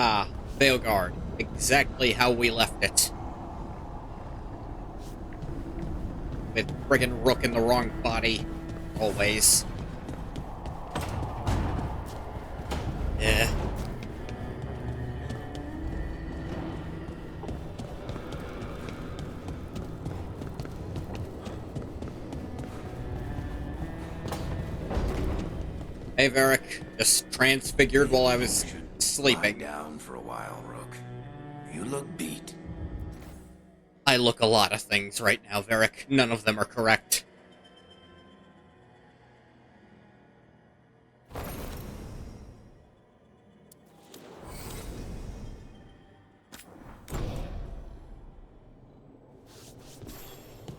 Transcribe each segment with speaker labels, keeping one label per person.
Speaker 1: Ah, VEILGUARD. Exactly how we left it. With friggin' Rook in the wrong body. Always. Yeah. Hey, Varric. Just transfigured while I was sleeping.
Speaker 2: Lie down for a while, Rook. You look beat.
Speaker 1: I look a lot of things right now, Varric. None of them are correct.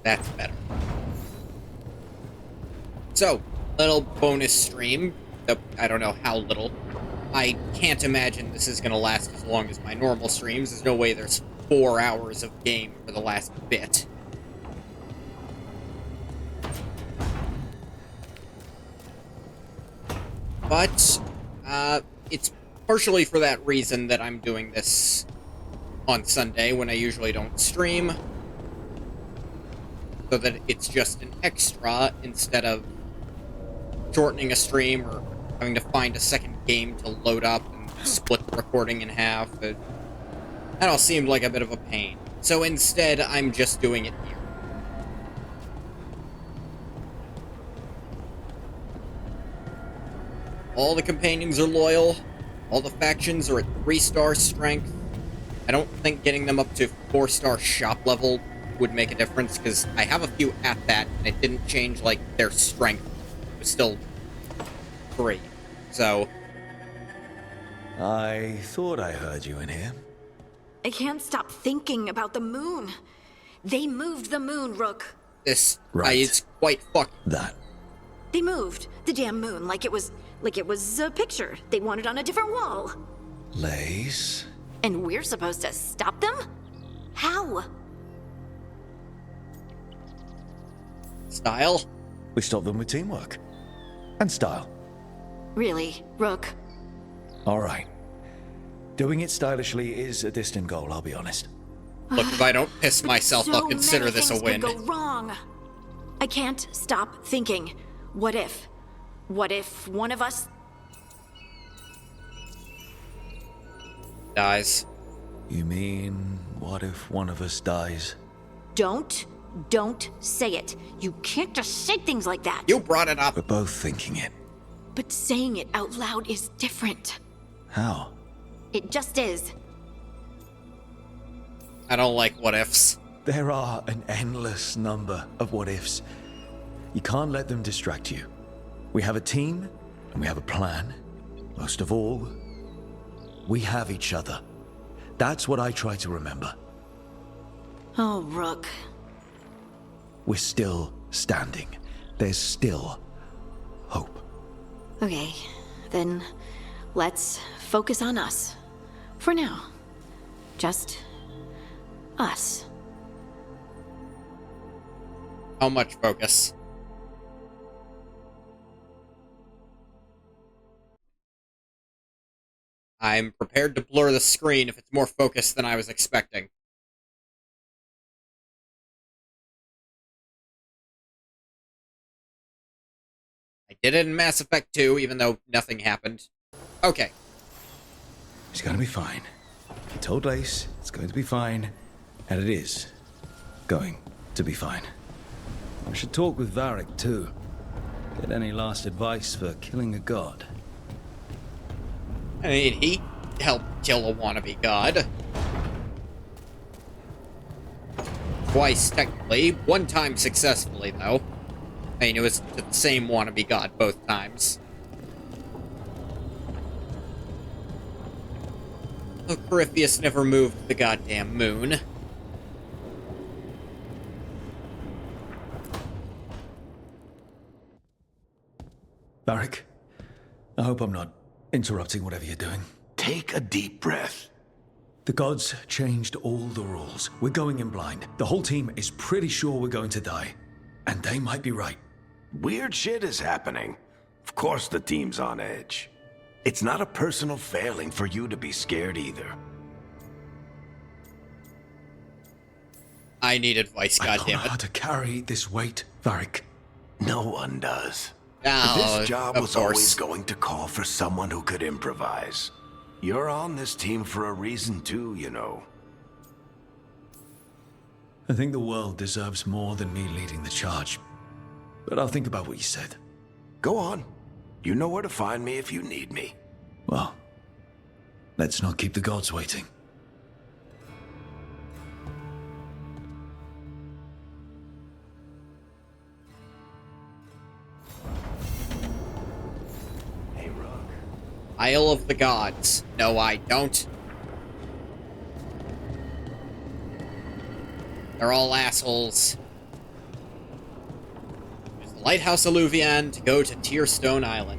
Speaker 1: That's better. So, little bonus stream. I don't know how little. I can't imagine this is going to last as long as my normal streams. There's no way there's 4 hours of game for the last bit. But, it's partially for that reason that I'm doing this on Sunday when I usually don't stream. So that it's just an extra instead of shortening a stream or having to find a second game to load up and split the recording in half. That all seemed like a bit of a pain. So instead, I'm just doing it here. All the companions are loyal. All the factions are at 3-star strength. I don't think getting them up to 4-star shop level would make a difference, because I have a few at that, and it didn't change, like, their strength. It was still 3. So...
Speaker 2: I thought I heard you in here.
Speaker 3: I can't stop thinking about the moon. They moved the moon, Rook.
Speaker 1: This
Speaker 2: Right.
Speaker 1: is quite fucked.
Speaker 2: That.
Speaker 3: They moved the damn moon like it was a picture they wanted on a different wall.
Speaker 2: Lace.
Speaker 3: And we're supposed to stop them? How?
Speaker 1: Style?
Speaker 2: We stop them with teamwork. And style.
Speaker 3: Really, Rook?
Speaker 2: Alright. Doing it stylishly is a distant goal, I'll be honest.
Speaker 1: Look, if I don't piss myself,
Speaker 3: So
Speaker 1: I'll consider
Speaker 3: many
Speaker 1: this a
Speaker 3: things
Speaker 1: win.
Speaker 3: could go wrong. I can't stop thinking. What if? What if one of us...
Speaker 1: Dies.
Speaker 2: You mean, what if one of us dies?
Speaker 3: Don't say it. You can't just say things like that.
Speaker 1: You brought it up.
Speaker 2: We're both thinking it.
Speaker 3: But saying it out loud is different.
Speaker 2: How?
Speaker 3: It just is.
Speaker 1: I don't like what-ifs.
Speaker 2: There are an endless number of what-ifs. You can't let them distract you. We have a team, and we have a plan. Most of all, we have each other. That's what I try to remember.
Speaker 3: Oh, Rook.
Speaker 2: We're still standing. There's still hope.
Speaker 3: Okay, then let's focus on us. For now. Just us.
Speaker 1: How much focus? I'm prepared to blur the screen if it's more focused than I was expecting. I did it in Mass Effect 2, even though nothing happened. Okay.
Speaker 2: It's gonna be fine. I told Lace it's going to be fine, and it is going to be fine. I should talk with Varric too. Get any last advice for killing a god.
Speaker 1: I mean, he helped kill a wannabe god. Twice, technically. One time successfully, though. I mean, it was the same wannabe god both times. Oh, Corypheus never moved the goddamn moon.
Speaker 2: Varric, I hope I'm not interrupting whatever you're doing.
Speaker 4: Take a deep breath.
Speaker 2: The gods changed all the rules. We're going in blind. The whole team is pretty sure we're going to die. And they might be right.
Speaker 4: Weird shit is happening. Of course the team's on edge. It's not a personal failing for you to be scared either.
Speaker 1: I need advice,
Speaker 2: I don't know
Speaker 1: goddammit.
Speaker 2: how to carry this weight, Varric.
Speaker 4: No one does.
Speaker 1: Oh,
Speaker 4: This job
Speaker 1: of
Speaker 4: was
Speaker 1: course.
Speaker 4: always going to call for someone who could improvise. You're on this team for a reason too, you know.
Speaker 2: I think the world deserves more than me leading the charge. But I'll think about what you said.
Speaker 4: Go on. You know where to find me if you need me.
Speaker 2: Well, let's not keep the gods waiting.
Speaker 4: Hey, Rook.
Speaker 1: Isle of the Gods. No, I don't. They're all assholes. Use the Lighthouse Alluvion to go to Tearstone Island.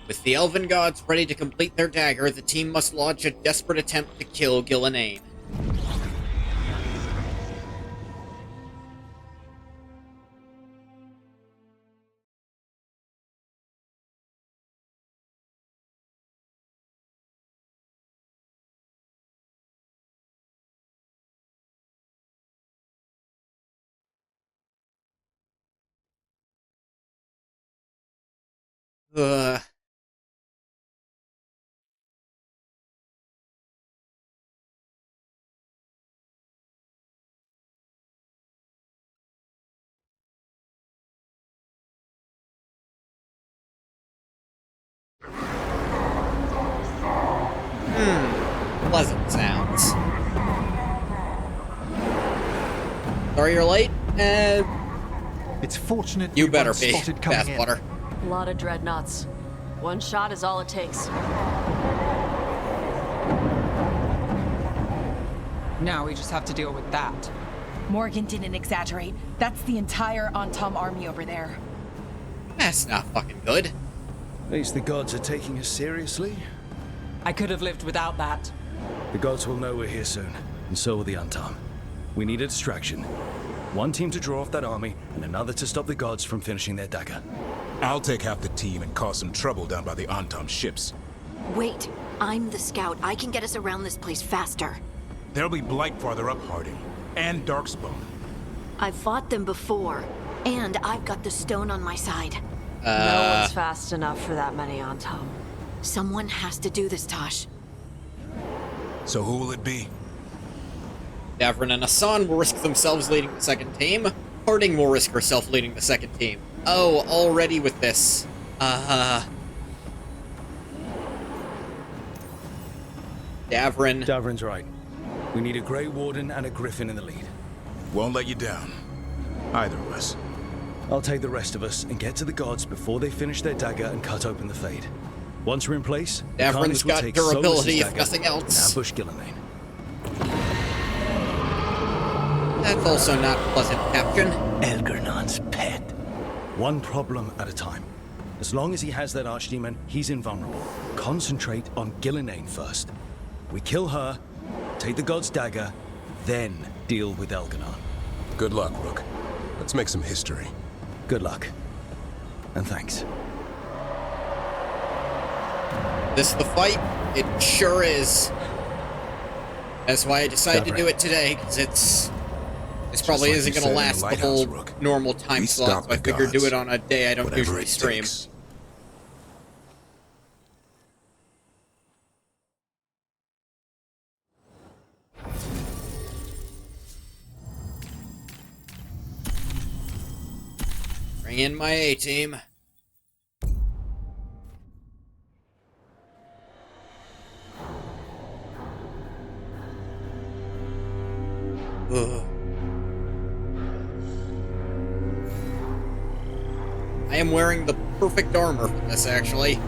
Speaker 1: With the Elven Gods ready to complete their dagger, the team must launch a desperate attempt to kill Gillenane. Ugh. Pleasant sounds. Sorry you're late?
Speaker 5: It's fortunate
Speaker 1: You
Speaker 5: we
Speaker 1: better
Speaker 5: weren't
Speaker 1: be,
Speaker 5: spotted coming in.
Speaker 1: Bathwater.
Speaker 6: A lot of dreadnoughts. One shot is all it takes.
Speaker 7: Now we just have to deal with that.
Speaker 8: Morgan didn't exaggerate. That's the entire Antom army over there.
Speaker 1: That's not fucking good.
Speaker 2: At least the gods are taking us seriously.
Speaker 7: I could have lived without that.
Speaker 2: The gods will know we're here soon, and so will the Antam. We need a distraction. One team to draw off that army, and another to stop the gods from finishing their dagger.
Speaker 9: I'll take half the team and cause some trouble down by the Antom ships.
Speaker 3: Wait, I'm the scout. I can get us around this place faster.
Speaker 9: There'll be Blight farther up, Harding. And Darkspawn.
Speaker 3: I've fought them before, and I've got the stone on my side.
Speaker 6: No one's fast enough for that many on top.
Speaker 3: Someone has to do this, Tosh.
Speaker 9: So who will it be?
Speaker 1: Davrin and Hassan will risk themselves leading the second team. Harding will risk herself leading the second team. Oh, already with this. Davrin.
Speaker 2: Davrin's right. We need a Grey Warden and a Griffin in the lead.
Speaker 9: Won't let you down. Either of us.
Speaker 2: I'll take the rest of us and get to the gods before they finish their dagger and cut open the Fade. Once we're in place, the
Speaker 1: Davrin's
Speaker 2: Carnage will
Speaker 1: got
Speaker 2: take
Speaker 1: durability,
Speaker 2: Solus's
Speaker 1: if
Speaker 2: dagger
Speaker 1: nothing
Speaker 2: and
Speaker 1: else.
Speaker 2: ambush Gillenane.
Speaker 1: That's also not pleasant, Captain.
Speaker 4: Elgernon's pet.
Speaker 2: One problem at a time. As long as he has that archdemon, he's invulnerable. Concentrate on Gillenane first. We kill her, take the god's dagger, then deal with Elgarnon.
Speaker 9: Good luck, Rook. Let's make some history.
Speaker 2: Good luck. And thanks.
Speaker 1: This the fight? It sure is. That's why I decided to do it today, because this probably
Speaker 9: like
Speaker 1: isn't
Speaker 9: you
Speaker 1: going to
Speaker 9: said in the
Speaker 1: last the whole
Speaker 9: Lighthouse, Rook.
Speaker 1: normal time
Speaker 9: We
Speaker 1: slot,
Speaker 9: stop
Speaker 1: so I
Speaker 9: the
Speaker 1: figured do
Speaker 9: gods.
Speaker 1: it on a day I don't
Speaker 9: Whatever
Speaker 1: usually
Speaker 9: it
Speaker 1: stream.
Speaker 9: takes.
Speaker 1: Bring in my A-team. Ugh. I am wearing the perfect armor for this, actually.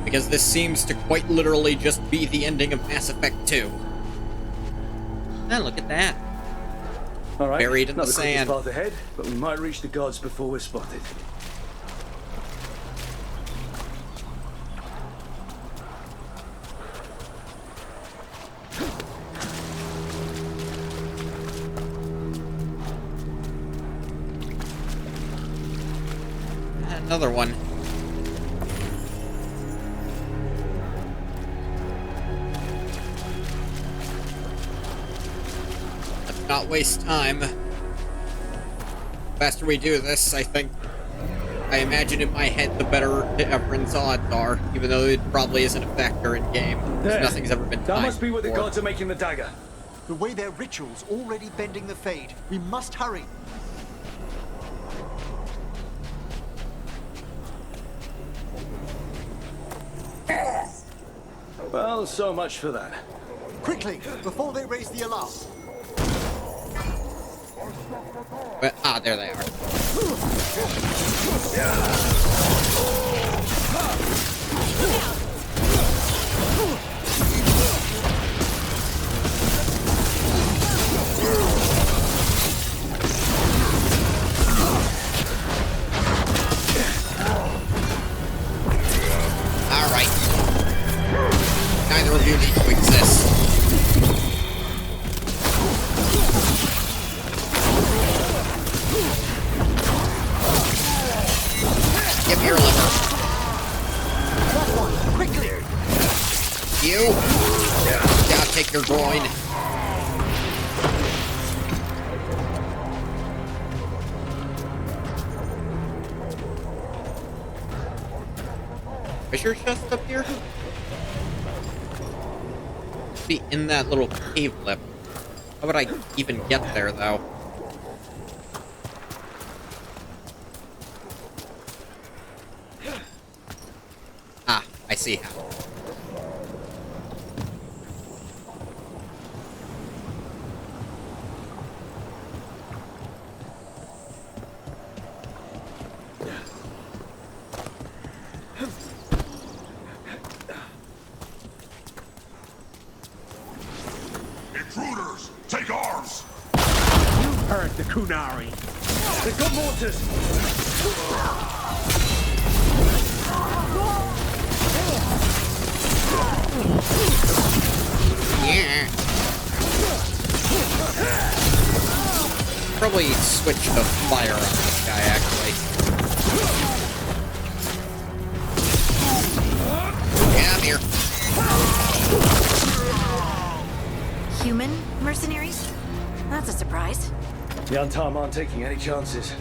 Speaker 1: Because this seems to quite literally just be the ending of Mass Effect 2. Ah, look at that.
Speaker 2: All right.
Speaker 1: buried in the
Speaker 2: Not the quickest
Speaker 1: sand.
Speaker 2: path ahead, but we might reach the gods before we're spotted.
Speaker 1: Another one. Let's not waste time. The faster we do this, I imagine in my head the better Everron's odds are, even though it probably isn't a factor in game.
Speaker 2: There.
Speaker 1: Nothing's ever been
Speaker 2: That
Speaker 1: timed
Speaker 2: must be what the
Speaker 1: before.
Speaker 2: gods are making the dagger.
Speaker 5: The way their ritual's already bending the Fade. We must hurry.
Speaker 2: Well, so much for that.
Speaker 5: Quickly, before they raise the alarm.
Speaker 1: There they are. Alright. Neither of you need to exist. Give me your liver.
Speaker 5: Quickly!
Speaker 1: You? Yeah, I'll take your groin. Treasure chest up here? Be in that little cave lip. How would I even get there, though? Ah, I see how.
Speaker 10: Intruders, take arms!
Speaker 4: Hurt the Kunari.
Speaker 2: They've got mortars!
Speaker 1: Yeah. Probably switch to fire on this guy, actually. Yeah, I'm here.
Speaker 3: Human mercenaries? That's a surprise.
Speaker 2: The Antam aren't taking any chances.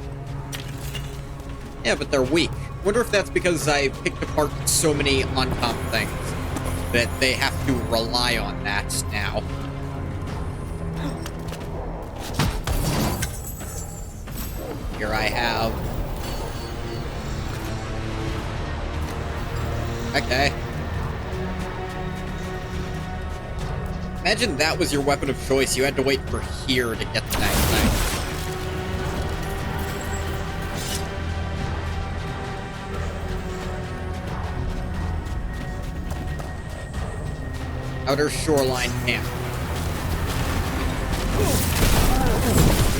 Speaker 1: Yeah, but they're weak. Wonder if that's because I picked apart so many on-top things that they have to rely on that now. Here I have... Okay. Imagine that was your weapon of choice. You had to wait for here to get the next thing. Outer shoreline camp.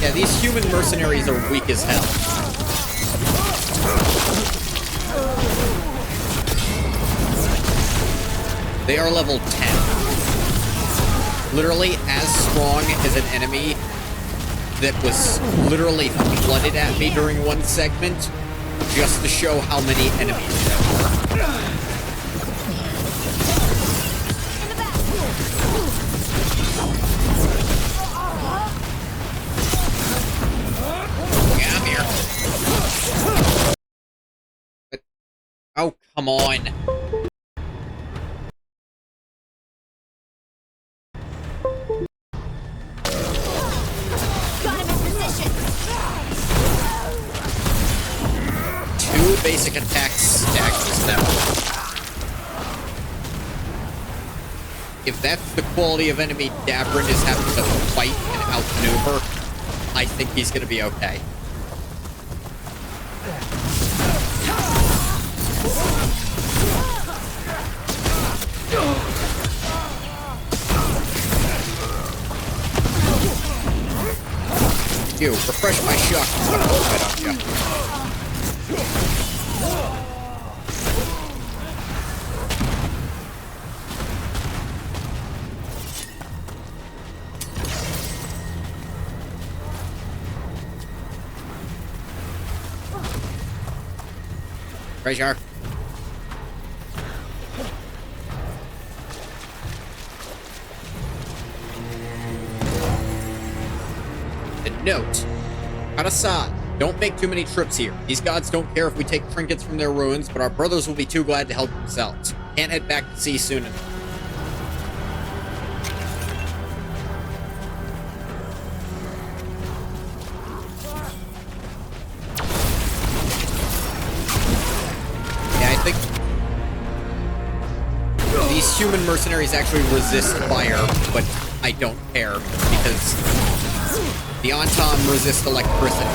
Speaker 1: Yeah, these human mercenaries are weak as hell. They are level 10. Literally as strong as an enemy that was literally flooded at me during one segment, just to show how many enemies there were. Yeah, I'm here. But, oh, come on. Two basic attacks staggers them. If that's the quality of enemy Davrin is having to fight and outmaneuver, I think he's gonna be okay. you. Refresh my shock. Why don't you? Treasure. The note. Karasad, don't make too many trips here. These gods don't care if we take trinkets from their ruins, but our brothers will be too glad to help themselves. Can't head back to sea soon enough. These human mercenaries actually resist fire, but I don't care because the Antom resist electricity.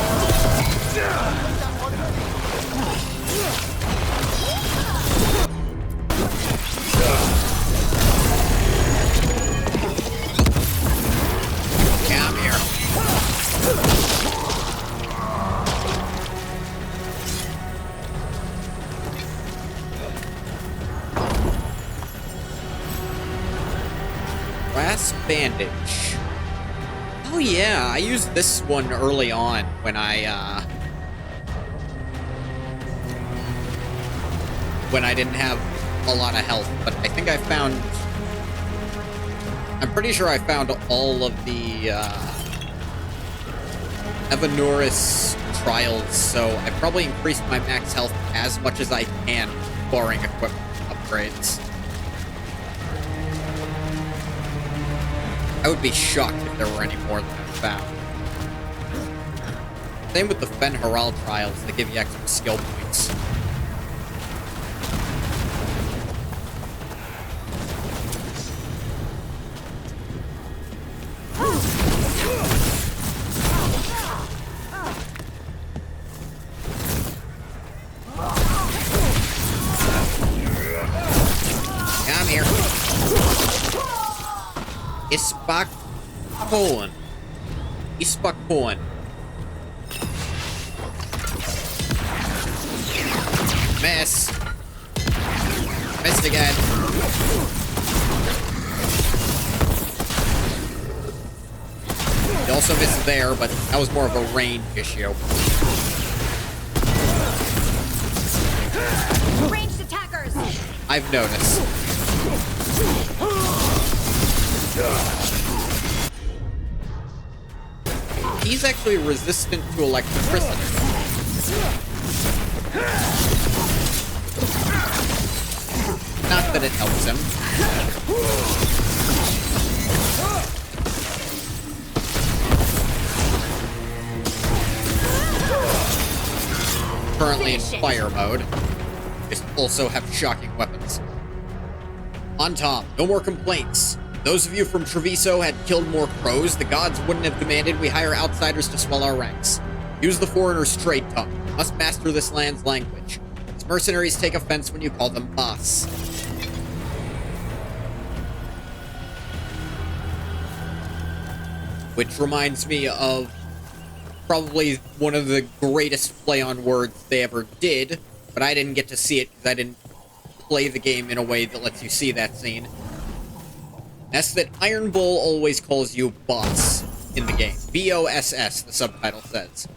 Speaker 1: Come here. Brass bandage. Oh yeah, I used this one early on when I didn't have a lot of health, but I think I'm pretty sure I found all of the Evanuris trials, so I probably increased my max health as much as I can, barring equipment upgrades. I would be shocked if there were any more than I found. Same with the Fen Haral trials, they give you extra skill points. Come here. Ispakpoen. Miss. Missed again. You also missed there, but that was more of a range issue.
Speaker 3: Ranged attackers!
Speaker 1: I've noticed. He's actually resistant to electricity. Not that it helps him. Currently in fire mode. Just also have shocking weapons. On Tom, no more complaints. Those of you from Treviso had killed more crows, the gods wouldn't have demanded we hire outsiders to swell our ranks. Use the foreigner's trade tongue. Must master this land's language. These mercenaries take offense when you call them boss. Which reminds me of probably one of the greatest play on words they ever did, but I didn't get to see it because I didn't play the game in a way that lets you see that scene. That's that Iron Bull always calls you boss in the game. B-O-S-S, the subtitle says.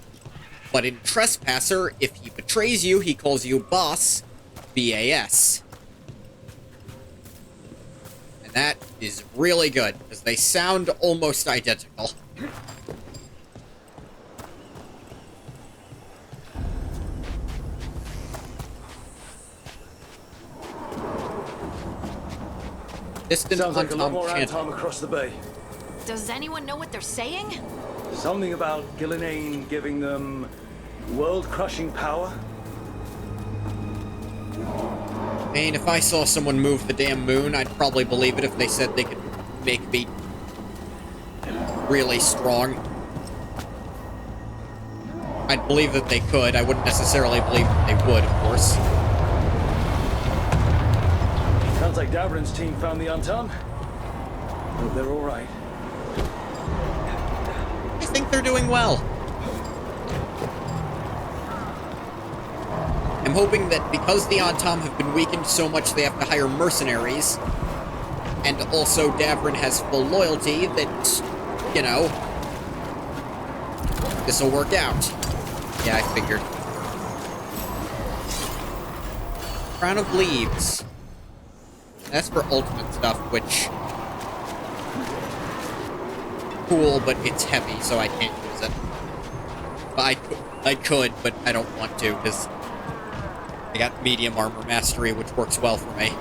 Speaker 1: But in Trespasser, if he betrays you, he calls you boss, B-A-S. And that is really good, because they sound almost identical.
Speaker 11: Sounds like a lot more Antom across the bay.
Speaker 3: Does anyone know what they're saying?
Speaker 11: Something about Gillinane giving them world-crushing power?
Speaker 1: I mean, if I saw someone move the damn moon, I'd probably believe it if they said they could make me really strong. I'd believe that they could. I wouldn't necessarily believe that they would, of course.
Speaker 11: Sounds like Davrin's team found the Antom. Hope they're all right.
Speaker 1: I think they're doing well. I'm hoping that because the Antom have been weakened so much they have to hire mercenaries, and also Davrin has full loyalty, that, you know, this'll work out. Yeah, I figured. Crown of Leaves. That's for ultimate stuff, which... cool, but it's heavy, so I can't use it. But I could, but I don't want to, because I got medium armor mastery, which works well for me.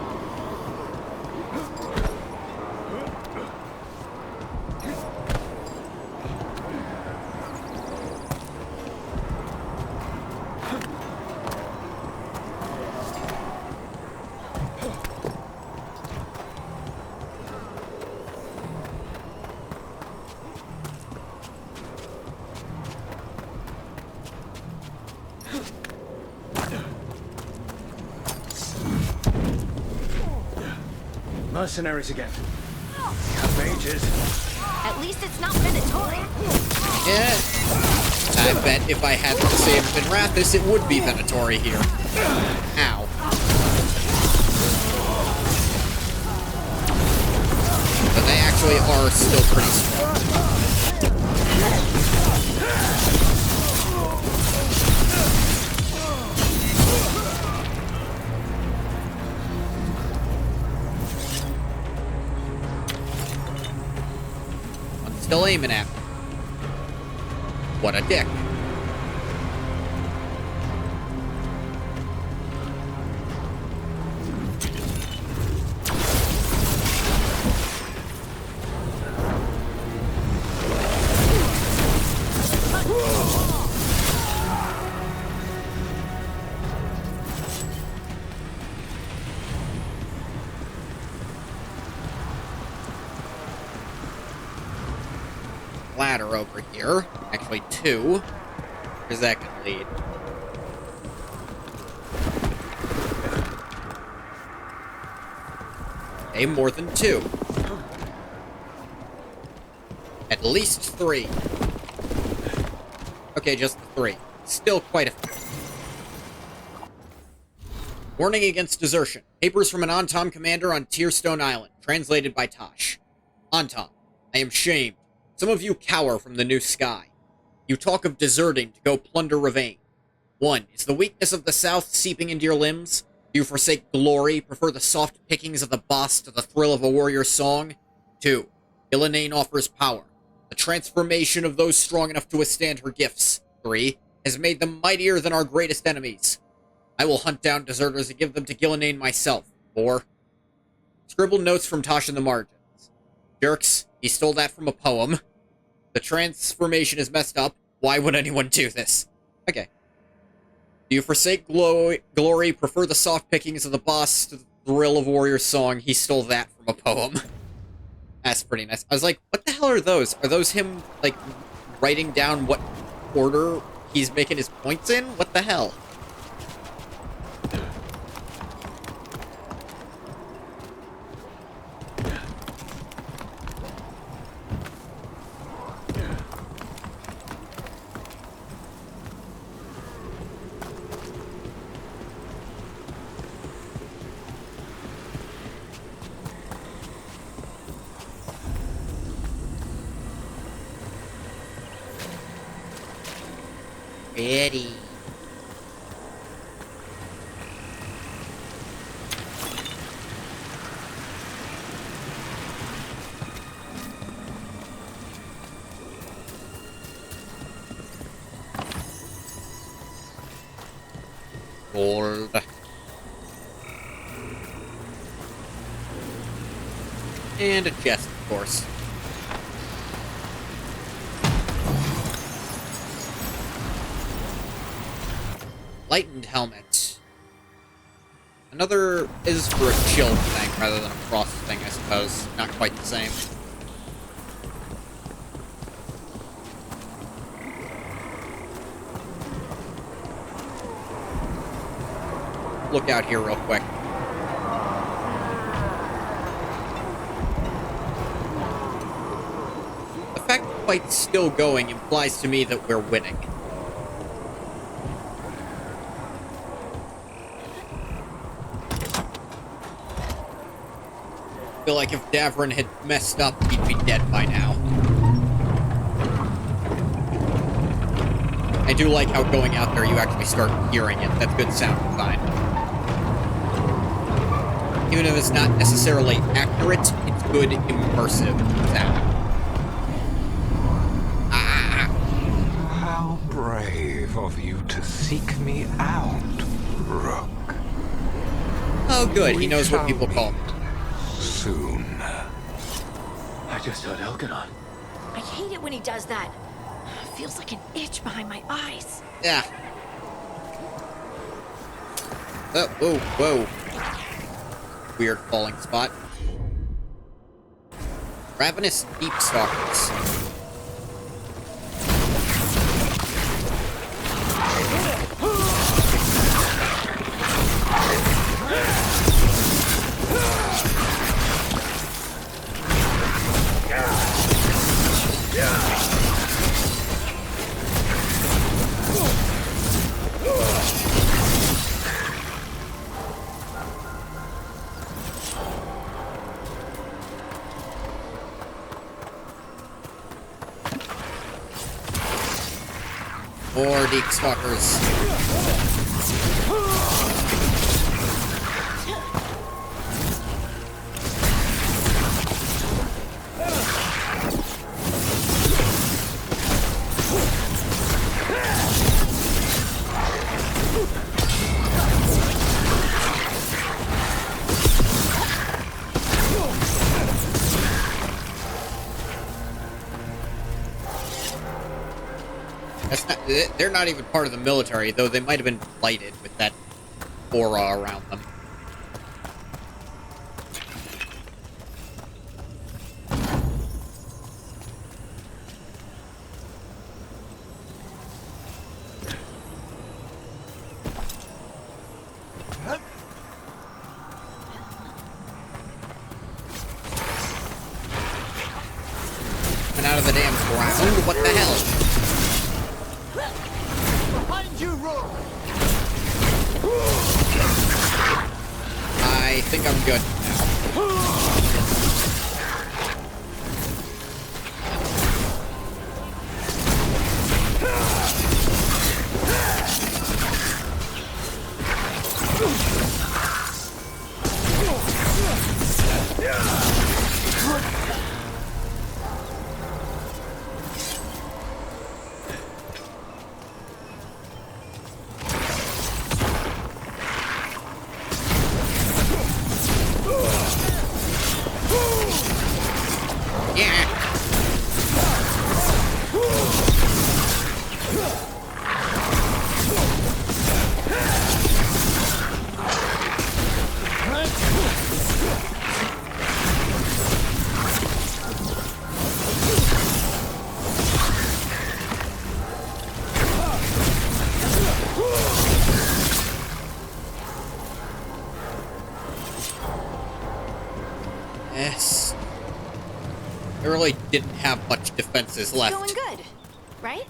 Speaker 11: Mercenaries again. Mages.
Speaker 3: At least it's not Venatori.
Speaker 1: Yeah. I bet if I had the same Vinrathis, it would be Venatori here. Ow. But they actually are still pretty strong. Still aiming at me. What a dick. Ladder over here. Actually, two. Where's that gonna lead? Okay, more than two. At least three. Okay, just three. Still quite a few. Warning against desertion. Papers from an Antom commander on Tearstone Island. Translated by Tosh. Antom, I am shamed. Some of you cower from the new sky. You talk of deserting to go plunder Ravane. 1. Is the weakness of the South seeping into your limbs? Do you forsake glory, prefer the soft pickings of the boss to the thrill of a warrior's song? 2. Ilanane offers power. The transformation of those strong enough to withstand her gifts. 3. Has made them mightier than our greatest enemies. I will hunt down deserters and give them to Gillanane myself. 4. Scribbled notes from Tosh in the margins. Jerks, he stole that from a poem. The transformation is messed up. Why would anyone do this? Okay. Do you forsake glory, prefer the soft pickings of the boss to the thrill of warrior's song? He stole that from a poem. That's pretty nice. I was like, what the hell are those? Are those him, like, writing down what order he's making his points in? What the hell? Ready. Gold. And a chest, of course. Lightened helmet. Another is for a shield thing rather than a frost thing, I suppose. Not quite the same. Look out here real quick. The fact the fight's still going implies to me that we're winning. feel like if Davrin had messed up, he'd be dead by now. I do like how going out there you actually start hearing it. That's good sound design. Even if it's not necessarily accurate, it's good immersive sound.
Speaker 10: How brave of you to seek me out, Rook.
Speaker 1: Oh, good. He knows what people call me.
Speaker 10: Soon.
Speaker 11: I just heard Elganon.
Speaker 3: I hate it when he does that. Feels like an itch behind my eyes.
Speaker 1: Yeah. Oh, whoa, whoa. Weird falling spot. Ravenous Deep Stalkers. More Deep Stalkers. They're not even part of the military, though they might have been blighted with that aura around them. And out of the damn ground, what the hell? I think I'm good now. Yes. I really didn't have much defenses left.
Speaker 3: Going good, right?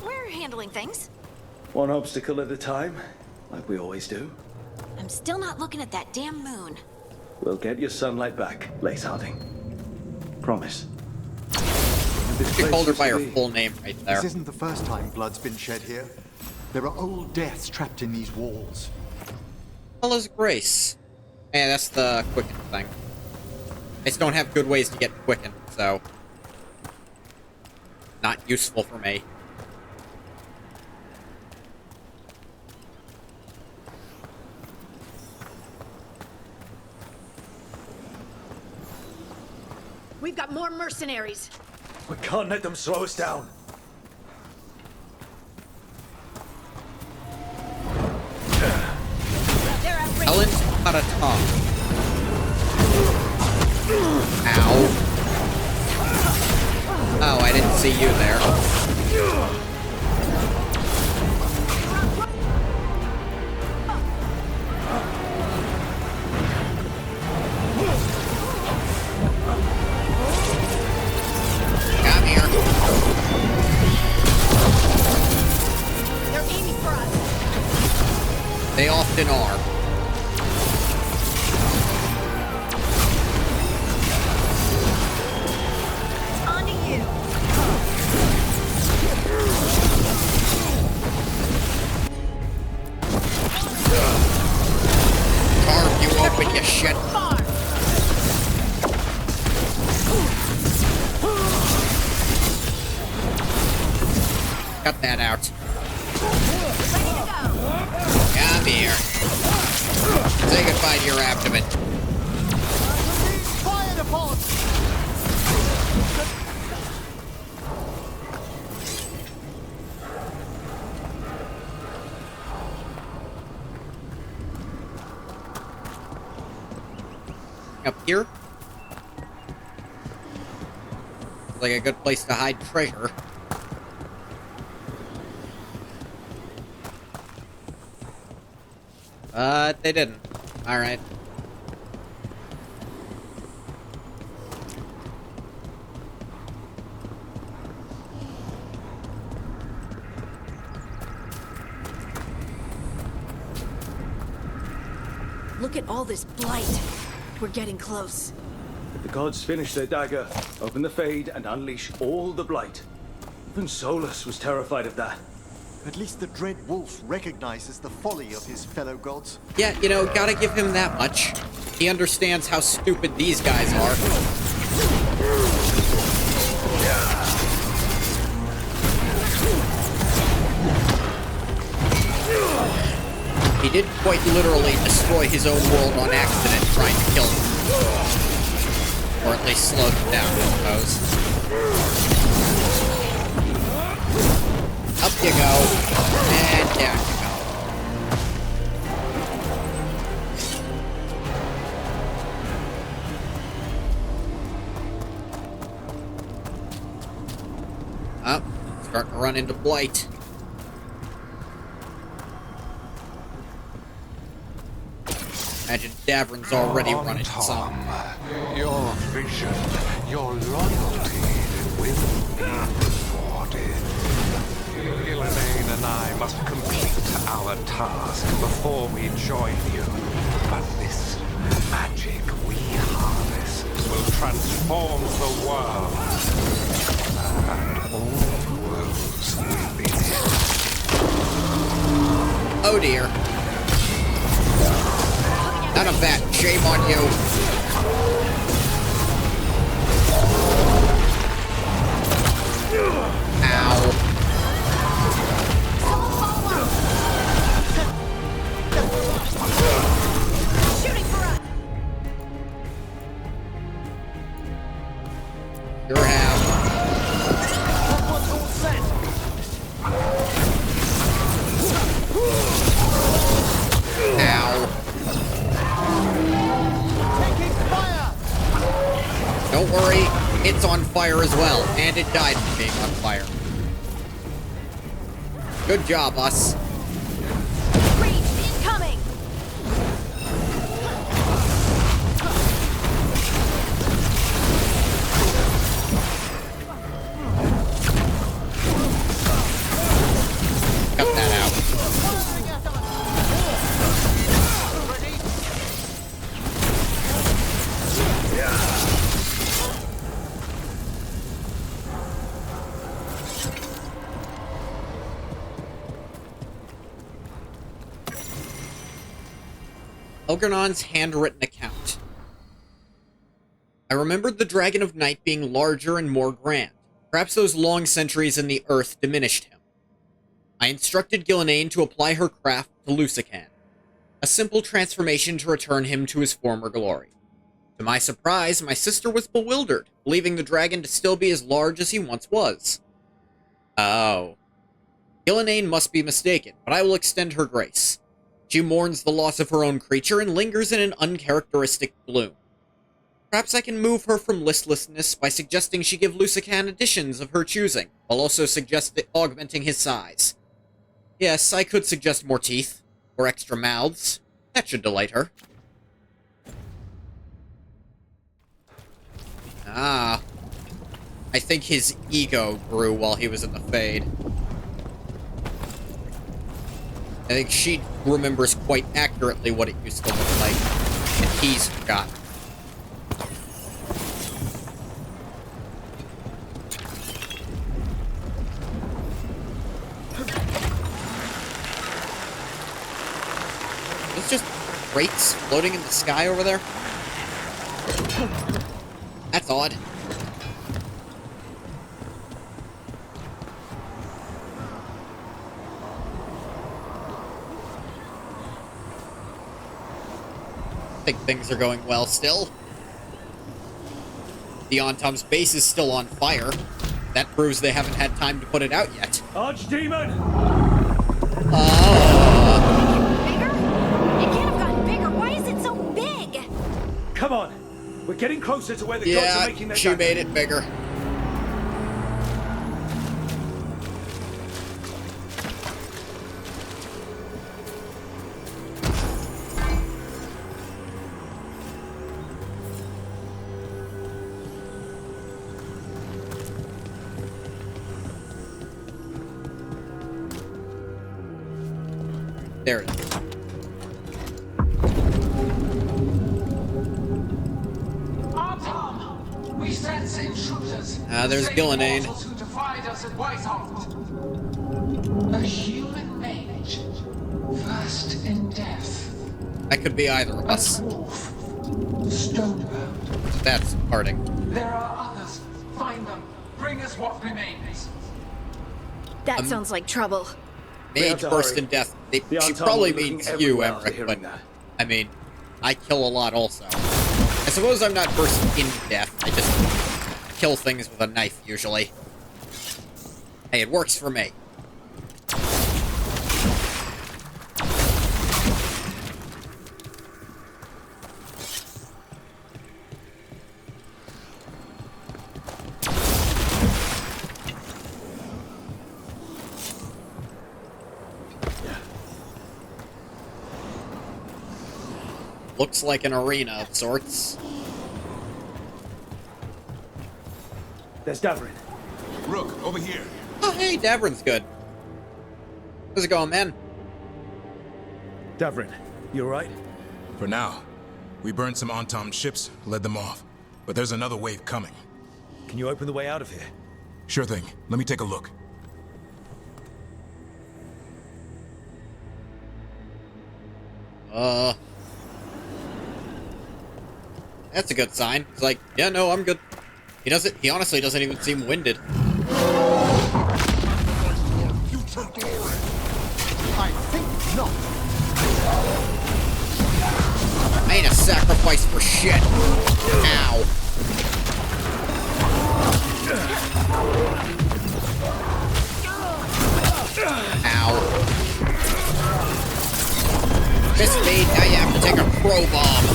Speaker 3: We're handling things.
Speaker 2: One obstacle at a time, like we always do.
Speaker 3: I'm still not looking at that damn moon.
Speaker 2: We'll get your sunlight back, Lace Harding. Promise.
Speaker 1: You called her by her full name right there.
Speaker 5: This isn't the first time blood's been shed here. There are old deaths trapped in these walls.
Speaker 1: Well, is Grace. Yeah, that's the quicken thing. I just don't have good ways to get quicken, so... not useful for me.
Speaker 3: We've got more mercenaries.
Speaker 2: We can't let them slow us down.
Speaker 1: Helen Paratong. Ow. Oh, I didn't see you there. Come here.
Speaker 3: They're aiming for us.
Speaker 1: They often are. you shit. Cut that out. Come here. Say goodbye to your abdomen. Up here? Like a good place to hide treasure. But they didn't. Alright.
Speaker 3: Look at all this blight. We're getting close.
Speaker 11: If the gods finish their dagger, open the Fade, and unleash all the blight. Even Solus was terrified of that.
Speaker 5: At least the Dread Wolf recognizes the folly of his fellow gods.
Speaker 1: Yeah, you know, gotta give him that much. He understands how stupid these guys are. He did quite literally destroy his own world on accident trying to kill them. Or at least slow them down, I suppose. Up you go. And down you go. Up. Starting to run into blight. Imagine Davrin's already running some.
Speaker 10: Your vision, your loyalty will be rewarded. Elaine and I must complete our task before we join you. But this magic we harness will transform the world. And all woes will be ended.
Speaker 1: Oh dear. None of that. Shame on you. Ow.
Speaker 3: Shooting for us.
Speaker 1: Sure have. Ow. Don't worry, it's on fire as well, and it died from being on fire. Good job, us.
Speaker 3: Breach incoming.
Speaker 1: Cut that out. Elgernon's handwritten account. I remembered the Dragon of Night being larger and more grand. Perhaps those long centuries in the earth diminished him. I instructed Ghilanane to apply her craft to Lusican, a simple transformation to return him to his former glory. To my surprise, my sister was bewildered, believing the dragon to still be as large as he once was. Oh. Ghilanane must be mistaken, but I will extend her grace. She mourns the loss of her own creature and lingers in an uncharacteristic gloom. Perhaps I can move her from listlessness by suggesting she give Lusican additions of her choosing, while also augmenting his size. Yes, I could suggest more teeth, or extra mouths. That should delight her. Ah. I think his ego grew while he was in the Fade. I think she remembers quite accurately what it used to look like, and he's forgotten. crates floating in the sky over there? That's odd. I think things are going well still. The Ontom's base is still on fire. That proves they haven't had time to put it out yet.
Speaker 11: Archdemon!
Speaker 3: Bigger? It can't have gotten bigger. Why is it so big?
Speaker 11: Come on. We're getting closer to where the gods are making their
Speaker 1: she made it bigger. There it is.
Speaker 12: Tom, we sense intruders.
Speaker 1: There's Gillenane.
Speaker 12: Who defied us at Whitehall. A human mage, versed in death.
Speaker 1: That could be either of us.
Speaker 12: A wolf, stonebound.
Speaker 1: That's Harding.
Speaker 12: There are others. Find them. Bring us what remains.
Speaker 3: That sounds like trouble.
Speaker 1: Mage burst in death. She probably means you, Emmerich, but I mean, I kill a lot also. I suppose I'm not burst in death. I just kill things with a knife, usually. Hey, it works for me. Looks like an arena of sorts.
Speaker 11: There's Davrin.
Speaker 9: Rook, over here.
Speaker 1: Oh, hey, Davrin's good. How's it going, man?
Speaker 11: Davrin, you alright?
Speaker 9: For now. We burned some Ontom ships, led them off. But there's another wave coming.
Speaker 11: Can you open the way out of here?
Speaker 9: Sure thing. Let me take a look.
Speaker 1: That's a good sign. He's like, yeah, no, I'm good. He honestly doesn't even seem winded.
Speaker 5: I think not.
Speaker 1: I ain't a sacrifice for shit. Ow. Ow. Mismade, now you have to take a pro bomb.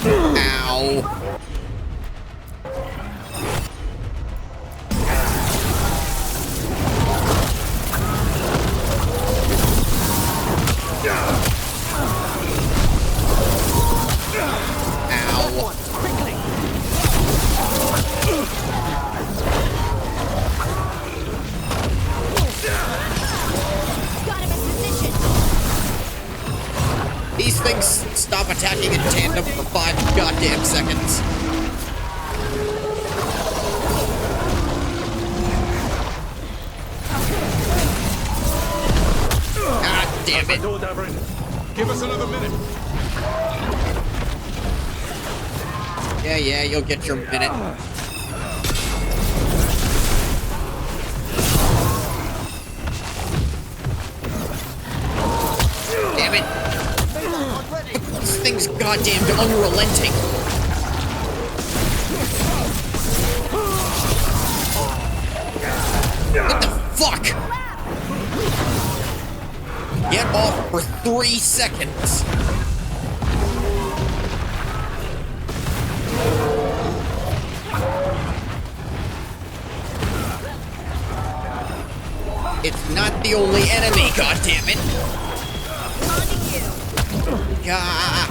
Speaker 1: Ow. These things stop attacking in tandem for 5 goddamn seconds. God damn it.
Speaker 9: Give us another minute.
Speaker 1: Yeah, you'll get your minute. Damn it. This thing's goddamn unrelenting. What the fuck? Get off for 3 seconds. It's not the only enemy, goddammit. God.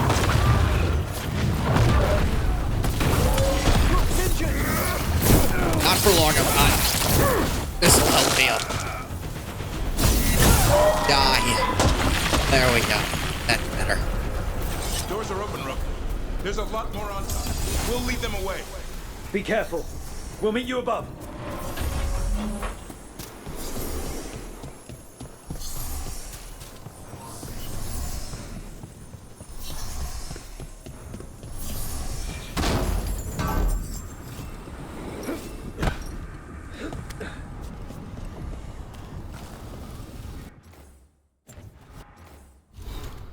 Speaker 1: Not for long, I'm not. This will help me up. Die. There we go. That's better.
Speaker 9: Doors are open, Rook. There's a lot more on top. We'll lead them away.
Speaker 11: Be careful. We'll meet you above.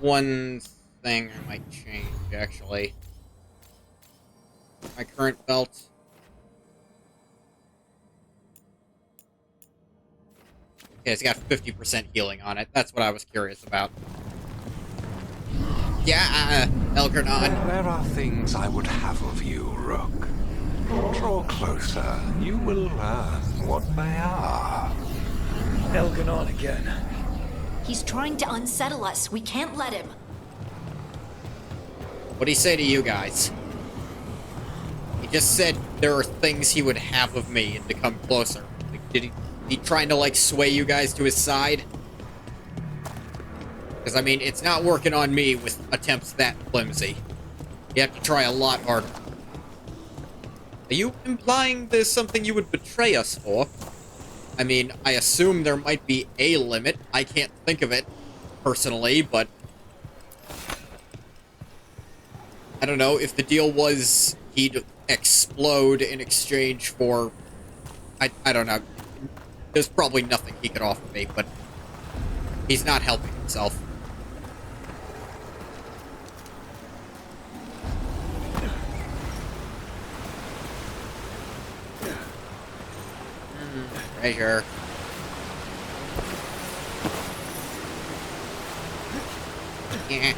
Speaker 1: one thing I might change, actually. My current belt. Okay, it's got 50% healing on it. That's what I was curious about. Yeah, Elgernon.
Speaker 10: There are things I would have of you, Rook. Draw closer. You will learn what they are.
Speaker 2: Elganon again.
Speaker 3: He's trying to unsettle us. We can't let him.
Speaker 1: What'd he say to you guys? He just said there are things he would have of me and to come closer. Like, did he trying to, like, sway you guys to his side? Because, I mean, it's not working on me with attempts that flimsy. You have to try a lot harder. Are you implying there's something you would betray us for? I mean, I assume there might be a limit. I can't think of it, personally, but... I don't know, if the deal was he'd explode in exchange for... I don't know. There's probably nothing he could offer me, but... he's not helping himself. Treasure. Yeah.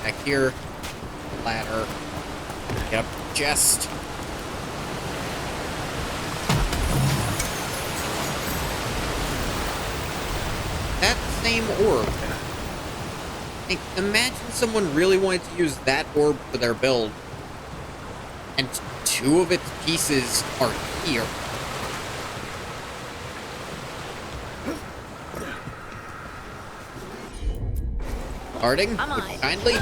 Speaker 1: Back here. Ladder. Get up the chest. That same orb. Like, imagine someone really wanted to use that orb for their build, and two of its pieces are here. Harding, kindly.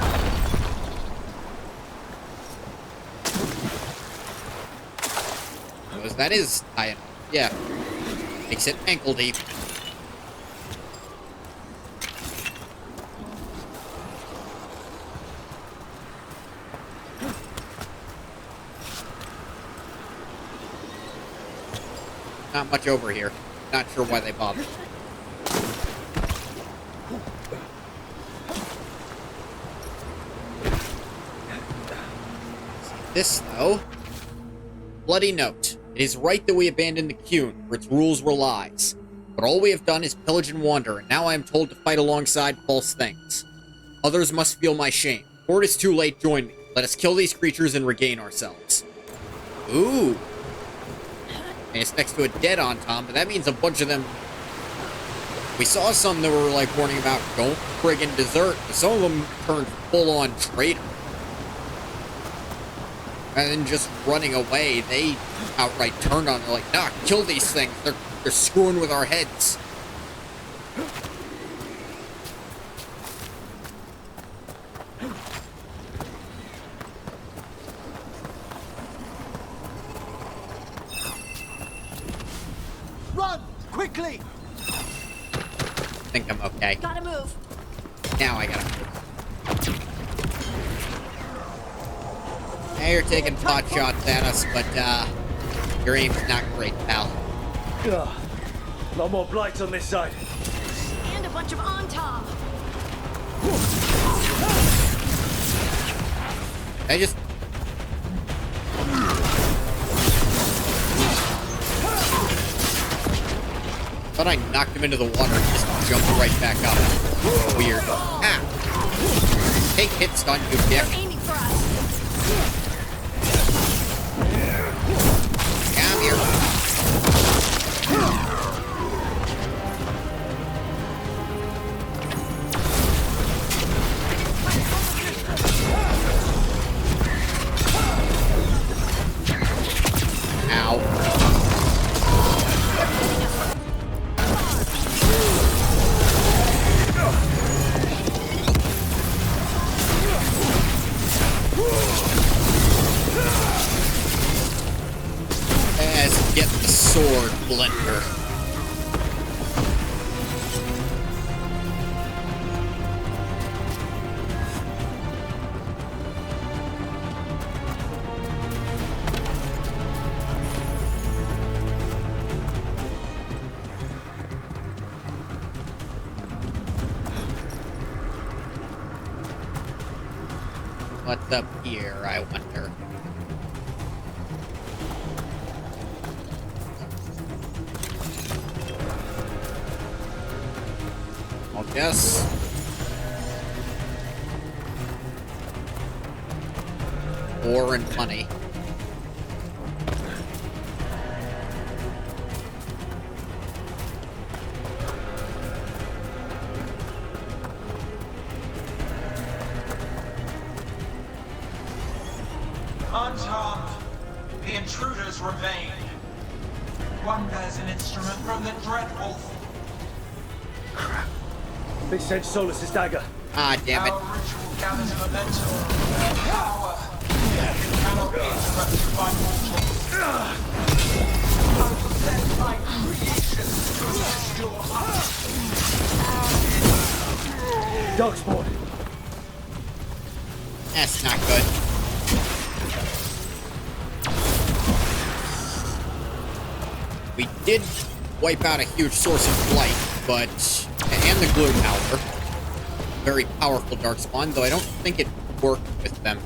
Speaker 1: Because that is high enough. Yeah. Makes it ankle deep. Not much over here. Not sure why they bothered. This, though. Bloody note. It is right that we abandon the Qun, where its rules were lies. But all we have done is pillage and wander, and now I am told to fight alongside false things. Others must feel my shame. Before it is too late, join me. Let us kill these creatures and regain ourselves. Ooh. And it's next to a dead Antom, but that means a bunch of them... We saw some that were, like, warning about don't friggin' desert, but some of them turned full-on traitor. And then just running away, they outright turned on. They're like, nah, kill these things. They're screwing with our heads.
Speaker 5: Run! Quickly!
Speaker 1: I think I'm okay.
Speaker 3: Gotta move.
Speaker 1: Now I gotta move. Now you're taking pot shots at us, but, your aim's not great, pal.
Speaker 11: Ugh. Lot more blight on this side.
Speaker 3: And a bunch of Antom.
Speaker 1: I just... thought I knocked him into the water and just jumped right back up. Weird. Ah! Take hit stun, you dick.
Speaker 3: They're aiming for us.
Speaker 1: Come here. What's up here, I wonder? I'll guess. Ore and money.
Speaker 12: Unharmed, the intruders remain. One bears an instrument from the Dreadwolf.
Speaker 11: They sent Solus's dagger.
Speaker 1: Ah, damn it.
Speaker 12: Our ritual gathers momentum and power. It cannot be interrupted by mortals. I will set my creation to test your heart.
Speaker 11: Darkspawn.
Speaker 1: That's not good. We did wipe out a huge source of light, but... and the glue powder. Very powerful darkspawn, though I don't think it worked with them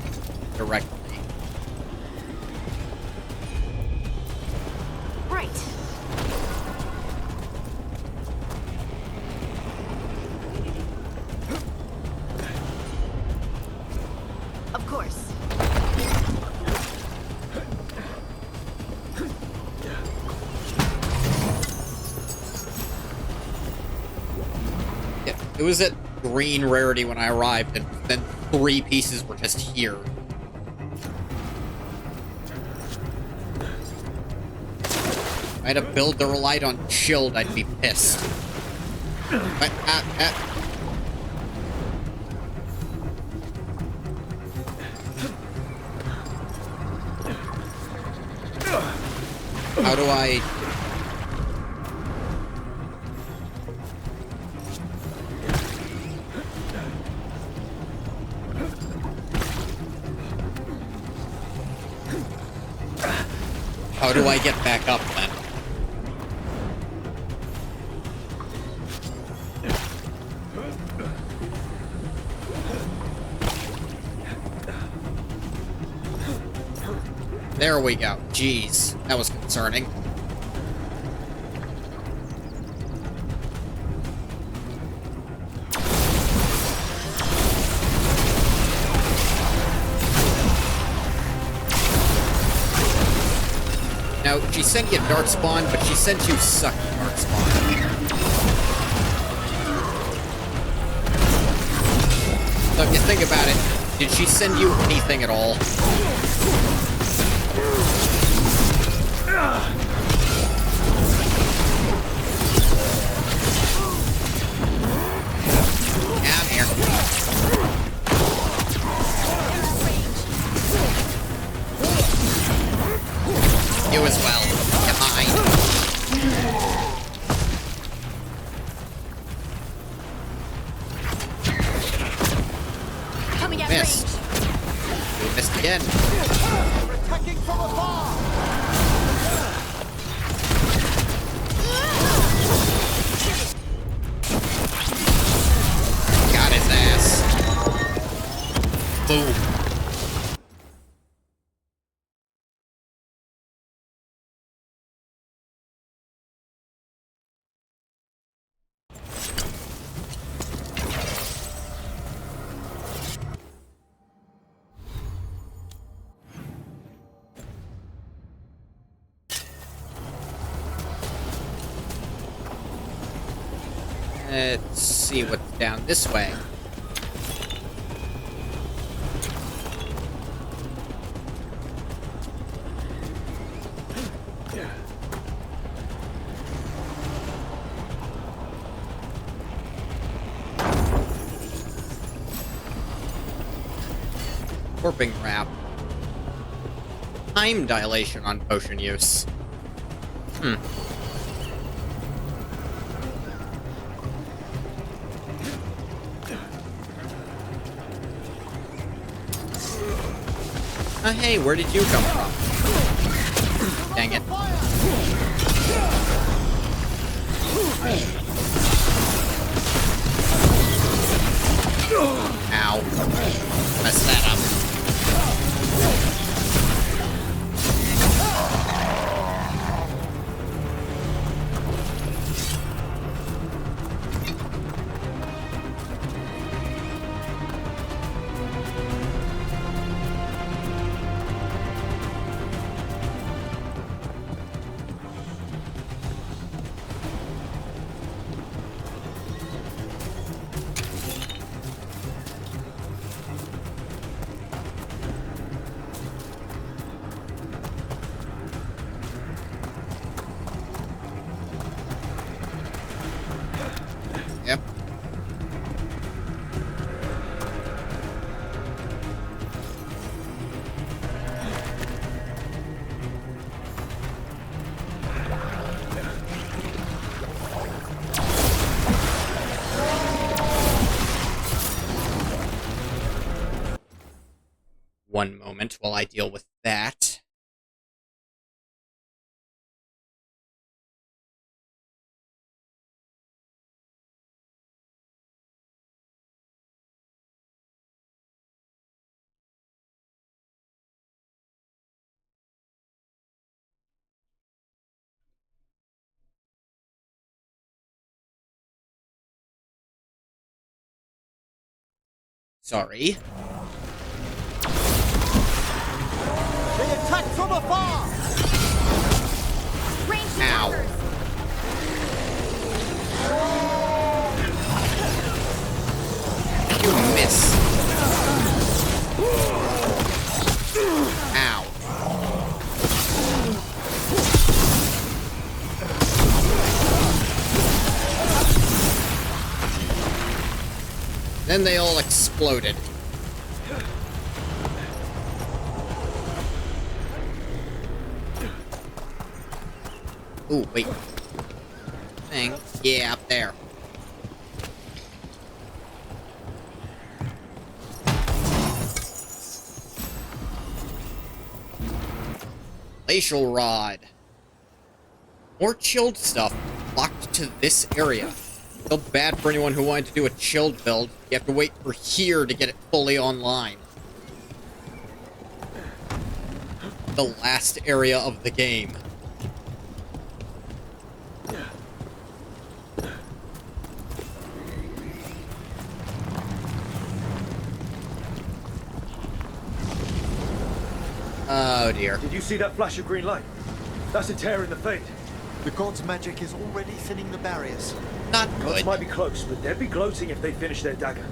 Speaker 1: directly.
Speaker 3: Right. Of course.
Speaker 1: Yeah, it was at green rarity when I arrived, and then 3 pieces were just here. If I had a build that relied on shield, I'd be pissed. But, how do I... How do I get back up, then? There we go. Jeez, that was concerning. Now, she sent you Darkspawn, but she sent you sucky Darkspawn. So if you think about it, did she send you anything at all? Yeah, I'm here. You as well. Come on.
Speaker 3: Coming at
Speaker 1: Missed. We missed again.
Speaker 12: Attacking from afar.
Speaker 1: Got his ass. Boom. Let's see what's down this way. Warping wrap. Time dilation on potion use. Hey, where did you come from? Dang it. Ow. Messed that up. One moment while I deal with that. Sorry.
Speaker 12: They attack from afar!
Speaker 1: Ow. You miss. Ow. Then they all exploded. Ooh, wait. Thing. Yeah, up there. Glacial Rod. More chilled stuff locked to this area. Felt bad for anyone who wanted to do a chilled build. You have to wait for here to get it fully online. The last area of the game. Oh dear.
Speaker 11: Did you see that flash of green light? That's a tear in the fade.
Speaker 5: The god's magic is already thinning the barriers.
Speaker 1: Not
Speaker 11: Gods
Speaker 1: good.
Speaker 11: might be close, but they'd be gloating if they finish their dagger.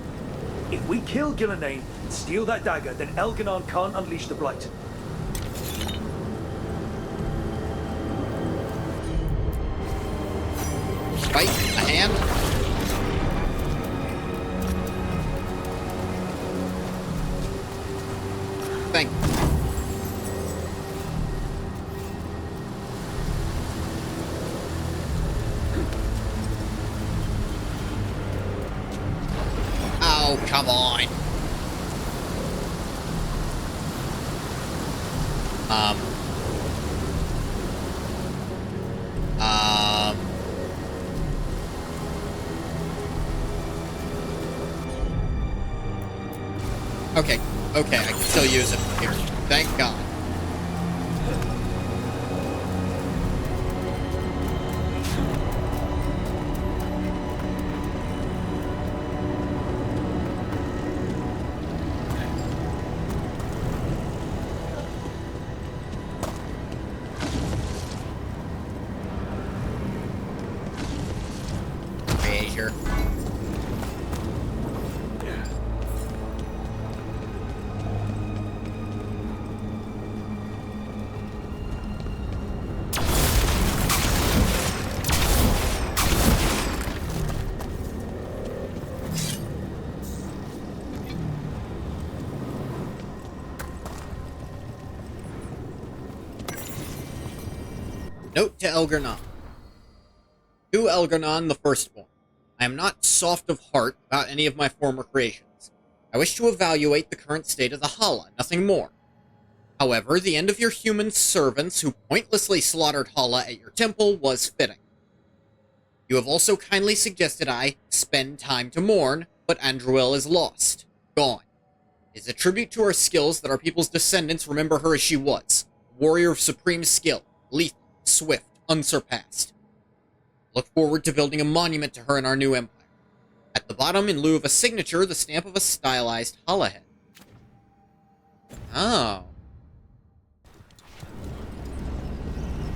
Speaker 11: If we kill Gillenane and steal that dagger, then Elganon can't unleash the Blight.
Speaker 1: Right? A hand? Thank you. Oh, come on. Okay, I can still use it here. Thank God. Treasure. Note to Elgarnon. To Elgarnon the Firstborn. I am not soft of heart about any of my former creations. I wish to evaluate the current state of the Hala, nothing more. However, the end of your human servants who pointlessly slaughtered Hala at your temple was fitting. You have also kindly suggested I spend time to mourn, but Andruil is lost. Gone. It is a tribute to her skills that our people's descendants remember her as she was. A warrior of supreme skill, lethal, swift, unsurpassed. Look forward to building a monument to her in our new empire. At the bottom, in lieu of a signature, the stamp of a stylized Hala head. Oh.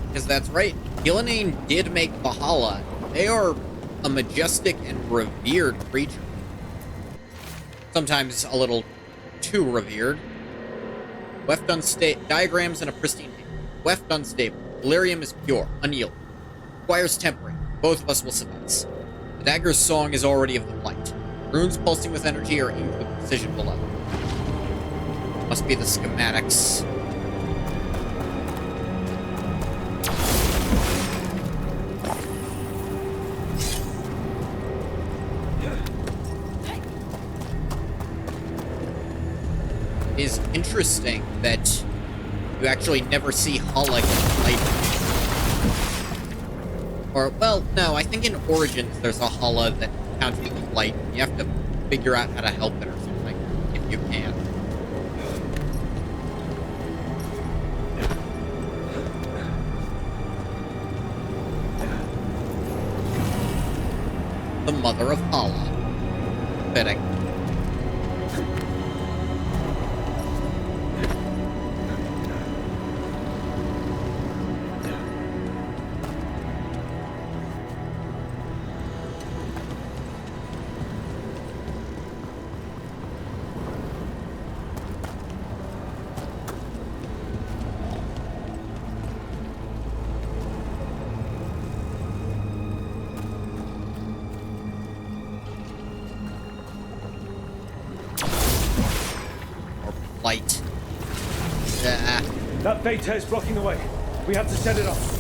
Speaker 1: Because that's right, Gillenane did make the Hala. They are a majestic and revered creature. Sometimes a little too revered. Weft unstable. Diagrams in a pristine hand. Weft unstable. Delirium is pure, unyielding. Requires tempering. Both of us will suffice. The dagger's song is already of the Blight. Runes pulsing with energy are aimed with precision below. Must be the schematics. is interesting that you actually never see Hala get lighted. Or, well, no, I think in Origins there's a Hala that counts with light. You have to figure out how to help it or something, if you can. The mother of Hala. Fitting. Light.
Speaker 11: That Beta is blocking the way. We have to set it off.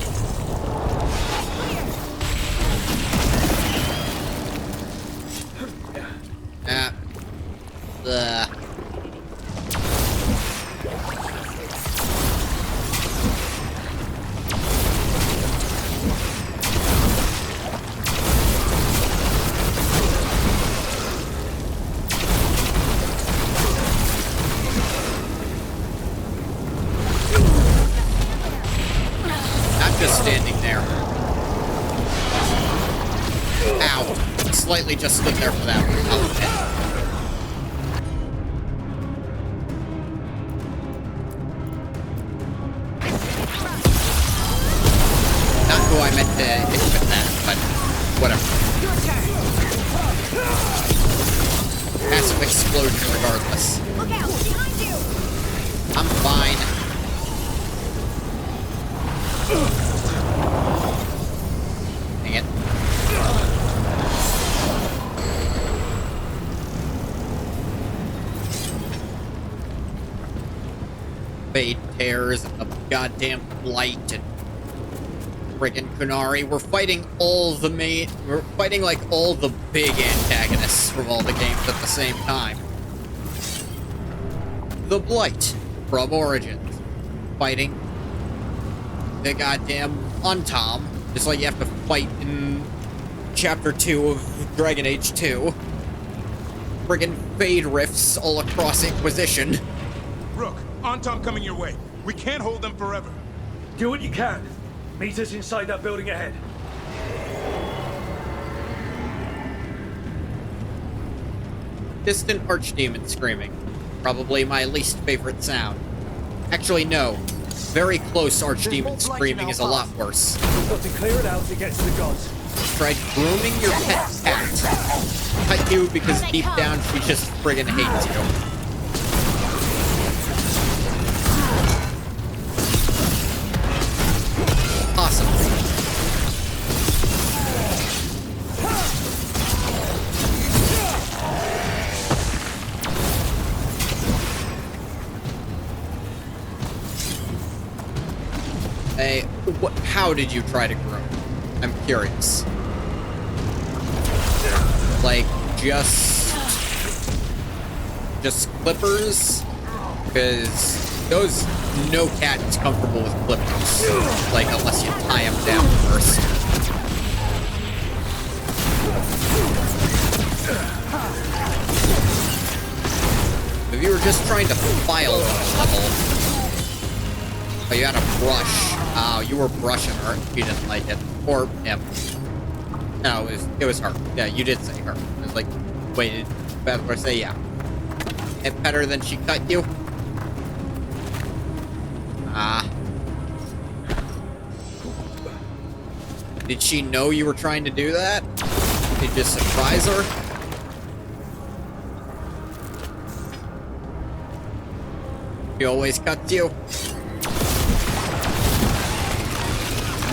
Speaker 1: Just standing there. Ow. Slightly just stood there for that. Not who I meant to hit with that, but whatever. Massive explosion regardless.
Speaker 3: Look out! Behind you!
Speaker 1: I'm fine. Dang it. Fade tears and the goddamn blight and friggin' Kunari. We're fighting we're fighting like all the big antagonists from all the games at the same time. The Blight from Origins. Fighting the goddamn Untom, just like you have to fight in Chapter 2 of Dragon Age 2. Friggin' Fade rifts all across Inquisition.
Speaker 9: Rook, Untom coming your way. We can't hold them forever.
Speaker 11: Do what you can. Meet us inside that building ahead.
Speaker 1: Distant archdemon screaming. Probably my least favorite sound. Actually, no. Very close archdemon screaming is a lot worse.
Speaker 11: We've got to clear it out to get to the gods.
Speaker 1: Tried grooming your pet cat. Cut you because deep down she just friggin' hates you. Awesome. Hey, how did you try to groom? I'm curious. Like, just clippers? Because no cat is comfortable with clippers. Like, unless you tie him down first. If you were just trying to file on a level, but you had a brush. Oh, you were brushing her. She didn't like it. Or him. No, it was her. Yeah, you did say her. I was like, wait, did I say yeah? It better than she cut you? Ah. Did she know you were trying to do that? Did you surprise her? She always cuts you?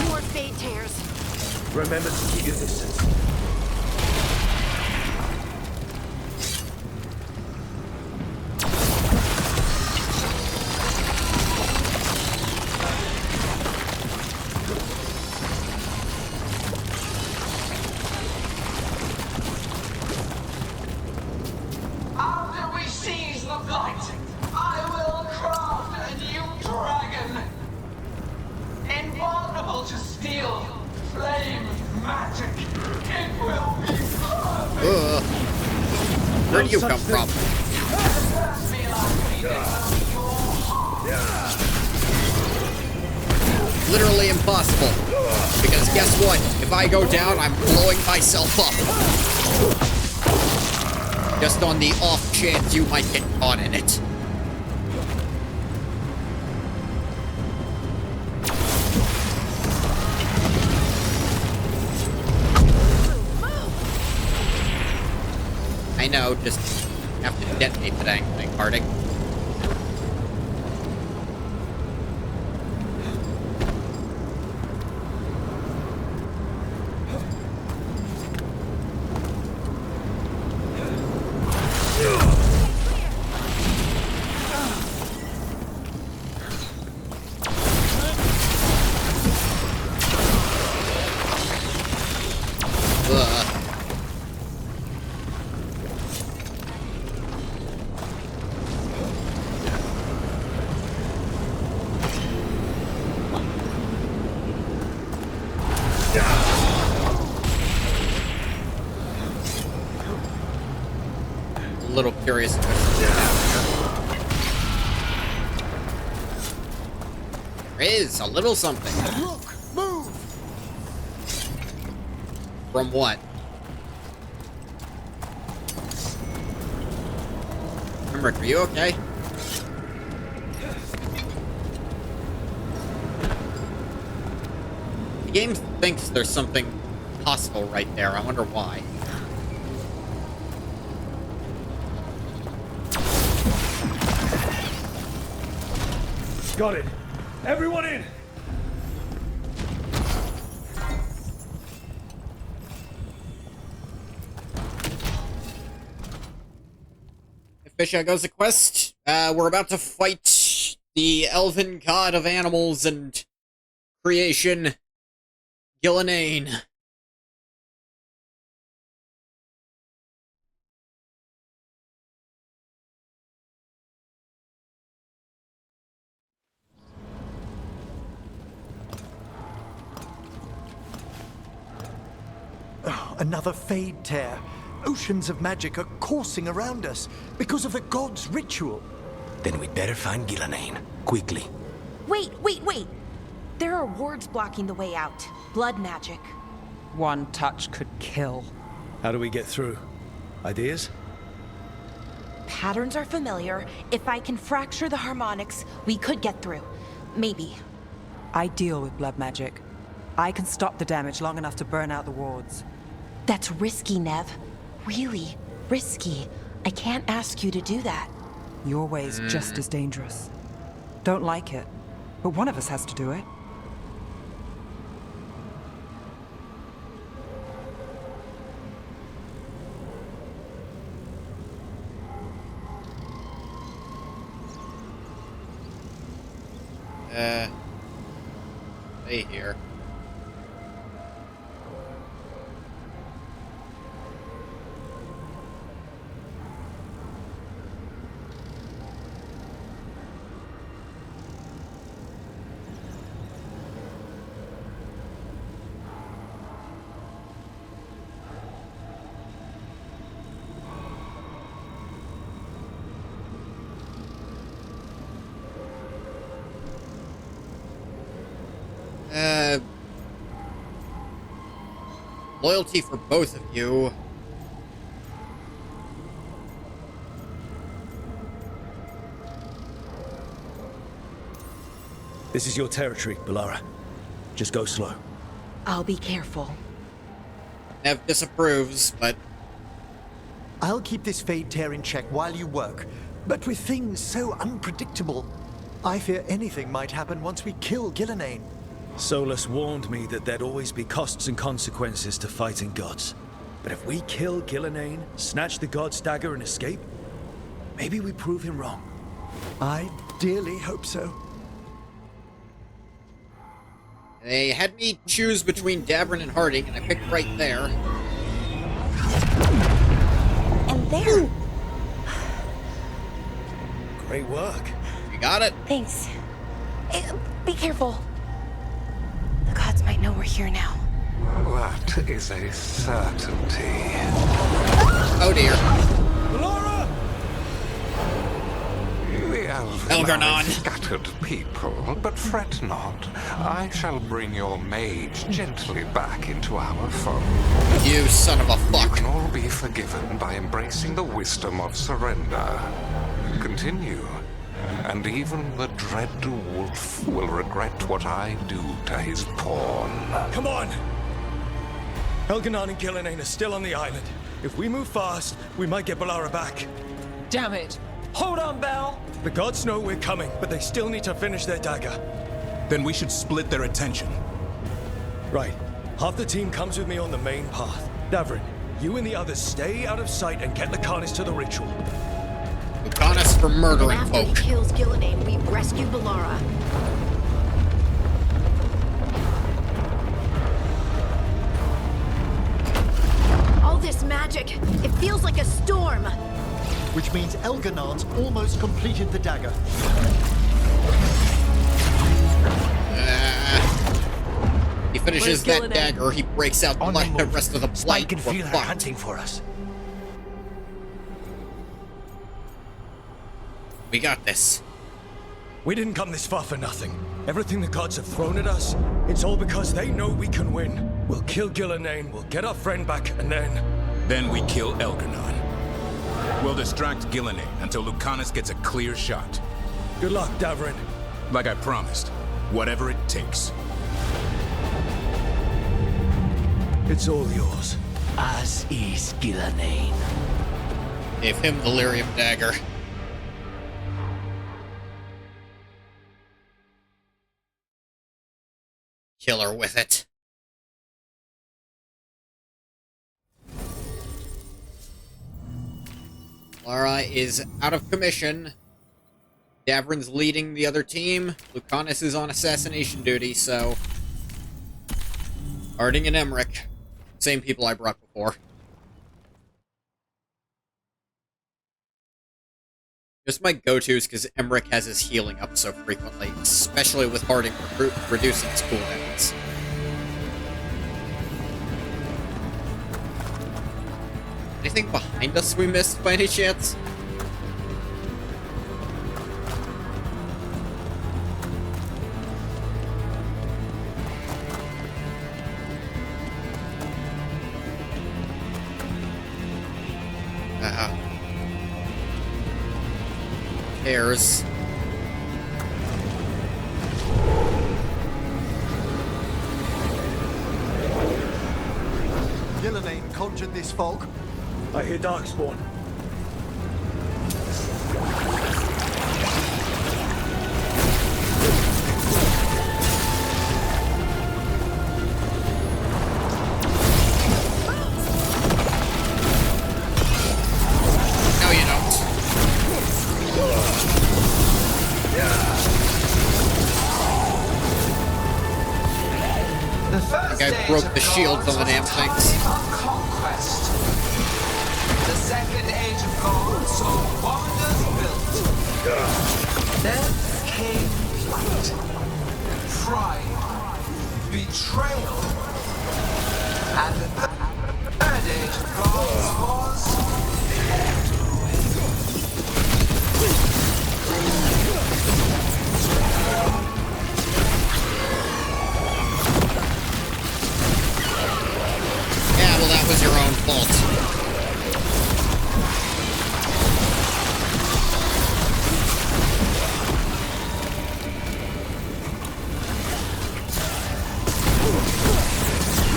Speaker 3: More fade tears.
Speaker 11: Remember to keep your distance.
Speaker 12: After we seize the blight, I
Speaker 1: Where'd you come from? Literally impossible. Because guess what? If I go down, I'm blowing myself up. Just on the off chance you might get caught in it. I know, just have to detonate the dang thing, Harding. A little curious. There is a little something.
Speaker 5: Look, move!
Speaker 1: From what? Rick, are you okay? The game thinks there's something hostile right there. I wonder why.
Speaker 11: Got it. Everyone in!
Speaker 1: Fisher goes the quest. We're about to fight the elven god of animals and creation, Ghilanane.
Speaker 5: Oh, another Fade Tear. Oceans of magic are coursing around us because of the god's ritual.
Speaker 4: Then we'd better find Ghilanane, quickly.
Speaker 8: Wait. There are wards blocking the way out. Blood magic.
Speaker 7: One touch could kill.
Speaker 2: How do we get through? Ideas?
Speaker 8: Patterns are familiar. If I can fracture the harmonics, we could get through. Maybe.
Speaker 7: I deal with blood magic. I can stop the damage long enough to burn out the wards.
Speaker 8: That's risky, Nev. Really risky. I can't ask you to do that.
Speaker 7: Your way's just as dangerous. Don't like it, but one of us has to do it.
Speaker 1: Stay here. Loyalty for both of you.
Speaker 2: This is your territory, Balara. Just go slow.
Speaker 8: I'll be careful.
Speaker 1: Nev disapproves, but
Speaker 5: I'll keep this Fade Tear in check while you work. But with things so unpredictable, I fear anything might happen once we kill Ghilanane.
Speaker 2: Solus warned me that there'd always be costs and consequences to fighting gods. But if we kill Ghilanane, snatch the god's dagger and escape, maybe we prove him wrong.
Speaker 5: I dearly hope so.
Speaker 1: they had me choose between Davern and Harding, and I picked right there.
Speaker 8: And there.
Speaker 2: Great work.
Speaker 1: You got it?
Speaker 8: Thanks. Be careful. The gods might know we're here now.
Speaker 10: That is a certainty.
Speaker 1: Oh dear.
Speaker 10: Laura! The elves
Speaker 1: Elgarnon.
Speaker 10: scattered people, but fret not. I shall bring your mage gently back into our fold.
Speaker 1: You son of a
Speaker 10: You
Speaker 1: fuck.
Speaker 10: can all be forgiven by embracing the wisdom of surrender. Continue, and even the dread wolf will regret what I do to his pawn.
Speaker 13: Come on! Elganon and Gillenane are still on the island. If we move fast, we might get Balara back.
Speaker 12: Damn it! Hold on, Bell!
Speaker 13: The gods know we're coming, but they still need to finish their dagger.
Speaker 9: Then we should split their attention.
Speaker 13: Right. Half the team comes with me on the main path. Davrin, you and the others stay out of sight and get Lucanus to the ritual.
Speaker 1: Lucanus for murdering
Speaker 3: And after
Speaker 1: folk.
Speaker 3: he kills Gillenane, we rescue Balara. All this magic, it feels like a storm.
Speaker 5: Which means Elganon's almost completed the dagger.
Speaker 1: He finishes
Speaker 6: Where's
Speaker 1: that
Speaker 6: Gillenane?
Speaker 1: dagger, he breaks out the rest of the blight.
Speaker 5: can
Speaker 1: We're
Speaker 5: feel her
Speaker 1: fucked.
Speaker 5: hunting for us.
Speaker 1: We got this.
Speaker 13: We didn't come this far for nothing. Everything the gods have thrown at us, it's all because they know we can win. We'll kill Gillenane, we'll get our friend back, and then...
Speaker 9: Then we kill Elgarnon. We'll distract Gillenane until Lucanus gets a clear shot.
Speaker 13: Good luck, Davrin.
Speaker 9: Like I promised, whatever it takes.
Speaker 13: It's all yours.
Speaker 5: As is Gillenane.
Speaker 1: Gave him the lyrium dagger. Kill her with it. Lara is out of commission. Davrin's leading the other team. Lucanus is on assassination duty, so... Harding and Emmerich. Same people I brought before. Just my go-tos because Emmerich has his healing up so frequently, especially with Harding reducing his cooldowns. Anything behind us we missed by any chance? Cares.
Speaker 5: Gillenane conjured this fog.
Speaker 11: I hear Darkspawn.
Speaker 1: No, you don't.
Speaker 12: The first
Speaker 1: I think I broke the shields on the damn things.
Speaker 12: Conquest. The second age of gold saw wonders built. Then came flight, pride, betrayal, and the third age of gods was
Speaker 1: Yeah, well, that was your own fault.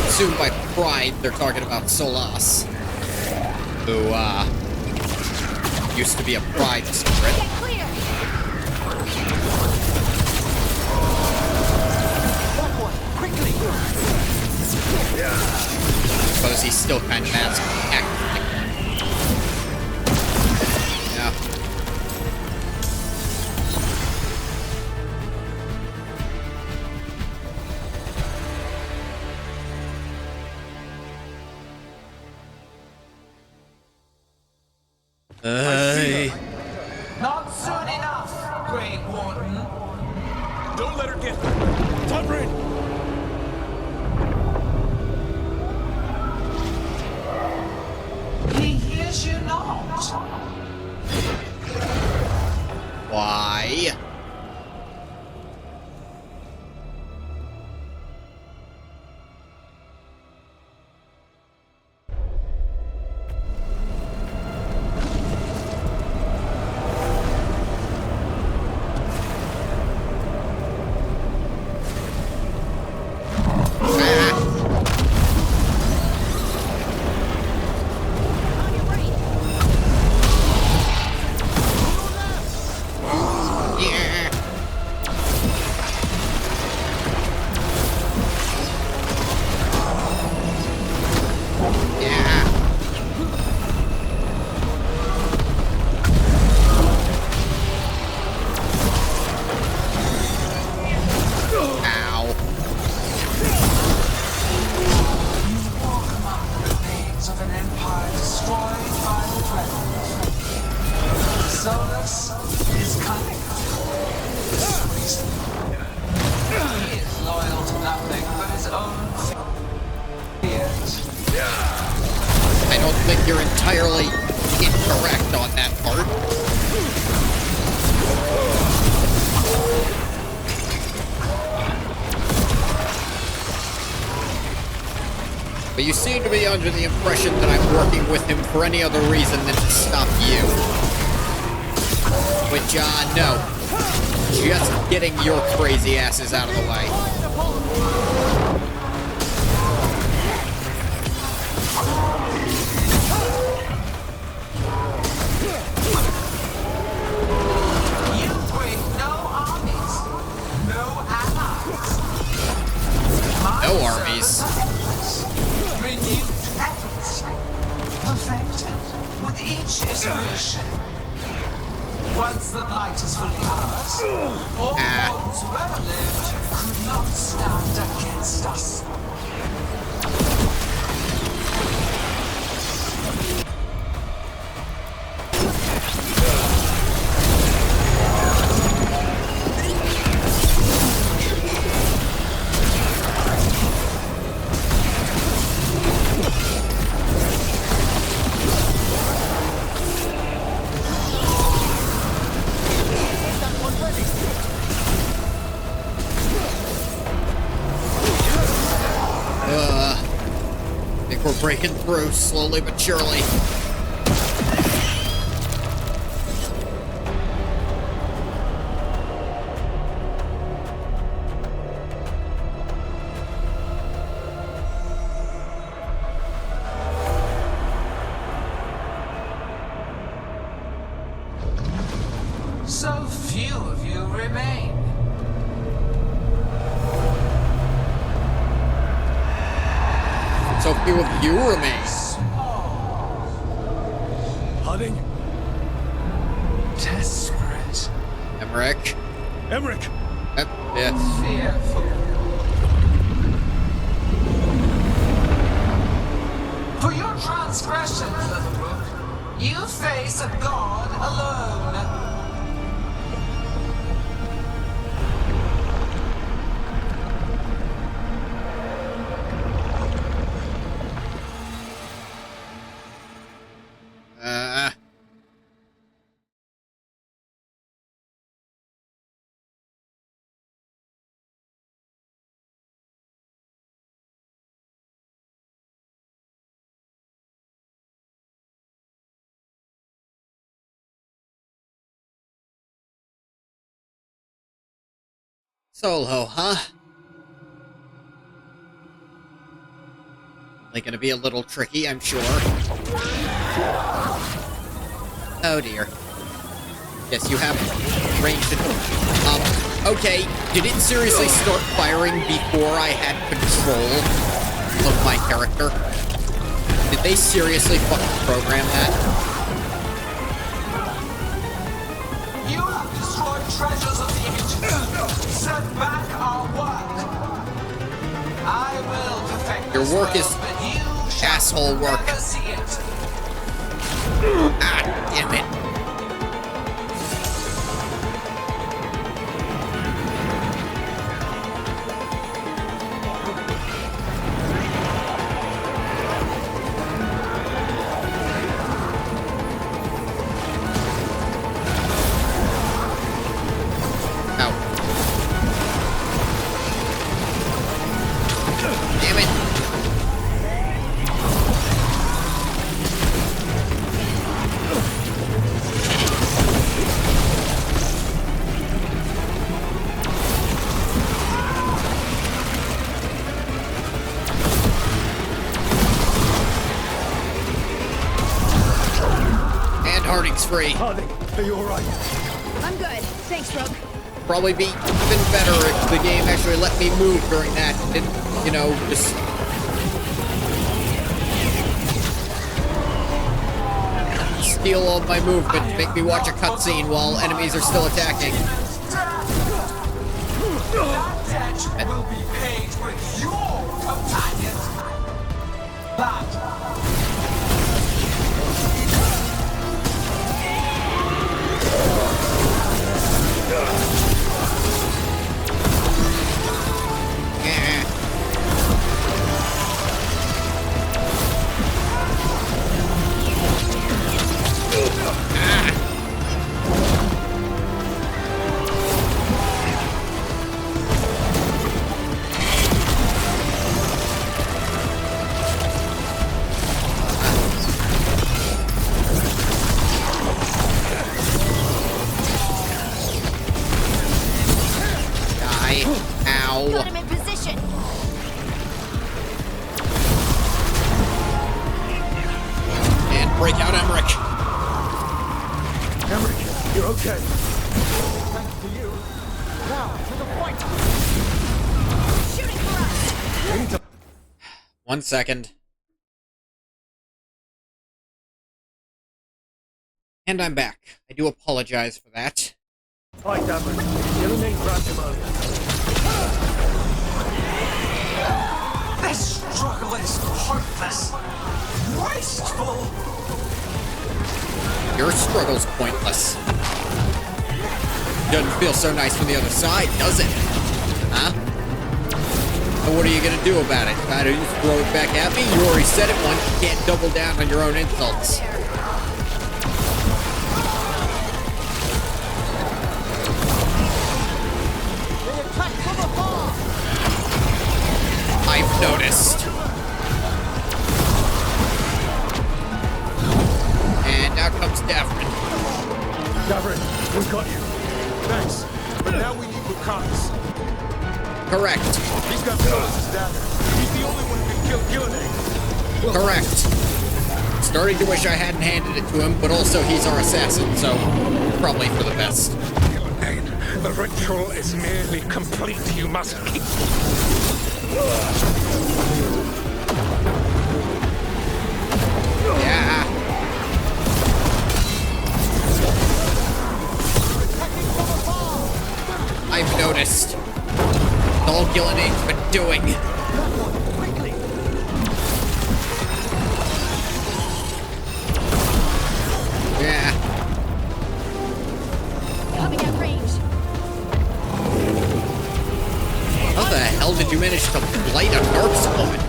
Speaker 1: Assumed by pride, they're talking about Solas, who, used to be a pride spirit.
Speaker 3: Get clear!
Speaker 5: That one, quickly!
Speaker 1: Suppose he's still kind of acting. Yeah.
Speaker 12: not soon enough, Grey Warden.
Speaker 13: Don't let her get... Davrin!
Speaker 12: He hears Did you not?
Speaker 1: Why? I don't think you're entirely incorrect on that part. But you seem to be under the impression that I'm working with him for any other reason than to stop you. Which, no. Just getting your crazy asses out of the way. No armies.
Speaker 12: Renewed efforts. Perfected with each iteration. Once the light is fully ours, all those who ever lived could not stand against us.
Speaker 1: We're breaking through slowly but surely.
Speaker 12: So few of you remain.
Speaker 1: So few of you remain.
Speaker 13: Harding?
Speaker 12: Desperate.
Speaker 1: Emmerich.
Speaker 13: Emmerich!
Speaker 1: Yeah.
Speaker 12: Fearful. For your transgressions, Littlebrook, you face a god alone.
Speaker 1: Solo, huh? Only gonna be a little tricky, I'm sure. Oh dear. Yes, you have ranged it. Okay, did it seriously start firing before I had control of my character? Did they seriously fucking program that?
Speaker 12: You have destroyed treasures of the ages. Set back our work. I will perfect
Speaker 1: Your
Speaker 12: this
Speaker 1: work
Speaker 12: world,
Speaker 1: is
Speaker 12: but you shall
Speaker 1: asshole work.
Speaker 12: never see it.
Speaker 1: Ah, damn it. parting spree.
Speaker 11: Hardy, are you alright?
Speaker 3: I'm good. Thanks, Rogue.
Speaker 1: Probably be even better if the game actually let me move during that. It didn't, you know, just... steal all my movement to make me watch a cutscene while enemies are still attacking.
Speaker 12: That will be paid with your companion's blood.
Speaker 3: Got him in position.
Speaker 1: And break out Emmerich.
Speaker 11: Emmerich, you're okay.
Speaker 12: Thanks to you. Now, to the fight!
Speaker 3: Shooting for us.
Speaker 1: 1 second. And I'm back. I do apologize for that.
Speaker 11: Hi, Cameron. Gillenane grabbed him earlier.
Speaker 12: This struggle is hopeless. Wasteful.
Speaker 1: Your struggle's pointless. Doesn't feel so nice from the other side, does it? Huh? And what are you gonna do about it? Try to just throw it back at me? You already said it once. You can't double down on your own insults. I've noticed. And out comes Davrin.
Speaker 11: Davrin, we've got you.
Speaker 9: Thanks. But now we need Lucanus.
Speaker 1: Correct.
Speaker 9: He's got Solus's dagger. He's the only one who can kill Gillenane.
Speaker 1: Correct. Starting to wish I hadn't handed it to him, but also he's our assassin, so probably for the best.
Speaker 10: Gillenane, the ritual is nearly complete. You must keep...
Speaker 1: Yeah. I've noticed. All Gillenane's been doing. Yeah.
Speaker 3: Coming at range.
Speaker 1: How the hell did you manage to light a darkspawn?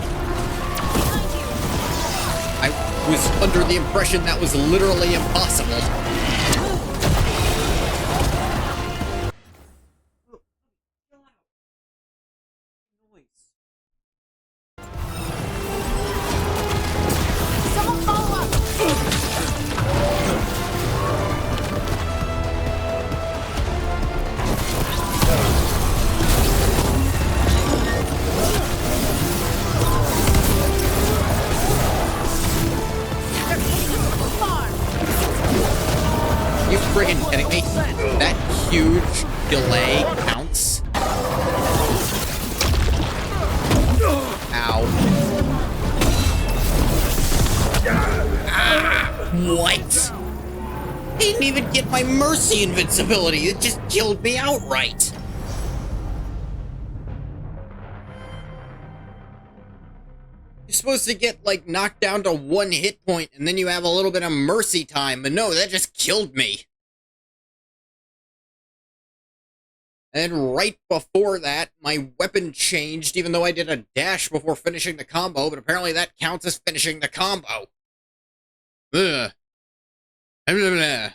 Speaker 1: I was under the impression that was literally impossible.
Speaker 3: Someone follow up.
Speaker 1: You friggin' kidding me? That huge delay counts? Ow. Ah, what? He didn't even get my mercy invincibility. It just killed me outright. You're supposed to get, like, knocked down to 1 hit point, and then you have a little bit of mercy time, but no, that just killed me. And right before that, my weapon changed, even though I did a dash before finishing the combo, but apparently that counts as finishing the combo. Ugh. Blah, blah, blah.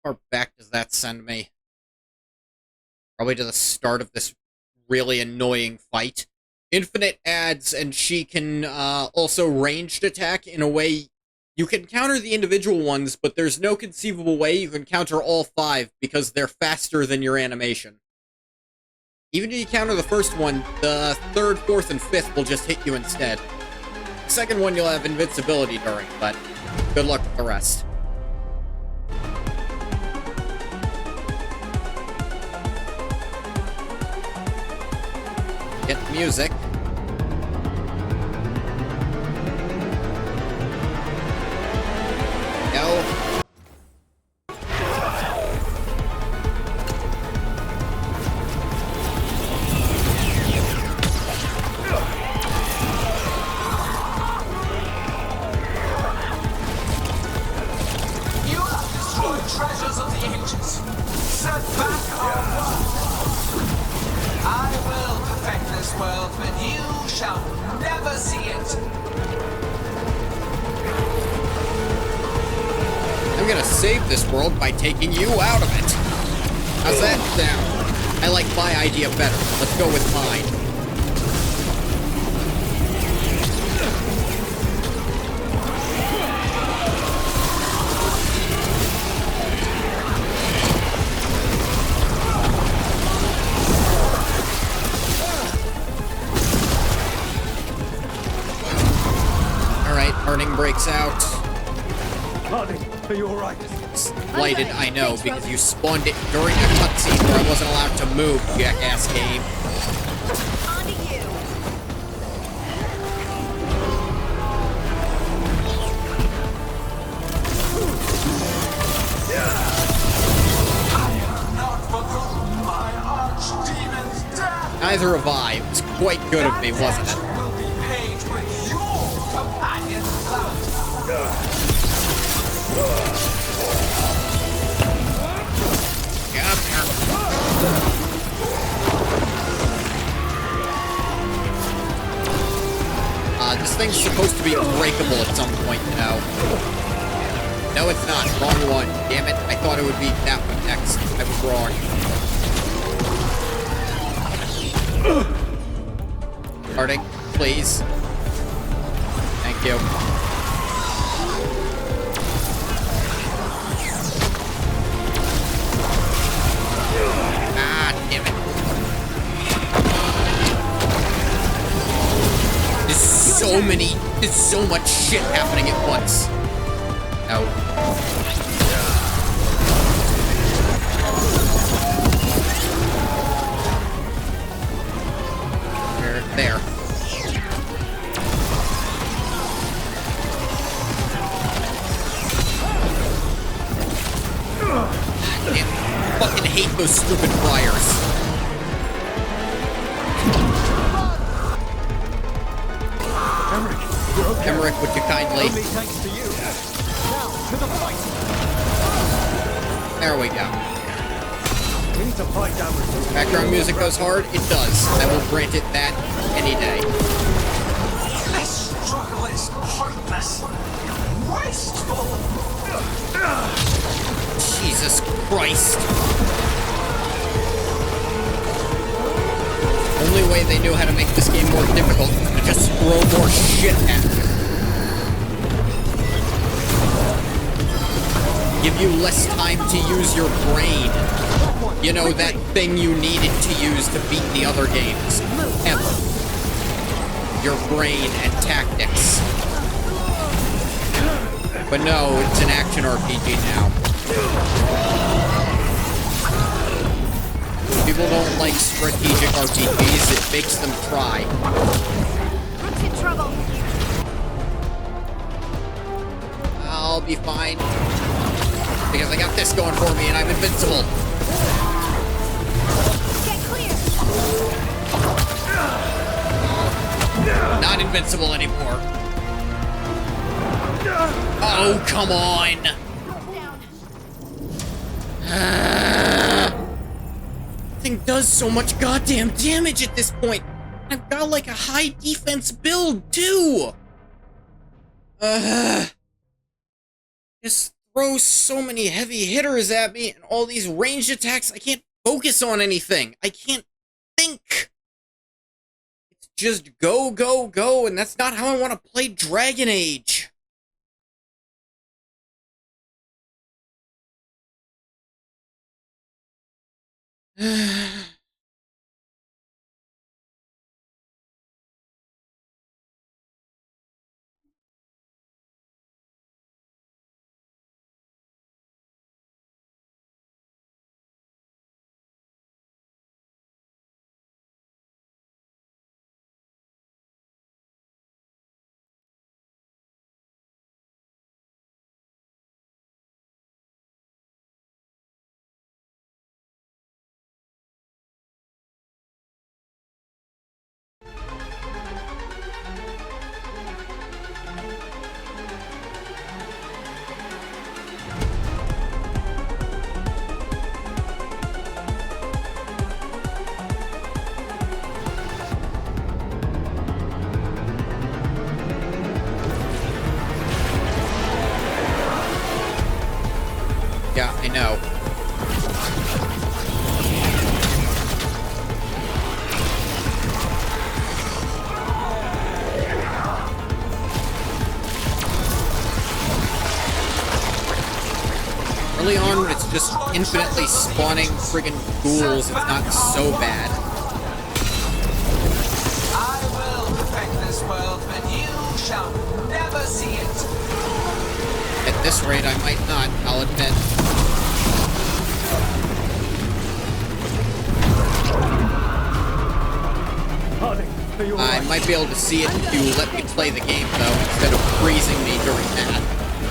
Speaker 1: How far back does that send me? Probably to the start of this really annoying fight. Infinite adds, and she can also ranged attack in a way You can counter the individual ones, but there's no conceivable way you can counter all 5 because they're faster than your animation. Even if you counter the first one, the 3rd, 4th, and 5th will just hit you instead. The second one you'll have invincibility during, but good luck with the rest. Get the music. Go.
Speaker 12: You have destroyed treasures of the ancients. Set back our world. I will perfect this world, but you shall never see it.
Speaker 1: I'm gonna save this world by taking you out of it. How's that sound? I like my idea better. Let's go with mine. Alright, Harding breaks out.
Speaker 11: Harding, are you alright?
Speaker 1: Lighted, I know, because you spawned it during a cutscene where I wasn't allowed to move, jackass game.
Speaker 3: On to you.
Speaker 1: Neither have I. It was quite good of me, wasn't it?
Speaker 12: Will be paid with your companion's blood.
Speaker 1: Get up here. This thing's supposed to be breakable at some point, you know. No, it's not. Wrong one. Damn it. I thought it would be that one next. I was wrong. Harding, please. Thank you. Ah, damn it. There's so much shit happening at once. No. There. I fucking hate those stupid briars. Emmerich, would you kindly?
Speaker 5: Only thanks to you. Now, to the fight.
Speaker 1: There we go.
Speaker 11: We need to fight Emmerich.
Speaker 1: Background music goes hard? It does. I will grant it that any day.
Speaker 12: This struggle is pointless. Wasteful.
Speaker 1: Jesus Christ. Only way they knew how to make this game more difficult is to just throw more shit at it. Give you less time to use your brain. You know, that thing you needed to use to beat the other games. Ever. Your brain and tactics. But no, it's an action RPG now. People don't like strategic RPGs, it makes them try.
Speaker 3: Rook's in trouble.
Speaker 1: I'll be fine. Because I got this going for me and I'm invincible.
Speaker 3: Get clear.
Speaker 1: Not invincible anymore. Oh, come on! Thing does so much goddamn damage at this point. I've got like a high defense build too. Just throw so many heavy hitters at me and all these ranged attacks. I can't focus on anything. I can't think. It's just go, go, go, and that's not how I want to play Dragon Age. Yeah, I know. Early on, when it's just infinitely spawning friggin' ghouls, it's not so bad.
Speaker 12: I will defend this world, but you shall never see it.
Speaker 1: At this rate, I might not, I'll admit. I might be able to see it if you let me play the game, though, instead of freezing me during that.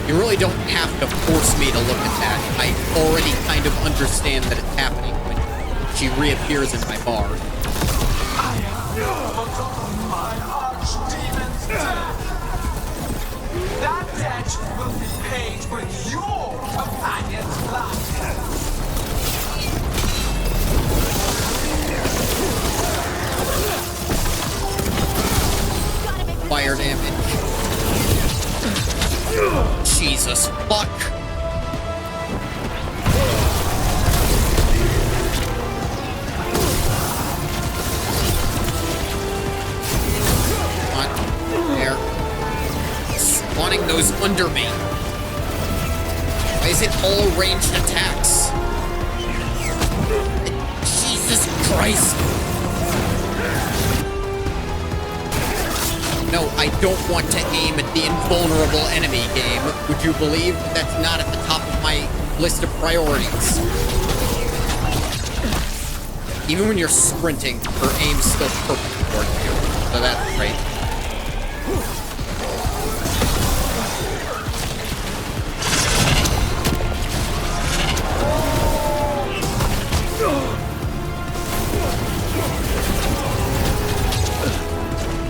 Speaker 1: You really don't have to force me to look at that. I already kind of understand that it's happening when she reappears in my bar.
Speaker 12: I have overcome my archdemon's death. That debt will be paid with your companion's life.
Speaker 1: Fire damage. Jesus fuck. Come on. There. Spawning those under me. Why is it all ranged attacks? Jesus Christ. No, I don't want to aim at the invulnerable enemy game. Would you believe that's not at the top of my list of priorities? Even when you're sprinting, her aim's still perfect towards you. So that's great.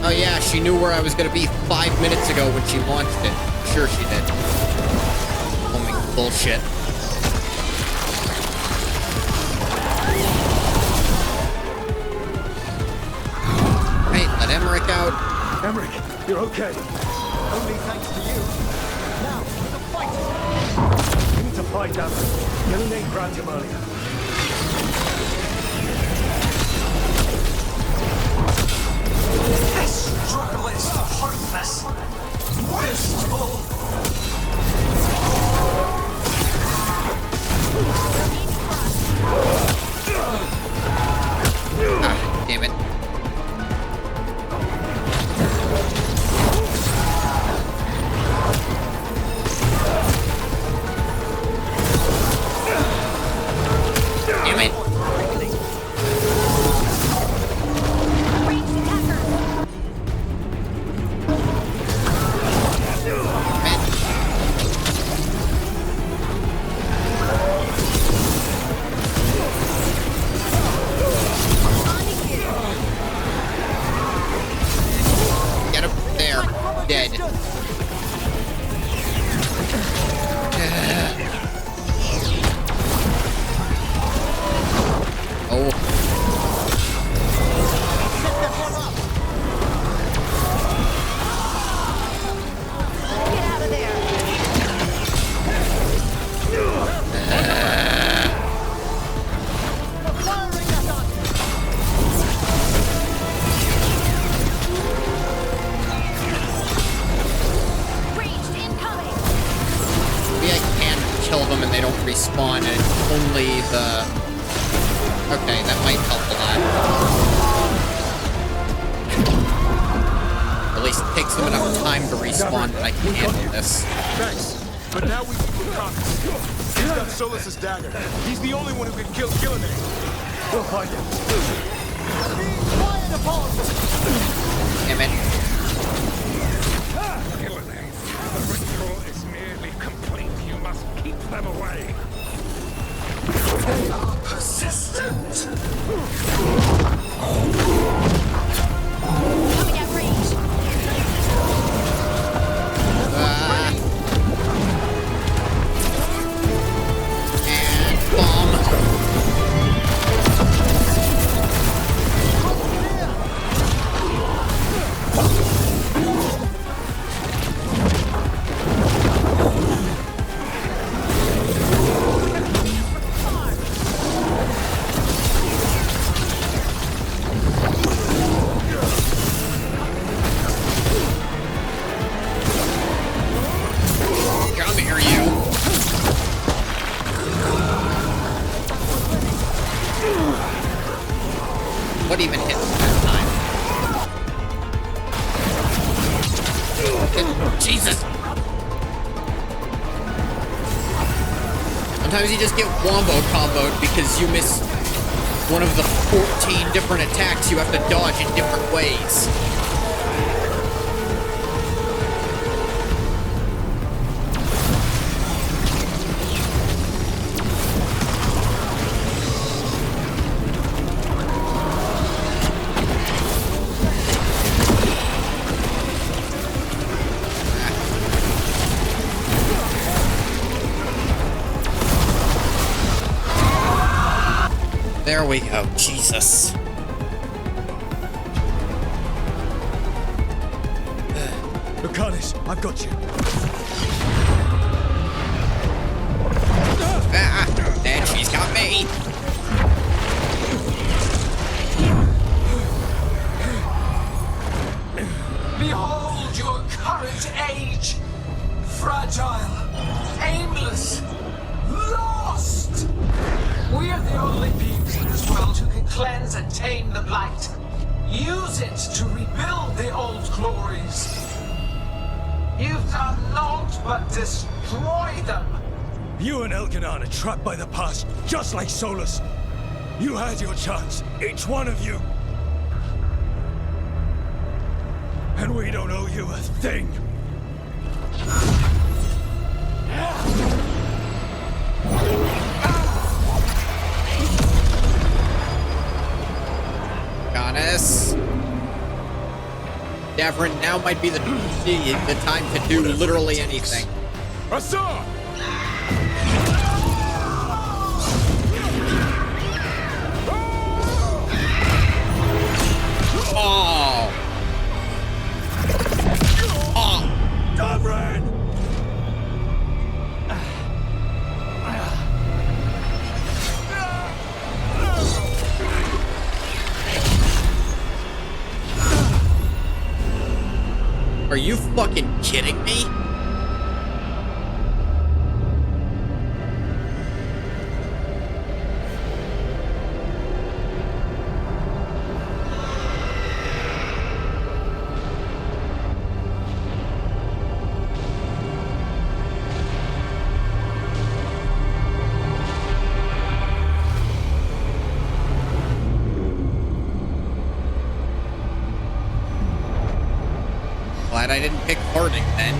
Speaker 1: Oh yeah, she knew where I was gonna be 5 minutes ago when she launched it. Sure she did. Homing bullshit. Hey, let Emmerich out.
Speaker 11: Emmerich, you're okay.
Speaker 5: Only thanks to you. Now, for the fight!
Speaker 11: We need to fight Emmerich. Your name grabbed him earlier.
Speaker 12: This struggle is hopeless. Wasteful.
Speaker 1: Ah, damn it. Damn it. Get him there. Dead. Oh.
Speaker 3: Get out of there. Ranged incoming.
Speaker 1: Maybe I can kill them and they don't respawn and it's only the Okay, that might help a lot. At least it takes them enough time to respawn that I can handle this.
Speaker 9: Thanks. But now we need Lucanus. He's got Solus's dagger. He's the only one who can kill Gillinan.
Speaker 11: We'll find him.
Speaker 1: Damn it.
Speaker 10: Gillinan, the ritual is nearly complete. You must keep them away. They are persistent.
Speaker 3: Coming at range.
Speaker 1: And bomb. Come here, you. What even hit that time? Jesus! Sometimes you just get wombo comboed because you miss one of the 14 different attacks you have to dodge in different ways. There we go. Jesus.
Speaker 13: Lucanus, I've got you.
Speaker 1: And she's got me.
Speaker 12: Behold your current age. Fragile, aimless, lost. We are the only beings in this world who can cleanse and tame the blight. Use it to rebuild the old glories. You've done naught but destroy them.
Speaker 13: You and Elganon are trapped by the past, just like Solus. You had your chance, each one of you. And we don't owe you a thing.
Speaker 1: Goddess. Davrin, now might be the time to do literally anything.
Speaker 9: Assad!
Speaker 1: Oh! Oh!
Speaker 13: Davrin!
Speaker 1: Are you fucking kidding me? Glad I didn't pick Harding then.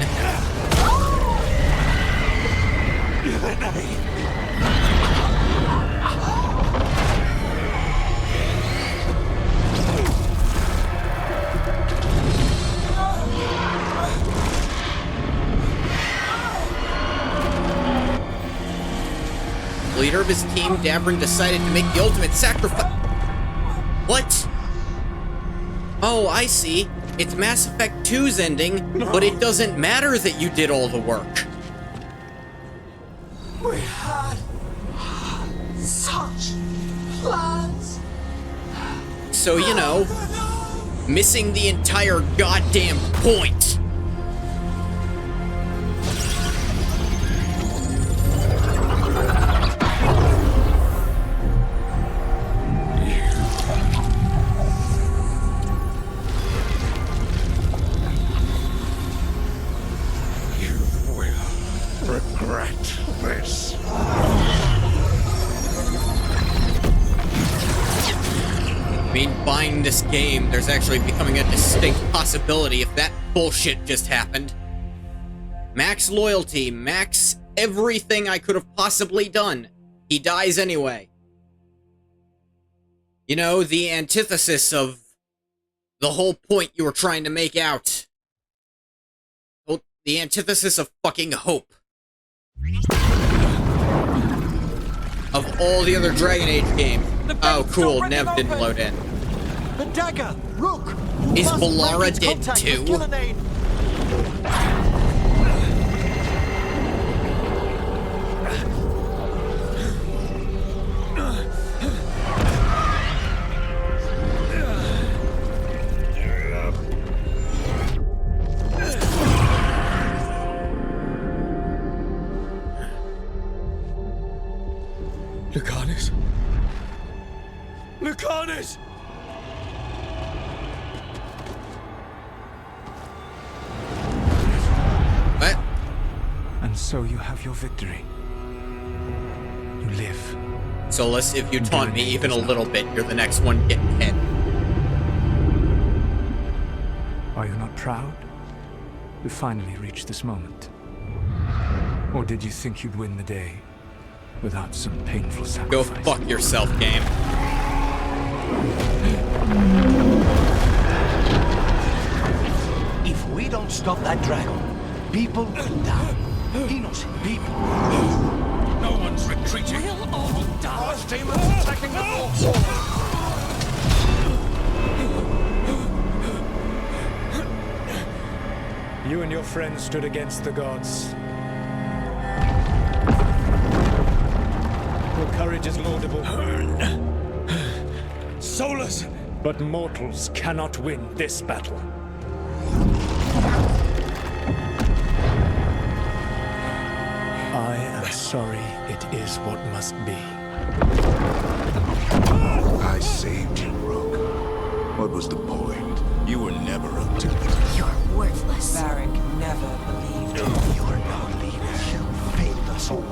Speaker 1: Leader of his team, Davrin decided to make the ultimate sacrifice. What? Oh, I see. It's Mass Effect 2's ending, but it doesn't matter that you did all the work.
Speaker 12: We had such plans.
Speaker 1: So, you know, missing the entire goddamn point. mean, buying this game, there's actually becoming a distinct possibility if that bullshit just happened. Max loyalty, max everything I could have possibly done. He dies anyway. You know, the antithesis of the whole point you were trying to make out. Well, the antithesis of fucking hope. Of all the other Dragon Age games. Oh, cool, Nev didn't load in.
Speaker 5: The dagger! Rook!
Speaker 1: Is Valara dead too?
Speaker 13: Lucanus? Lucanus!
Speaker 1: What?
Speaker 14: And so you have your victory. You live.
Speaker 1: Solus, if you taunt me even a little bit, you're the next one getting hit.
Speaker 14: Are you not proud? You finally reached this moment. Or did you think you'd win the day without some painful sacrifice?
Speaker 1: Go fuck yourself, game.
Speaker 4: If we don't stop that dragon, people will die. Innocent people.
Speaker 12: No one's retreating. We'll all die. Our demons attacking the north.
Speaker 13: You and your friends stood against the gods. Your courage is laudable. Solus! But mortals cannot win this battle. I am sorry it is what must be.
Speaker 4: I saved you, Rook. What was the point? You were never up to it.
Speaker 3: You're worthless.
Speaker 7: Varric never believed you.
Speaker 4: You're no leader. You failed us all.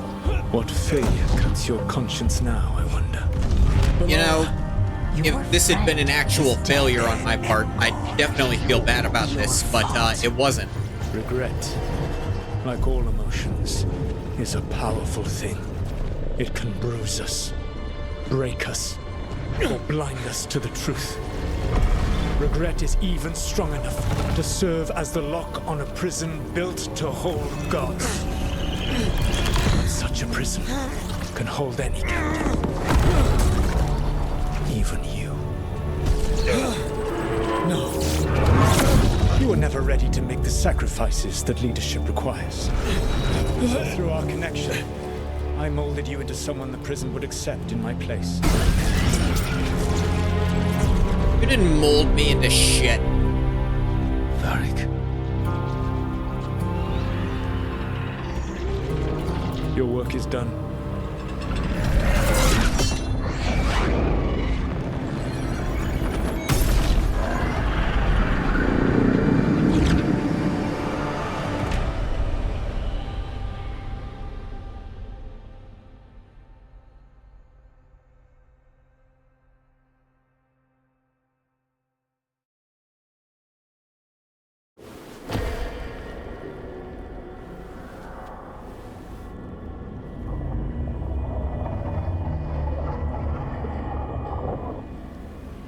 Speaker 13: What failure cuts your conscience now, I wonder?
Speaker 1: You know, if this had been an actual failure on my part, I'd definitely feel bad about this, but it wasn't.
Speaker 13: Regret, like all emotions, is a powerful thing. It can bruise us, break us, or blind us to the truth. Regret is even strong enough to serve as the lock on a prison built to hold gods. Such a prison can hold any captive. Even you. No. You were never ready to make the sacrifices that leadership requires. So through our connection, I molded you into someone the prison would accept in my place.
Speaker 1: You didn't mold me into shit.
Speaker 13: Varric. Your work is done.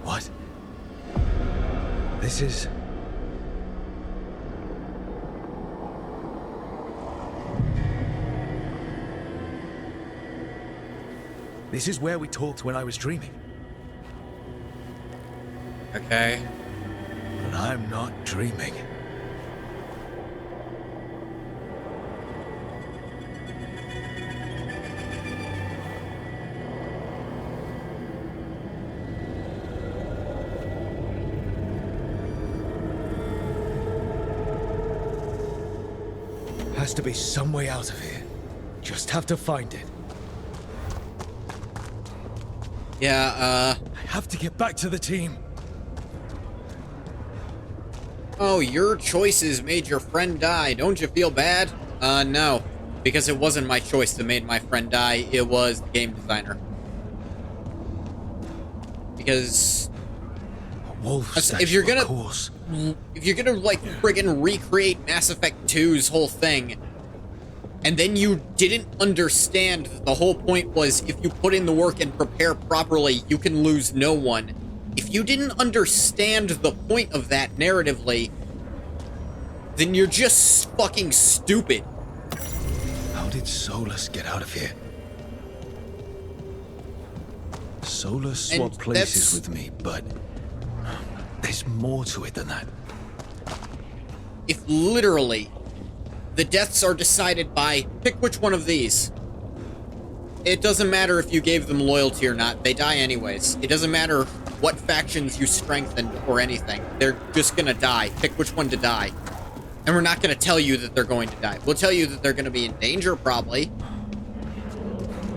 Speaker 2: What? This is... This is where we talked when I was dreaming.
Speaker 1: Okay.
Speaker 2: But I'm not dreaming. Has to be some way out of here. Just have to find it.
Speaker 1: Yeah,
Speaker 2: I have to get back to the team.
Speaker 1: Oh, your choices made your friend die. Don't you feel bad? No. Because it wasn't my choice that made my friend die. It was the game designer. Because
Speaker 2: Wolf
Speaker 1: If
Speaker 2: statue,
Speaker 1: you're gonna,
Speaker 2: of course.
Speaker 1: if you're gonna like friggin' recreate Mass Effect 2's whole thing, and then you didn't understand that the whole point was if you put in the work and prepare properly, you can lose no one. If you didn't understand the point of that narratively, then you're just fucking stupid.
Speaker 2: How did Solus get out of here? Solus swapped places with me, but there's more to it than that.
Speaker 1: If literally the deaths are decided by pick which one of these, it doesn't matter if you gave them loyalty or not, they die anyways. It doesn't matter what factions you strengthened or anything, they're just gonna die. Pick which one to die. And we're not gonna tell you that they're going to die. We'll tell you that they're gonna be in danger, probably.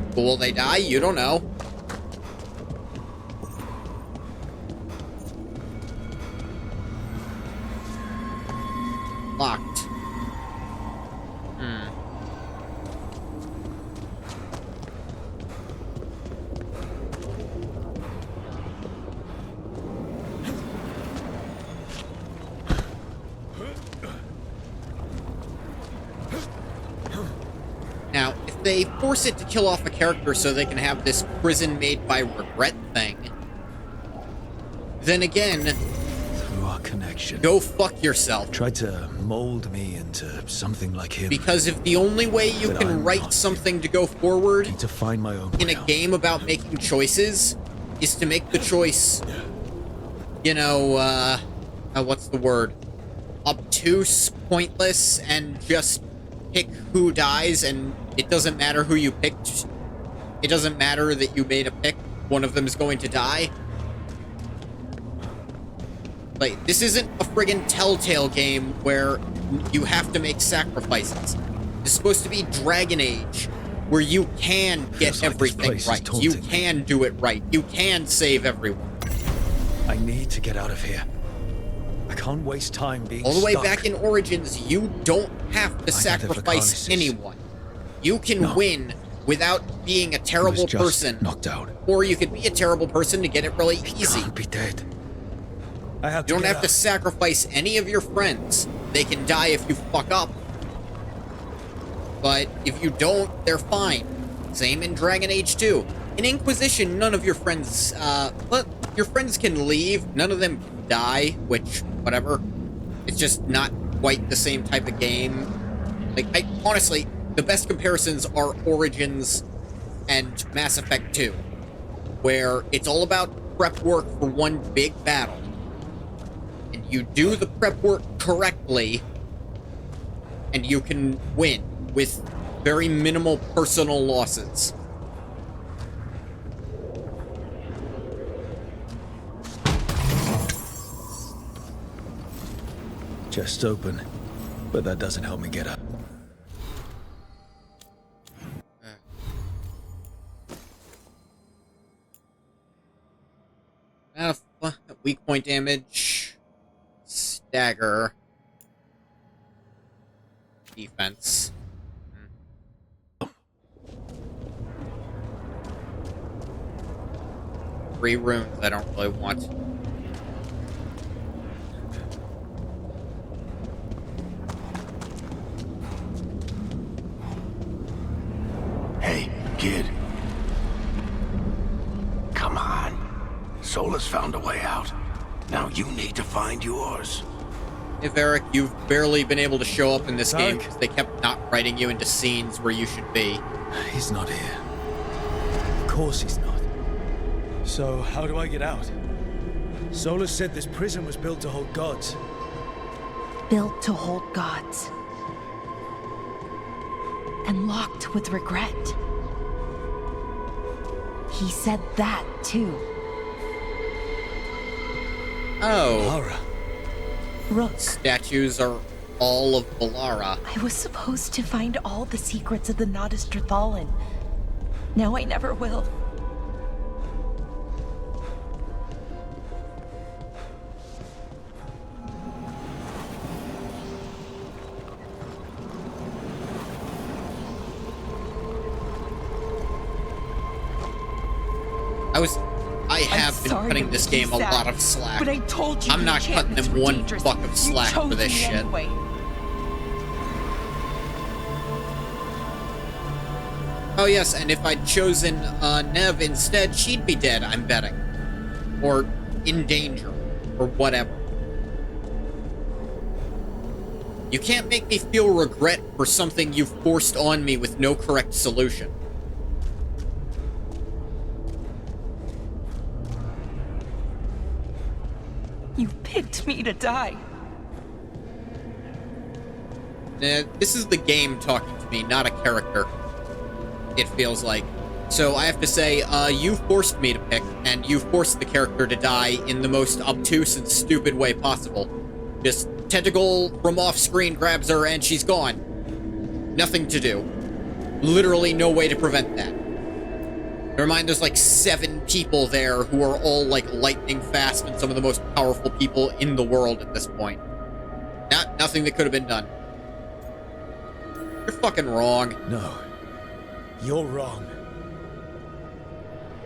Speaker 1: But will they die? You don't know. Locked. Now, if they force it to kill off a character so they can have this prison made by regret thing, then again,
Speaker 2: through our connection,
Speaker 1: go fuck yourself.
Speaker 2: Tried to mold me into something like him.
Speaker 1: Because if the only way you can write something to go forward
Speaker 2: to find my own
Speaker 1: in a game about making choices is to make the choice, you know, what's the word? Obtuse, pointless, and just pick who dies, and it doesn't matter who you picked. It doesn't matter that you made a pick. One of them is going to die. Like, this isn't a friggin' Telltale game where you have to make sacrifices. It's supposed to be Dragon Age, where you can get everything right. You can do it right. You can save everyone.
Speaker 2: I need to get out of here. I can't waste time being
Speaker 1: all the way
Speaker 2: stuck.
Speaker 1: back in Origins, you don't have to sacrifice anyone. You can win without being a terrible person.
Speaker 2: Knocked out.
Speaker 1: Or you could be a terrible person to get it really easy.
Speaker 2: Can't be dead.
Speaker 1: You don't have to sacrifice any of your friends. They can die if you fuck up. But if you don't, they're fine. Same in Dragon Age 2. In Inquisition, none of your friends, your friends can leave. None of them die, which, whatever. It's just not quite the same type of game. Like, honestly, the best comparisons are Origins and Mass Effect 2, where it's all about prep work for one big battle. And you do the prep work correctly, and you can win with very minimal personal losses.
Speaker 2: Chest open, but that doesn't help me get up.
Speaker 1: Weak point damage, stagger, defense. 3 runes I don't really want.
Speaker 4: Hey, kid. Come on. Solus found a way out. Now you need to find yours.
Speaker 1: If Eric, you've barely been able to show up in this game because they kept not writing you into scenes where you should be.
Speaker 2: He's not here. Of course he's not. So, how do I get out? Solus said this prison was built to hold gods.
Speaker 8: Built to hold gods. And locked with regret. He said that, too.
Speaker 1: Oh.
Speaker 2: Lara.
Speaker 8: Rook.
Speaker 1: Statues are all of Valara.
Speaker 8: I was supposed to find all the secrets of the Nodus Trithallan. Now I never will.
Speaker 1: have been cutting this game a lot of slack.
Speaker 15: But I told you
Speaker 1: I'm not cutting them one fuck of slack for this shit.
Speaker 15: Anyway.
Speaker 1: Oh yes, and if I'd chosen Nev instead, she'd be dead, I'm betting. Or in danger, or whatever. You can't make me feel regret for something you've forced on me with no correct solution.
Speaker 15: You picked me to die.
Speaker 1: This is the game talking to me, not a character. It feels like. So I have to say, you forced me to pick, and you forced the character to die in the most obtuse and stupid way possible. Just tentacle from off-screen grabs her and she's gone. Nothing to do. Literally no way to prevent that. Never mind, there's like 7 people there who are all like lightning fast and some of the most powerful people in the world at this point. Nothing that could have been done. You're fucking wrong.
Speaker 2: No. You're wrong.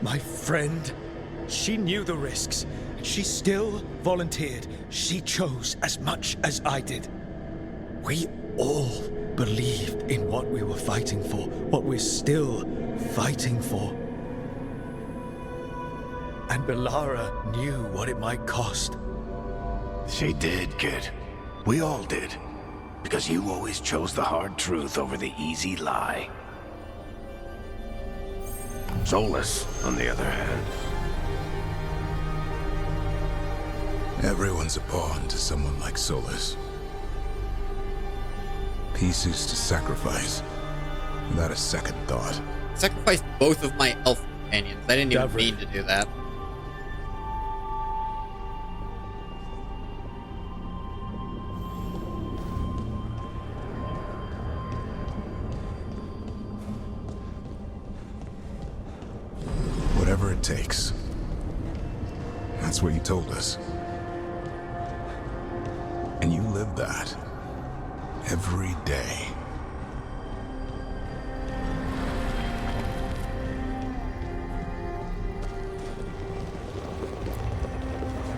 Speaker 2: My friend, she knew the risks. She still volunteered. She chose as much as I did. We all believed in what we were fighting for, what we're still fighting for. And Belara knew what it might cost.
Speaker 4: She did, kid. We all did. Because you always chose the hard truth over the easy lie. Solus, on the other hand.
Speaker 9: Everyone's a pawn to someone like Solus. Pieces to sacrifice, without a second thought.
Speaker 1: Sacrificed both of my elf companions. I didn't even mean to do that.
Speaker 9: Whatever it takes. That's what you told us. And you live that. Every day.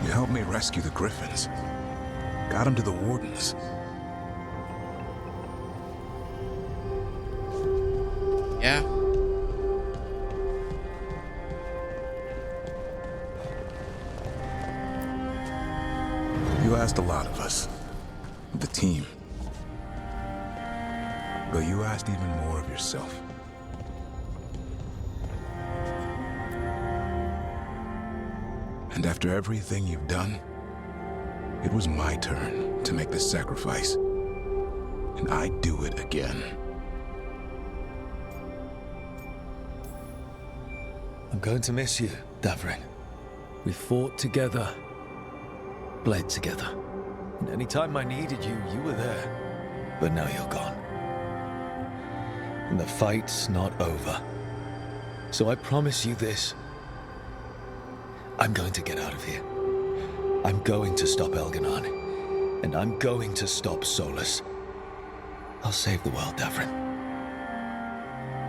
Speaker 9: You helped me rescue the Griffins. Got them to the Wardens.
Speaker 1: Yeah.
Speaker 9: You asked a lot of us. The team. But you asked even more of yourself. And after everything you've done, it was my turn to make this sacrifice. And I'd do it again.
Speaker 2: I'm going to miss you, Davrin. We fought together, bled together. And any time I needed you, you were there. But now you're gone. And the fight's not over. So I promise you this. I'm going to get out of here. I'm going to stop Elganon. And I'm going to stop Solus. I'll save the world, Davrin.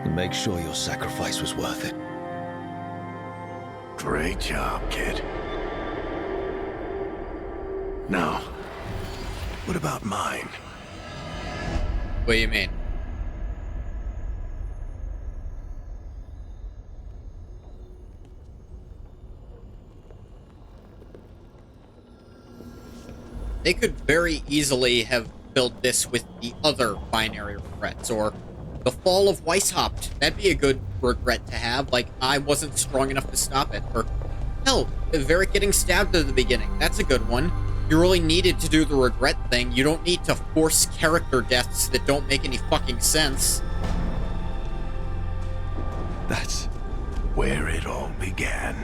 Speaker 2: And make sure your sacrifice was worth it.
Speaker 4: Great job, kid. Now, what about mine?
Speaker 1: What do you mean? They could very easily have built this with the other binary regrets, or the fall of Weishaupt. That'd be a good regret to have, like, I wasn't strong enough to stop it. Or, hell, Varric getting stabbed at the beginning. That's a good one. You really needed to do the regret thing. You don't need to force character deaths that don't make any fucking sense.
Speaker 2: That's
Speaker 4: where it all began.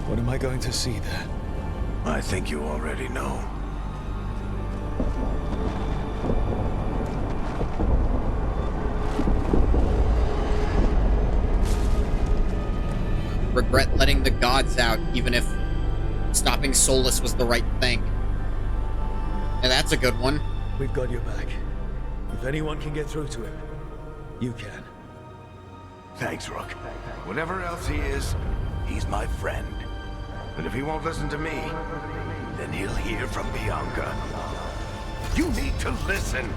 Speaker 2: What am I going to see there?
Speaker 4: I think you already know.
Speaker 1: Regret letting the gods out, even if stopping Solus was the right thing. And that's a good one.
Speaker 2: We've got your back. If anyone can get through to him, you can.
Speaker 4: Thanks, Rook. Whatever else he is, he's my friend. And if he won't listen to me, then he'll hear from Bianca. You need to listen!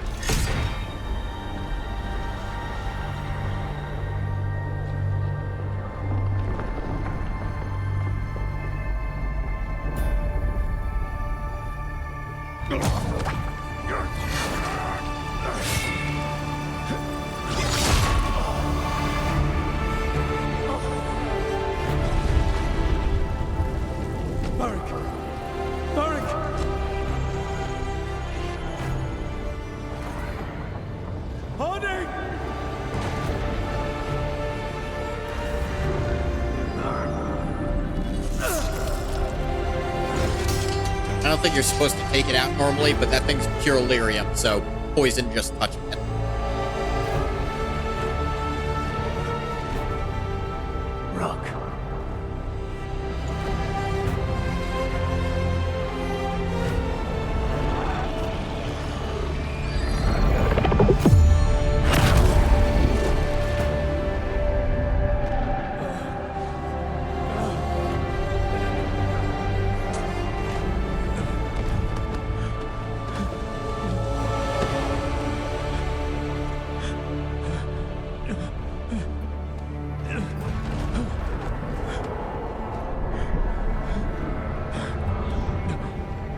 Speaker 1: I don't think you're supposed to take it out normally, but that thing's pure lyrium, so poison just touching it.
Speaker 4: Rook.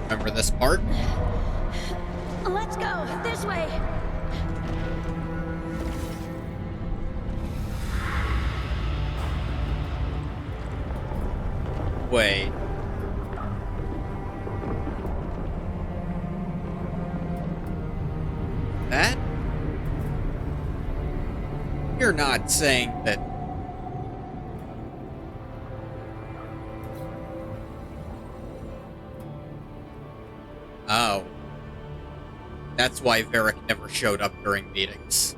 Speaker 1: Remember this part?
Speaker 3: Let's go this way.
Speaker 1: Wait. That? You're not saying that... Oh. That's why Varric never showed up during meetings.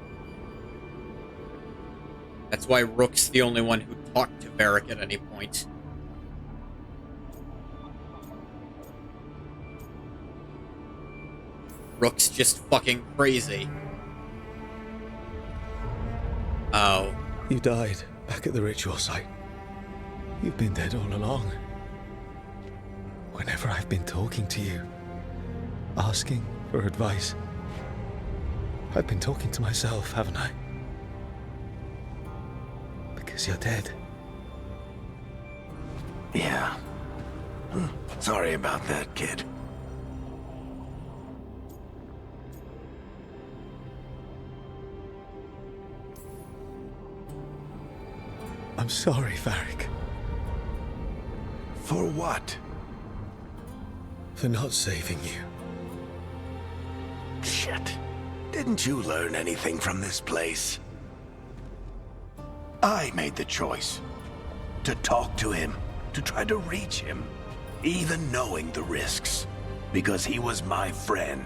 Speaker 1: That's why Rook's the only one who talked to Varric at any point. Rook's just fucking crazy. Oh.
Speaker 2: You died back at the ritual site. You've been dead all along. Whenever I've been talking to you, asking for advice, I've been talking to myself, haven't I? Because you're dead.
Speaker 4: Yeah. Sorry about that, kid.
Speaker 2: I'm sorry, Varric.
Speaker 4: For what?
Speaker 2: For not saving you.
Speaker 4: Shit. Didn't you learn anything from this place? I made the choice. To talk to him. To try to reach him. Even knowing the risks. Because he was my friend.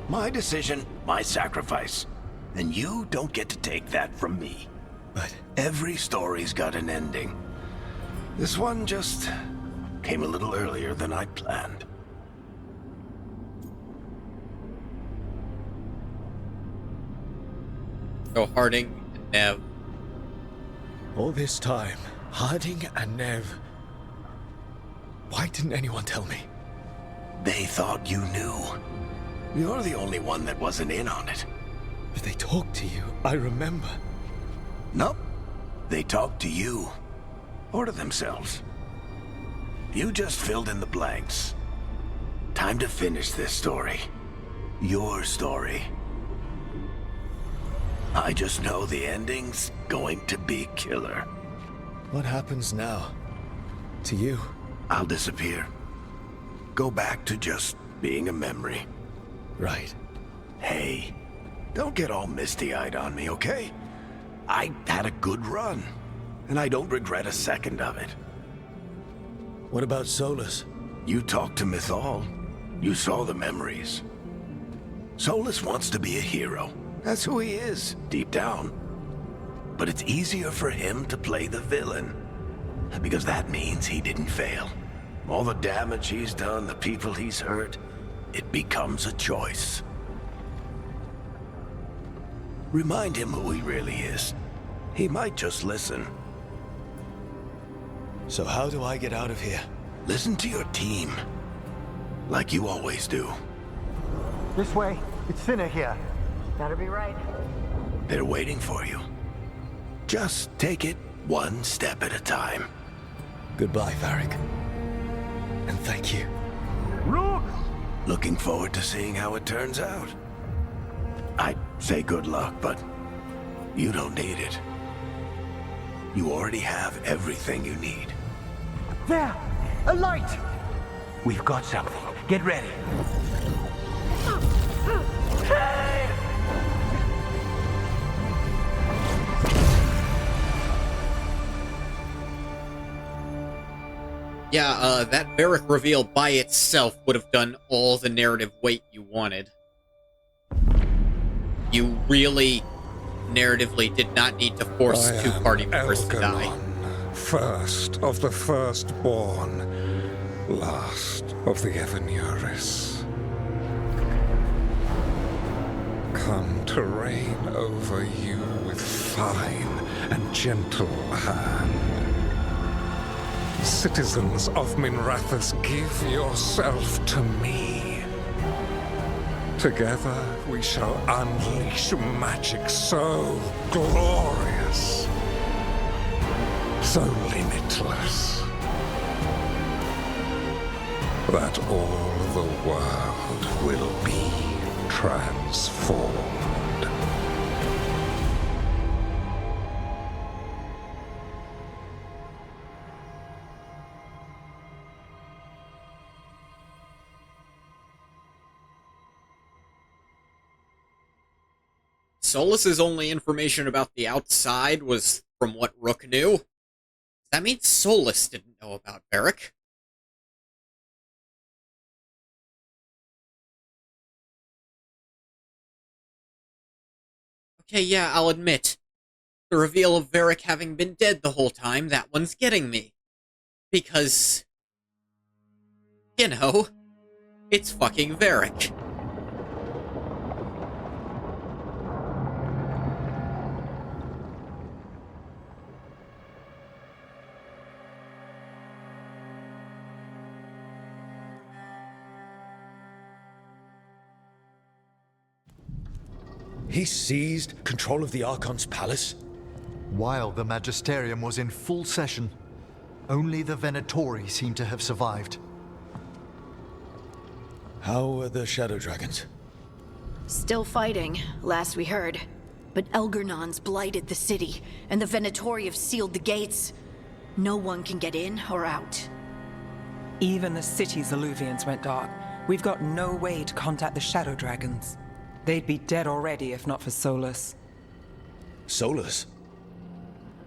Speaker 4: My decision, my sacrifice. And you don't get to take that from me.
Speaker 2: But
Speaker 4: every story's got an ending. This one just came a little earlier than I'd planned.
Speaker 1: So Harding and Nev.
Speaker 2: All this time, Harding and Nev. Why didn't anyone tell me?
Speaker 4: They thought you knew. You're the only one that wasn't in on it.
Speaker 2: But they talked to you, I remember.
Speaker 4: Nope. They talked to you. Or to themselves. You just filled in the blanks. Time to finish this story. Your story. I just know the ending's going to be killer.
Speaker 2: What happens now? To you?
Speaker 4: I'll disappear. Go back to just being a memory.
Speaker 2: Right.
Speaker 4: Hey, don't get all misty-eyed on me, okay? I had a good run, and I don't regret a second of it.
Speaker 2: What about Solus?
Speaker 4: You talked to Mythal. You saw the memories. Solus wants to be a hero. That's who he is, deep down. But it's easier for him to play the villain. Because that means he didn't fail. All the damage he's done, the people he's hurt, it becomes a choice. Remind him who he really is. He might just listen.
Speaker 2: So how do I get out of here?
Speaker 4: Listen to your team. Like you always do.
Speaker 5: This way. It's thinner here.
Speaker 6: Better be right.
Speaker 4: They're waiting for you. Just take it one step at a time.
Speaker 2: Goodbye, Varric. And thank you.
Speaker 4: Look! Looking forward to seeing how it turns out. I'd say good luck, but you don't need it. You already have everything you need.
Speaker 5: There! A light!
Speaker 11: We've got something. Get ready.
Speaker 1: Yeah, that Varric reveal by itself would have done all the narrative weight you wanted. You really, narratively, did not need to force two party members to die.
Speaker 10: First of the firstborn, last of the Evanuris. Come to reign over you with fine and gentle hand. Citizens of Minrathous, give yourself to me. Together we shall unleash magic so glorious, so limitless, that all the world will be transformed.
Speaker 1: Solus's only information about the outside was from what Rook knew. Does that mean Solus didn't know about Varric? Okay, yeah, I'll admit. The reveal of Varric having been dead the whole time, that one's getting me. Because, you know, it's fucking Varric.
Speaker 2: He seized control of the Archon's palace?
Speaker 5: While the Magisterium was in full session, only the Venatori seem to have survived.
Speaker 2: How are the Shadow Dragons?
Speaker 3: Still fighting, last we heard. But Elgernon's blighted the city, and the Venatori have sealed the gates. No one can get in or out.
Speaker 7: Even the city's Illuvians went dark. We've got no way to contact the Shadow Dragons. They'd be dead already if not for Solus.
Speaker 2: Solus?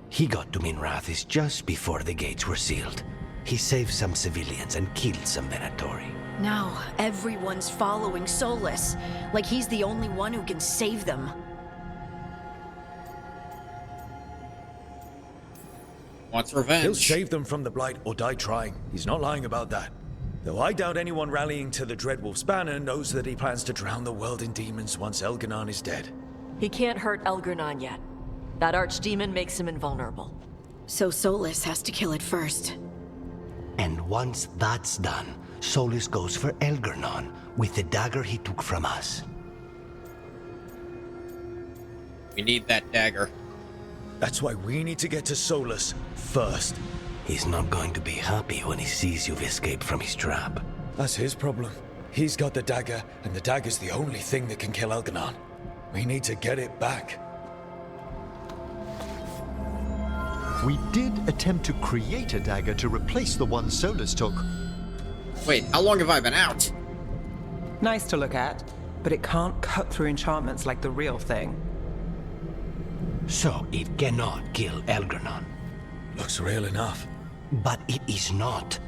Speaker 16: He got to Minrathous just before the gates were sealed. He saved some civilians and killed some Venatori.
Speaker 3: Now, everyone's following Solus, like he's the only one who can save them.
Speaker 1: Wants revenge.
Speaker 2: He'll save them from the Blight or die trying. He's not lying about that. Though I doubt anyone rallying to the Dreadwolf's banner knows that he plans to drown the world in demons once Elgernon is dead.
Speaker 6: He can't hurt Elgernon yet. That archdemon makes him invulnerable.
Speaker 3: So Solus has to kill it first.
Speaker 16: And once that's done, Solus goes for Elgernon with the dagger he took from us.
Speaker 1: We need that dagger.
Speaker 2: That's why we need to get to Solus first.
Speaker 16: He's not going to be happy when he sees you've escaped from his trap.
Speaker 2: That's his problem. He's got the dagger, and the dagger's the only thing that can kill Elgernon. We need to get it back.
Speaker 5: We did attempt to create a dagger to replace the one Solus took.
Speaker 1: Wait, how long have I been out?
Speaker 7: Nice to look at, but it can't cut through enchantments like the real thing.
Speaker 16: So it cannot kill Elgernon.
Speaker 2: Looks real enough.
Speaker 16: But it is not.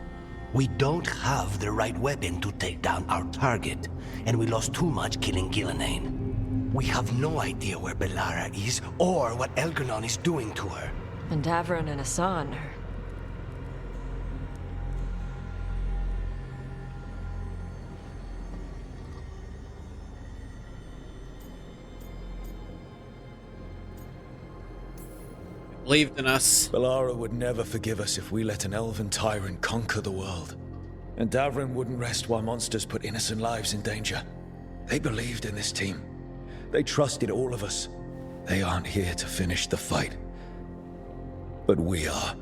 Speaker 16: We don't have the right weapon to take down our target, and we lost too much killing Gillenane. We have no idea where Bellara is, or what Elgernon is doing to her.
Speaker 6: And Davron and Asan are...
Speaker 1: believed in us.
Speaker 2: Belara would never forgive us if we let an elven tyrant conquer the world. And Davrin wouldn't rest while monsters put innocent lives in danger. They believed in this team. They trusted all of us. They aren't here to finish the fight. But we are.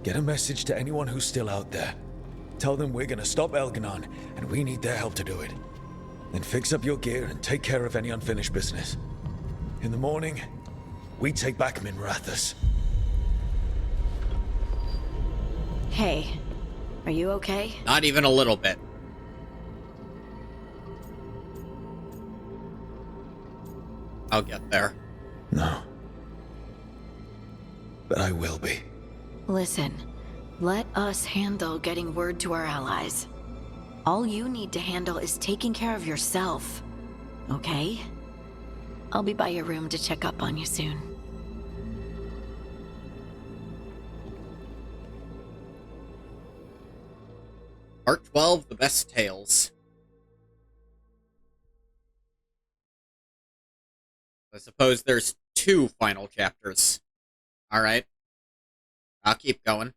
Speaker 2: Get a message to anyone who's still out there. Tell them we're gonna stop Elganon, and we need their help to do it. Then fix up your gear and take care of any unfinished business. In the morning, we take back Minrathous.
Speaker 3: Hey, are you okay?
Speaker 1: Not even a little bit. I'll get there.
Speaker 2: No. But I will be.
Speaker 3: Listen, let us handle getting word to our allies. All you need to handle is taking care of yourself, okay? I'll be by your room to check up on you soon.
Speaker 1: Part 12, The Best Tales. I suppose there's 2 final chapters. Alright. I'll keep going.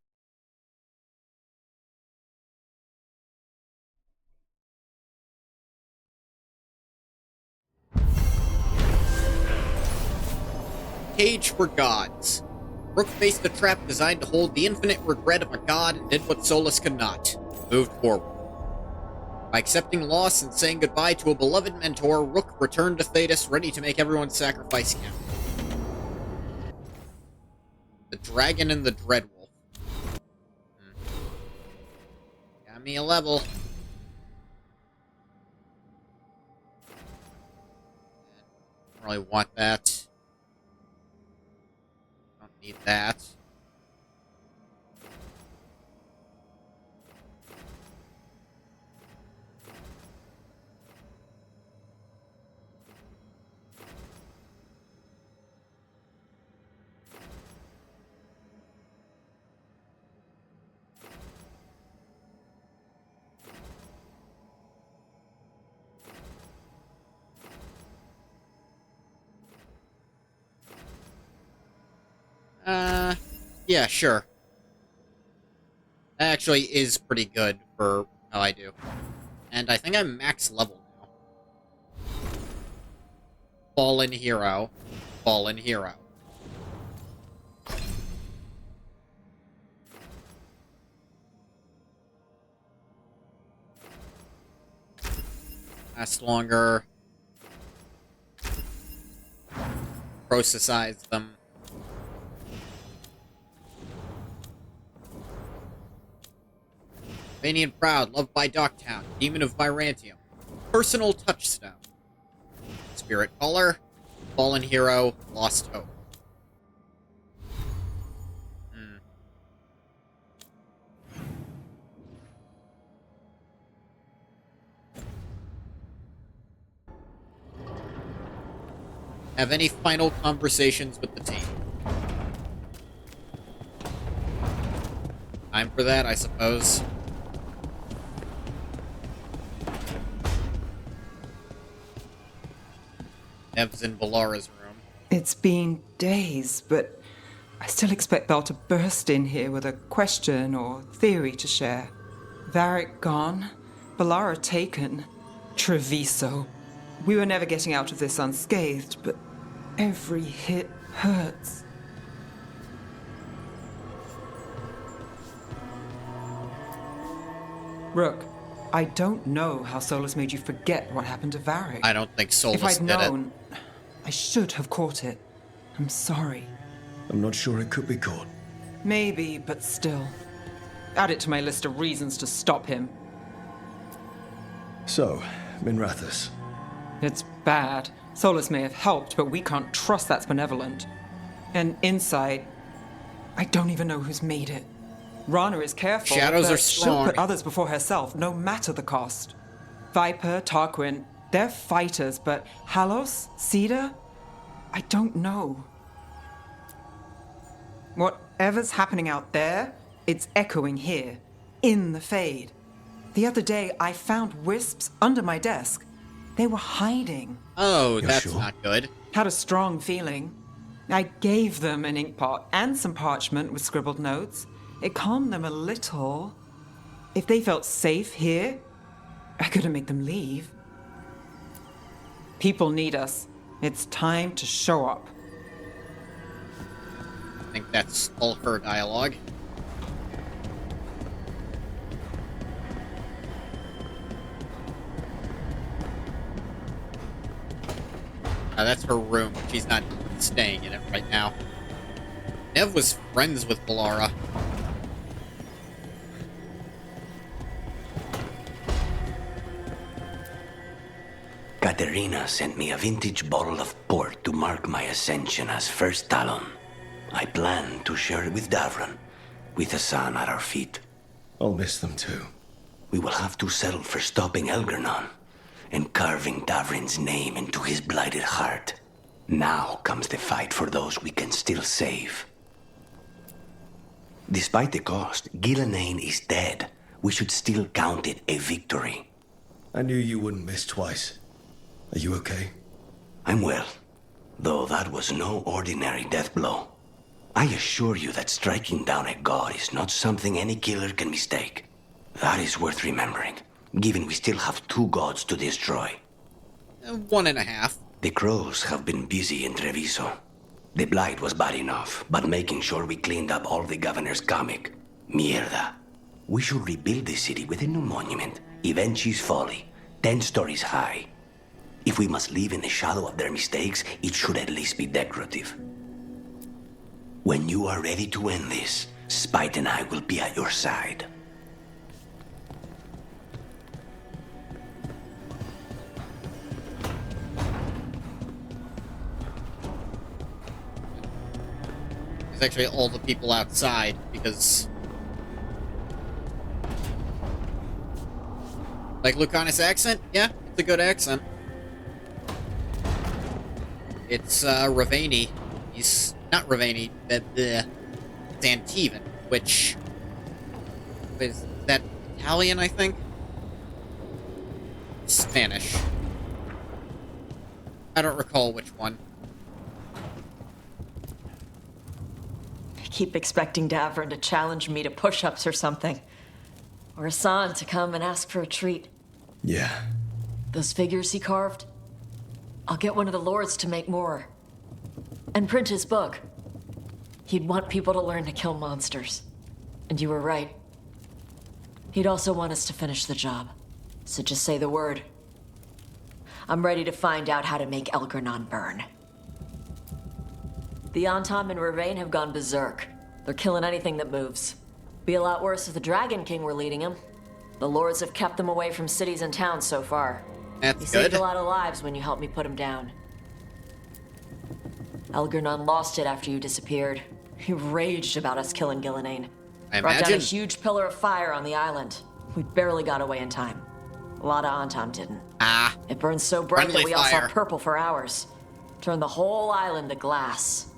Speaker 1: Cage for Gods. Rook faced a trap designed to hold the infinite regret of a god and did what Solus could not. Moved forward. By accepting loss and saying goodbye to a beloved mentor, Rook returned to Thedas, ready to make everyone's sacrifice count. The Dragon and the Dreadwolf. Got me a level. Don't really want that. Don't need that. Yeah, sure. That actually is pretty good for how I do. And I think I'm max level now. Fallen Hero. Fallen Hero. Last longer. Processize them. Vanian Proud, loved by Docktown, Demon of Byrantium, Personal Touchstone, Spirit Caller, Fallen Hero, Lost Hope. Have any final conversations with the team? Time for that, I suppose. Nev's in Belara's room.
Speaker 7: It's been days, but I still expect Belle to burst in here with a question or theory to share. Varric gone, Belara taken, Treviso. We were never getting out of this unscathed, but every hit hurts. Rook, I don't know how Solus made you forget what happened to Varric.
Speaker 1: I don't think Solus
Speaker 7: did it. If I'd known,
Speaker 1: it.
Speaker 7: I should have caught it. I'm sorry.
Speaker 2: I'm not sure it could be caught.
Speaker 7: Maybe, but still. Add it to my list of reasons to stop him.
Speaker 2: So, Minrathous.
Speaker 7: It's bad. Solus may have helped, but we can't trust that's benevolent. And inside, I don't even know who's made it. Rana is careful,
Speaker 1: Shadows
Speaker 7: but
Speaker 1: are strong.
Speaker 7: she'll put others before herself, no matter the cost. Viper, Tarquin, they're fighters, but Halos, Cedar, I don't know. Whatever's happening out there, it's echoing here, in the Fade. The other day, I found wisps under my desk. They were hiding.
Speaker 1: Oh, that's not good.
Speaker 7: Had a strong feeling. I gave them an inkpot and some parchment with scribbled notes. It calmed them a little. If they felt safe here, I couldn't make them leave. People need us. It's time to show up.
Speaker 1: I think that's all her dialogue. That's her room. She's not staying in it right now. Nev was friends with Balara.
Speaker 16: Katerina sent me a vintage bottle of port to mark my ascension as First Talon. I plan to share it with Davron, with the sun at our feet.
Speaker 2: I'll miss them too.
Speaker 16: We will have to settle for stopping Elgernon and carving Davrin's name into his blighted heart. Now comes the fight for those we can still save. Despite the cost, Ghilanane is dead. We should still count it a victory.
Speaker 2: I knew you wouldn't miss twice. Are you okay?
Speaker 16: I'm well, though that was no ordinary death blow. I assure you that striking down a god is not something any killer can mistake. That is worth remembering, given we still have 2 gods to destroy.
Speaker 1: 1.5.
Speaker 16: The crows have been busy in Treviso. The blight was bad enough, but making sure we cleaned up all the governor's comic. Mierda. We should rebuild the city with a new monument, Evenchi's Folly, 10 stories high. If we must live in the shadow of their mistakes, it should at least be decorative. When you are ready to end this, Spite and I will be at your side.
Speaker 1: It's actually all the people outside, because... Like Lucanus' accent? Yeah, it's a good accent. It's, Ravani. He's... not Ravani, it's Antivan, which... is that Italian, I think? Spanish. I don't recall which one.
Speaker 6: I keep expecting Davron to challenge me to push-ups or something. Or Hassan to come and ask for a treat.
Speaker 2: Yeah.
Speaker 6: Those figures he carved? I'll get one of the lords to make more. And print his book. He'd want people to learn to kill monsters. And you were right. He'd also want us to finish the job. So just say the word. I'm ready to find out how to make Elgernon burn. The Antam and Ravane have gone berserk. They're killing anything that moves. Be a lot worse if the Dragon King were leading them. The lords have kept them away from cities and towns so far.
Speaker 1: That's
Speaker 6: you
Speaker 1: good.
Speaker 6: saved a lot of lives when you helped me put them down. Elgernon lost it after you disappeared. He raged about us killing Ghilanane.
Speaker 1: I
Speaker 6: Brought down a
Speaker 1: imagine.
Speaker 6: huge pillar of fire on the island. We barely got away in time. A lot of Antam didn't.
Speaker 1: Ah.
Speaker 6: It burned so bright that
Speaker 1: Friendly
Speaker 6: we all
Speaker 1: fire.
Speaker 6: saw purple for hours. Turned the whole island to glass.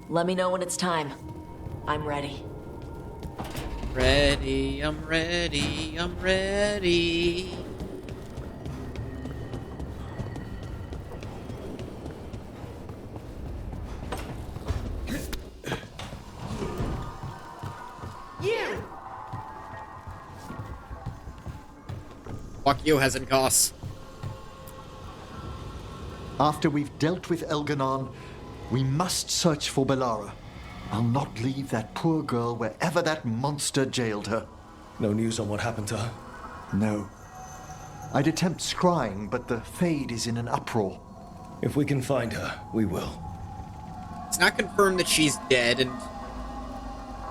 Speaker 6: Let me know when it's time. I'm ready.
Speaker 1: Ready, I'm ready, I'm ready.
Speaker 5: You!
Speaker 1: Fuck you, Hezenkos.
Speaker 5: After we've dealt with Elgernon, we must search for Balara. I'll not leave that poor girl wherever that monster jailed her.
Speaker 2: No news on what happened to her?
Speaker 5: No. I'd attempt scrying, but the Fade is in an uproar.
Speaker 2: If we can find her, we will.
Speaker 1: It's not confirmed that she's dead, and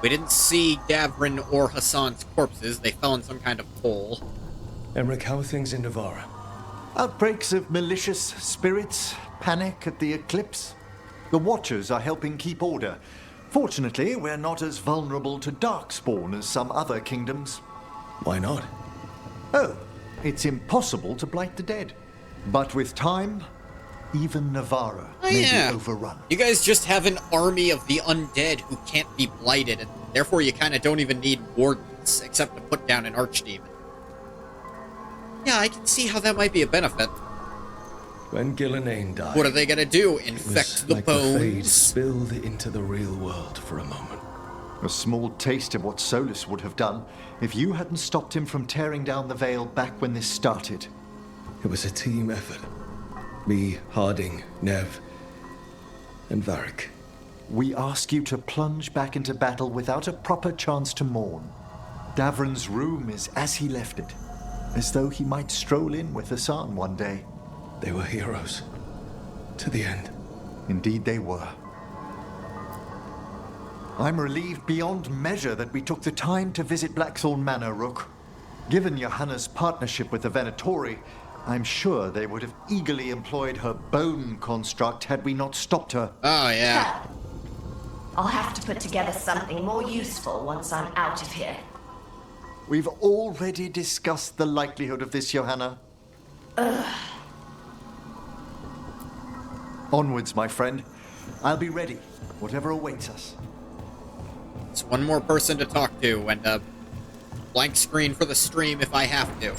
Speaker 1: we didn't see Davrin or Hassan's corpses. They fell in some kind of hole.
Speaker 2: Emmerich, how are things in Navarra?
Speaker 5: Outbreaks of malicious spirits, panic at the eclipse. The Watchers are helping keep order. Fortunately, we're not as vulnerable to Darkspawn as some other kingdoms.
Speaker 2: Why not?
Speaker 5: Oh, it's impossible to blight the dead. But with time, even Navarra may be overrun.
Speaker 1: You guys just have an army of the undead who can't be blighted, and therefore you kind of don't even need wardens, except to put down an archdemon. Yeah, I can see how that might be a benefit.
Speaker 2: When Gillenane died,
Speaker 1: What are they gonna do?
Speaker 2: it was
Speaker 1: Infect the
Speaker 2: like the Fade
Speaker 1: bones?
Speaker 2: spilled into the real world for a moment.
Speaker 5: A small taste of what Solus would have done if you hadn't stopped him from tearing down the Veil back when this started.
Speaker 2: It was a team effort. Me, Harding, Nev, and Varric.
Speaker 5: We ask you to plunge back into battle without a proper chance to mourn. Davron's room is as he left it, as though he might stroll in with Hassan one day.
Speaker 2: They were heroes. To the end.
Speaker 5: Indeed they were. I'm relieved beyond measure that we took the time to visit Blackthorn Manor, Rook. Given Johanna's partnership with the Venatori, I'm sure they would have eagerly employed her bone construct had we not stopped her.
Speaker 1: Oh, yeah.
Speaker 17: I'll have to put together something more useful once I'm out of here.
Speaker 5: We've already discussed the likelihood of this, Johanna.
Speaker 17: Ugh.
Speaker 5: Onwards, my friend. I'll be ready, whatever awaits us.
Speaker 1: It's one more person to talk to, and a blank screen for the stream if I have to.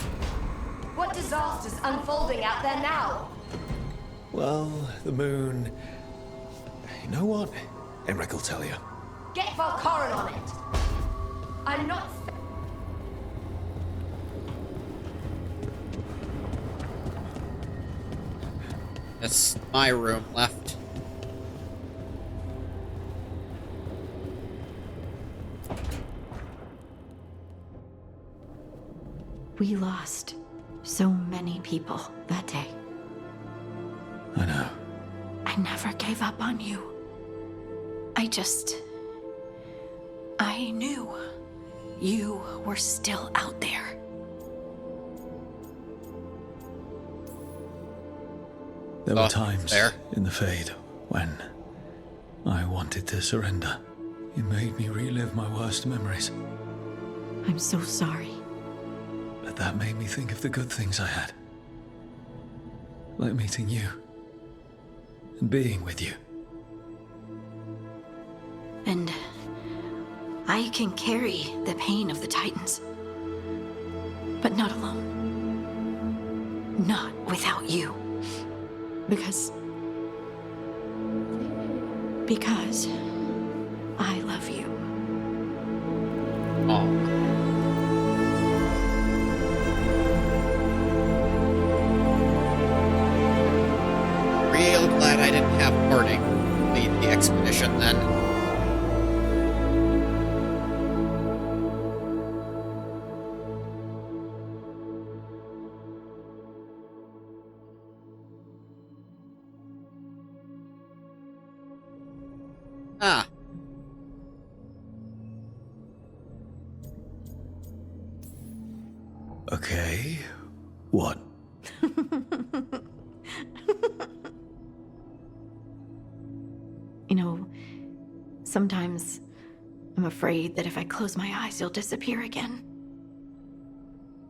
Speaker 17: What disaster's unfolding out there now?
Speaker 2: Well, the moon... You know what? Emmerich will tell you.
Speaker 17: Get Valkoran on it. I'm not...
Speaker 1: That's my room left.
Speaker 3: We lost so many people that day.
Speaker 2: I know.
Speaker 3: I never gave up on you. I knew you were still out there.
Speaker 2: There were times in the Fade when I wanted to surrender. You made me relive my worst memories.
Speaker 3: I'm so sorry.
Speaker 2: But that made me think of the good things I had. Like meeting you. And being with you.
Speaker 3: And I can carry the pain of the Titans. But not alone. Not without you. Because I love you.
Speaker 1: Oh. Real glad I didn't have Harding lead the expedition then. Ah.
Speaker 2: Okay. What?
Speaker 3: You know, sometimes I'm afraid that if I close my eyes, you'll disappear again.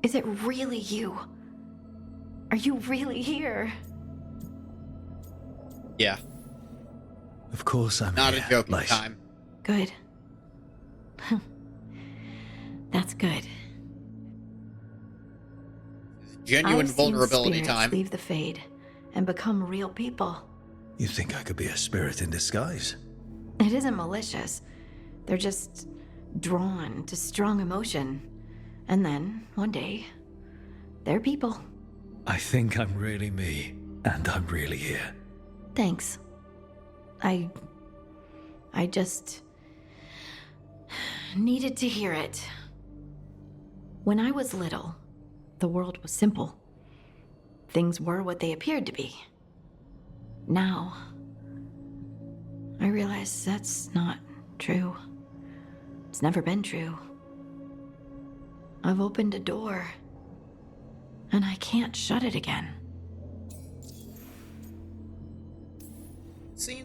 Speaker 3: Is it really you? Are you really here?
Speaker 1: Yeah.
Speaker 2: Of course I'm
Speaker 1: Not
Speaker 2: here,
Speaker 1: a joking
Speaker 2: Lice.
Speaker 1: time.
Speaker 3: Good. That's good.
Speaker 1: Genuine
Speaker 3: I've seen
Speaker 1: vulnerability
Speaker 3: spirits
Speaker 1: time.
Speaker 3: leave the Fade and become real people.
Speaker 2: You think I could be a spirit in disguise?
Speaker 3: It isn't malicious. They're just drawn to strong emotion. And then, one day, they're people.
Speaker 2: I think I'm really me, and I'm really here.
Speaker 3: Thanks. I just needed to hear it. When I was little, the world was simple. Things were what they appeared to be. Now, I realize that's not true. It's never been true. I've opened a door, and I can't shut it again.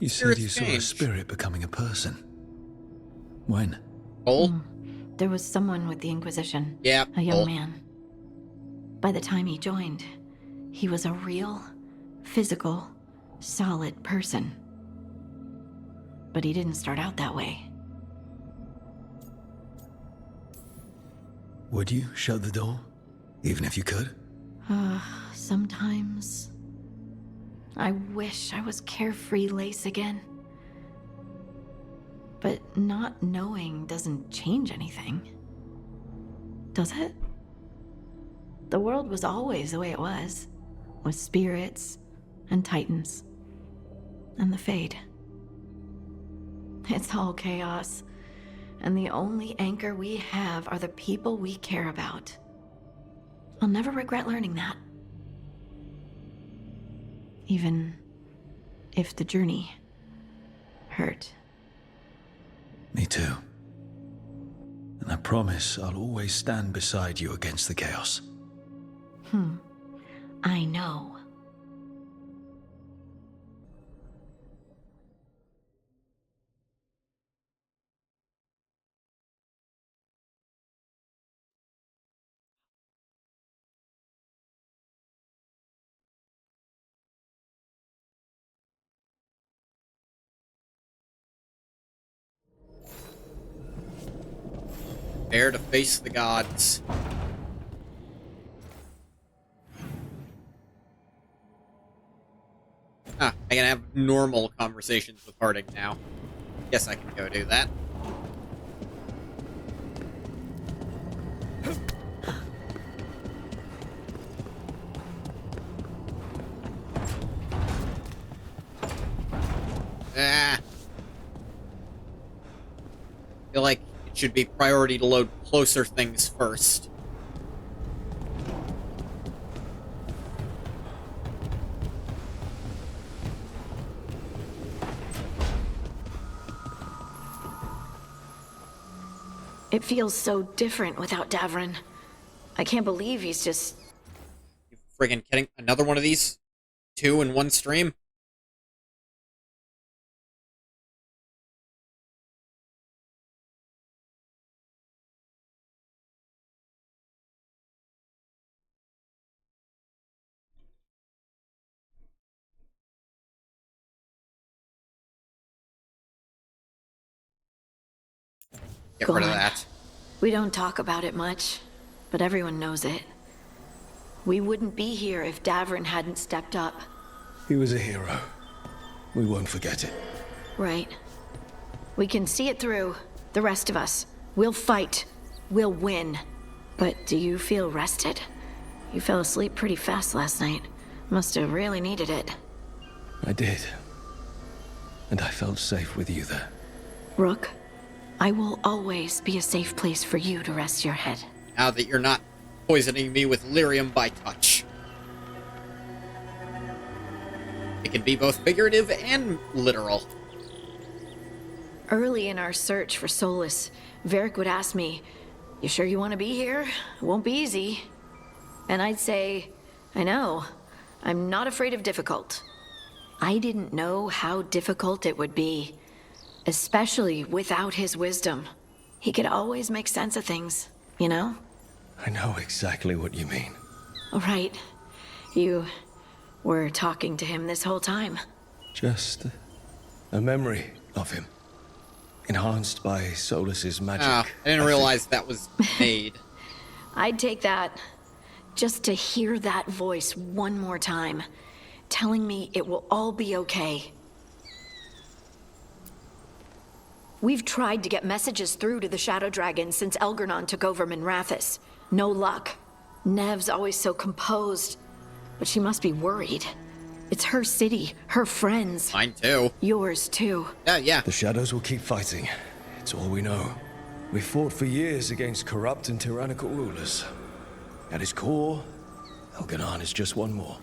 Speaker 2: You said you saw a spirit becoming a person. When?
Speaker 1: Cole?
Speaker 3: There was someone with the Inquisition.
Speaker 1: Yeah,
Speaker 3: a young
Speaker 1: Cole.
Speaker 3: man. By the time he joined, he was a real, physical, solid person. But he didn't start out that way.
Speaker 2: Would you shut the door? Even if you could?
Speaker 3: Sometimes. I wish I was carefree Lace again. But not knowing doesn't change anything. Does it? The world was always the way it was, with spirits and titans and the Fade. It's all chaos, and the only anchor we have are the people we care about. I'll never regret learning that. Even if the journey hurt.
Speaker 2: Me too. And I promise I'll always stand beside you against the chaos.
Speaker 3: I know.
Speaker 1: Prepare to face the gods. I can have normal conversations with Harding now. Guess I can go do that. Feel like it should be priority to load closer things first.
Speaker 3: It feels so different without Davrin. I can't believe he's just...
Speaker 1: You friggin' kidding? Another one of these? 2 in one stream? Get rid of that.
Speaker 3: We don't talk about it much, but everyone knows it. We wouldn't be here if Davrin hadn't stepped up.
Speaker 2: He was a hero. We won't forget it.
Speaker 3: Right. We can see it through. The rest of us. We'll fight. We'll win. But do you feel rested? You fell asleep pretty fast last night. Must have really needed it.
Speaker 2: I did. And I felt safe with you there.
Speaker 3: Rook, I will always be a safe place for you to rest your head.
Speaker 1: Now that you're not poisoning me with lyrium by touch. It can be both figurative and literal.
Speaker 3: Early in our search for solace, Varric would ask me, "You sure you want to be here? It won't be easy." And I'd say, "I know. I'm not afraid of difficult." I didn't know how difficult it would be, especially without his wisdom. He could always make sense of things, you know?
Speaker 2: I know exactly what you mean.
Speaker 3: Right. You were talking to him this whole time.
Speaker 2: Just a memory of him. Enhanced by Solus's magic.
Speaker 1: I didn't realize that was made.
Speaker 3: I'd take that. Just to hear that voice one more time, telling me it will all be okay. We've tried to get messages through to the Shadow Dragon since Elgernon took over Minrathous. No luck. Nev's always so composed, but she must be worried. It's her city, her friends.
Speaker 1: Mine too.
Speaker 3: Yours too.
Speaker 1: Yeah.
Speaker 2: The Shadows will keep fighting. It's all we know. We fought for years against corrupt and tyrannical rulers. At its core, Elgernon is just one more.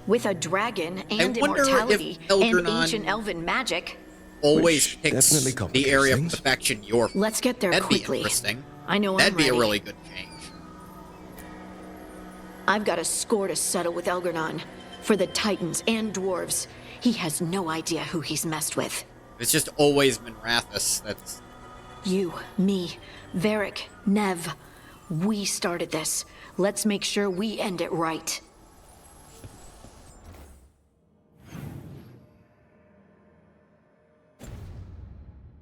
Speaker 3: With a dragon and
Speaker 1: wonder
Speaker 3: immortality
Speaker 1: if Elgernon
Speaker 3: and ancient elven magic.
Speaker 1: Always
Speaker 2: Which
Speaker 1: picks
Speaker 2: definitely
Speaker 1: the
Speaker 2: complicates
Speaker 1: area
Speaker 2: things.
Speaker 1: of the faction you're from.
Speaker 3: Let's get there
Speaker 1: That'd
Speaker 3: quickly.
Speaker 1: be interesting.
Speaker 3: I know
Speaker 1: That'd
Speaker 3: I'm
Speaker 1: be
Speaker 3: ready.
Speaker 1: a really good change.
Speaker 3: I've got a score to settle with Elgernon. For the Titans and Dwarves. He has no idea who he's messed with.
Speaker 1: It's just always Minrathous. That's...
Speaker 3: You, me, Varric, Nev. We started this. Let's make sure we end it right.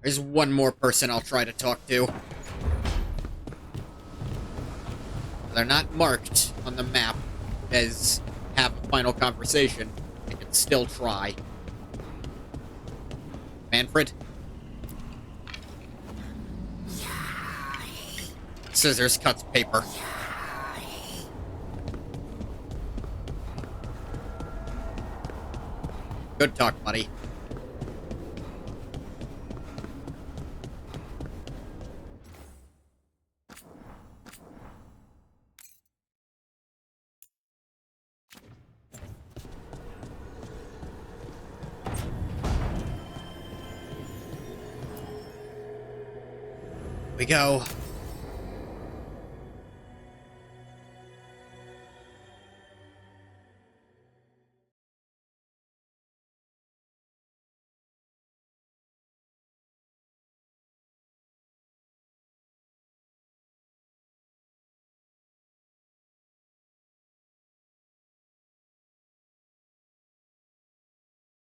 Speaker 1: There's one more person I'll try to talk to. They're not marked on the map as have a final conversation. I can still try. Manfred? Scissors cuts paper. Good talk, buddy. We go.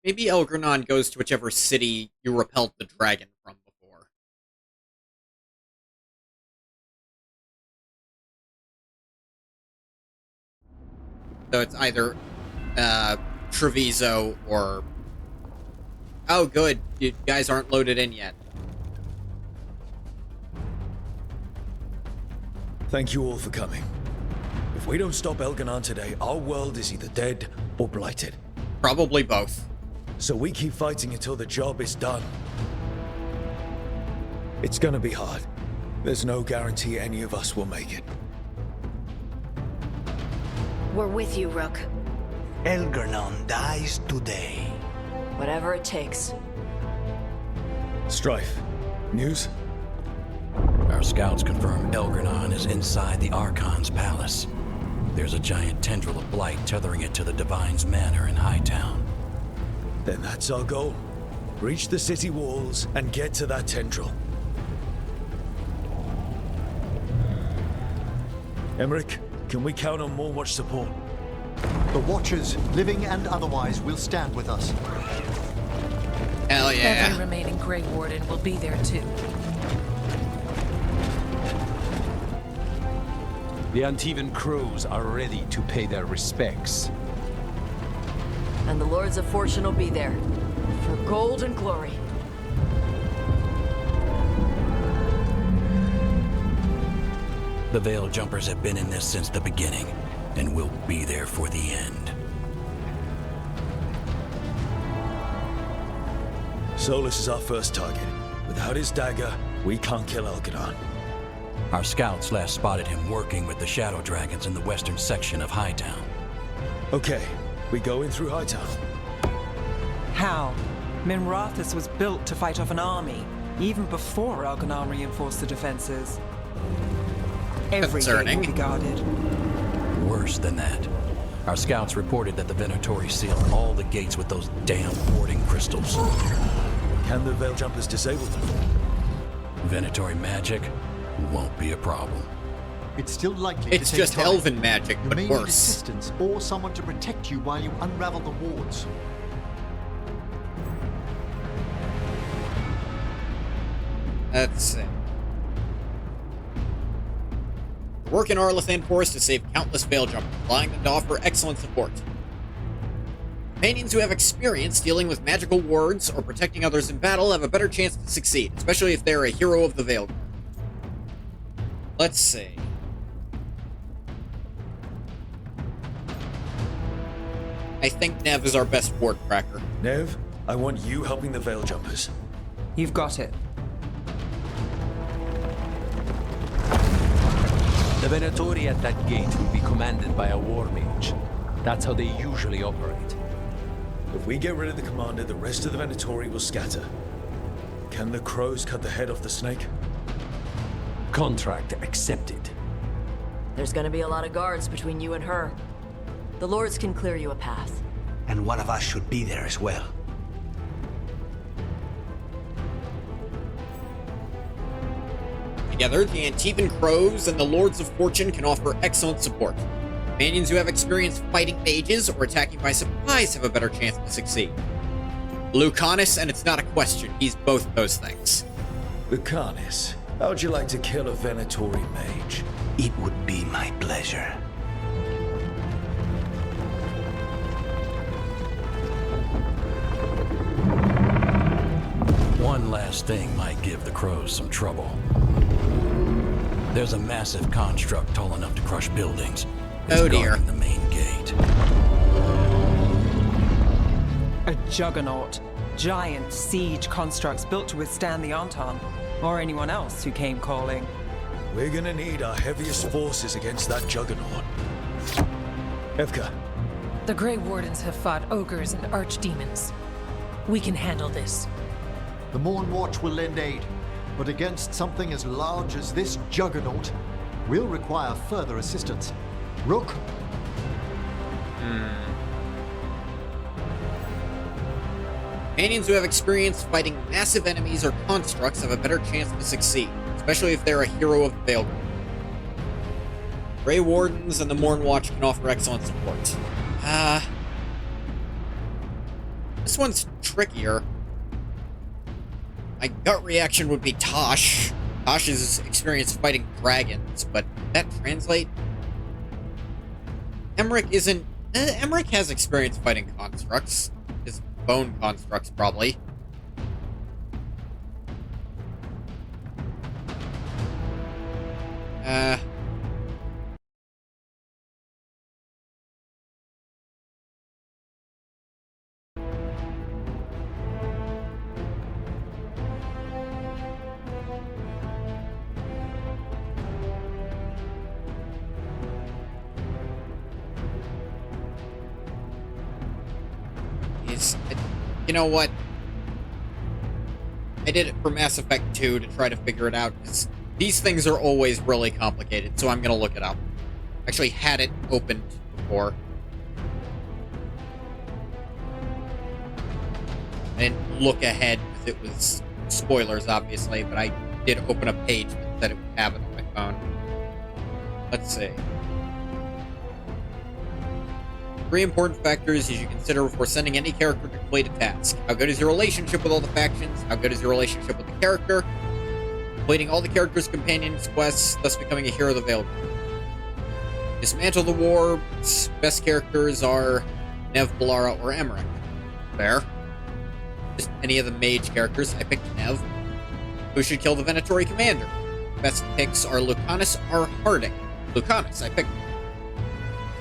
Speaker 1: Maybe Elgranon goes to whichever city you repelled the dragon from before. So it's either Treviso or... Oh, good. You guys aren't loaded in yet.
Speaker 2: Thank you all for coming. If we don't stop Elganon today, our world is either dead or blighted.
Speaker 1: Probably both.
Speaker 2: So we keep fighting until the job is done. It's gonna be hard. There's no guarantee any of us will make it.
Speaker 3: We're with you, Rook.
Speaker 16: Elgarnon dies today.
Speaker 6: Whatever it takes.
Speaker 2: Strife, news?
Speaker 18: Our scouts confirm Elgarnon is inside the Archon's palace. There's a giant tendril of blight tethering it to the Divine's manor in Hightown.
Speaker 2: Then that's our goal. Reach the city walls and get to that tendril. Emmerich, can we count on more watch support?
Speaker 5: The Watchers, living and otherwise, will stand with us.
Speaker 1: Hell yeah.
Speaker 15: Every remaining Grey Warden will be there too.
Speaker 19: The Antivan crows are ready to pay their respects.
Speaker 6: And the Lords of Fortune will be there. For gold and glory.
Speaker 18: The Veil Jumpers have been in this since the beginning, and will be there for the end.
Speaker 2: Solus is our first target. Without his dagger, we can't kill Elganon.
Speaker 18: Our scouts last spotted him working with the Shadow Dragons in the western section of Hightown.
Speaker 2: Okay, we go in through Hightown.
Speaker 7: How? Minrathus was built to fight off an army, even before Elganon reinforced the defenses. Every gate will be guarded.
Speaker 18: Worse than that. Our scouts reported that the Venatori sealed all the gates with those damn warding crystals.
Speaker 2: Can the Veil Jumpers disable them?
Speaker 18: Venatori magic won't be a problem.
Speaker 5: It's still likely
Speaker 1: It's
Speaker 5: to take
Speaker 1: just
Speaker 5: time.
Speaker 1: elven magic,
Speaker 5: You
Speaker 1: but
Speaker 5: may need
Speaker 1: worse.
Speaker 5: assistance or someone to protect you while you unravel the wards.
Speaker 1: That's it. Work in Arlathan Forest to save countless Veil Jumpers, allowing them to offer excellent support. Companions who have experience dealing with magical wards or protecting others in battle have a better chance to succeed, especially if they're a hero of the Veilguard. Let's see. I think Nev is our best ward cracker.
Speaker 2: Nev, I want you helping the Veil Jumpers.
Speaker 7: You've got it.
Speaker 19: The Venatori at that gate will be commanded by a war mage. That's how they usually operate.
Speaker 2: If we get rid of the commander, the rest of the Venatori will scatter. Can the crows cut the head off the snake?
Speaker 19: Contract accepted.
Speaker 6: There's gonna be a lot of guards between you and her. The Lords can clear you a path.
Speaker 16: And one of us should be there as well.
Speaker 1: Together, the Antivan Crows and the Lords of Fortune can offer excellent support. Companions who have experience fighting mages or attacking by surprise have a better chance to succeed. Lucanus, and it's not a question, he's both those things.
Speaker 2: Lucanus, how'd you like to kill a Venatori mage?
Speaker 16: It would be my pleasure.
Speaker 18: One last thing might give the crows some trouble. There's a massive construct tall enough to crush buildings. It's guarding the main gate.
Speaker 7: A juggernaut. Giant siege constructs built to withstand the Anton, or anyone else who came calling.
Speaker 2: We're gonna need our heaviest forces against that juggernaut. Evka.
Speaker 15: The Grey Wardens have fought ogres and archdemons. We can handle this.
Speaker 5: The Morn Watch will lend aid, but against something as large as this juggernaut, we'll require further assistance. Rook?
Speaker 1: Companions who have experience fighting massive enemies or constructs have a better chance to succeed, especially if they're a hero of VEILGUARD. Grey Wardens and the Morn Watch can offer excellent support. This one's trickier. My gut reaction would be Tosh. Tosh is experienced fighting dragons, but did that translate? Emmerich isn't... Emmerich has experience fighting constructs. His bone constructs, probably. You know what? I did it for Mass Effect 2 to try to figure it out. These things are always really complicated, so I'm gonna look it up. Actually had it opened before. I didn't look ahead because it was spoilers, obviously, but I did open a page that said it would have it on my phone. Let's see. 3 important factors you should consider before sending any character to complete a task. How good is your relationship with all the factions? How good is your relationship with the character? Completing all the characters' companions' quests, thus becoming a hero of the VEILGUARD. Dismantle the war. Best characters are Nev, Balara, or Emmerich. Fair. Just any of the mage characters. I picked Nev. Who should kill the Venatori commander? Best picks are Lucanus or Harding. Lucanus, I picked.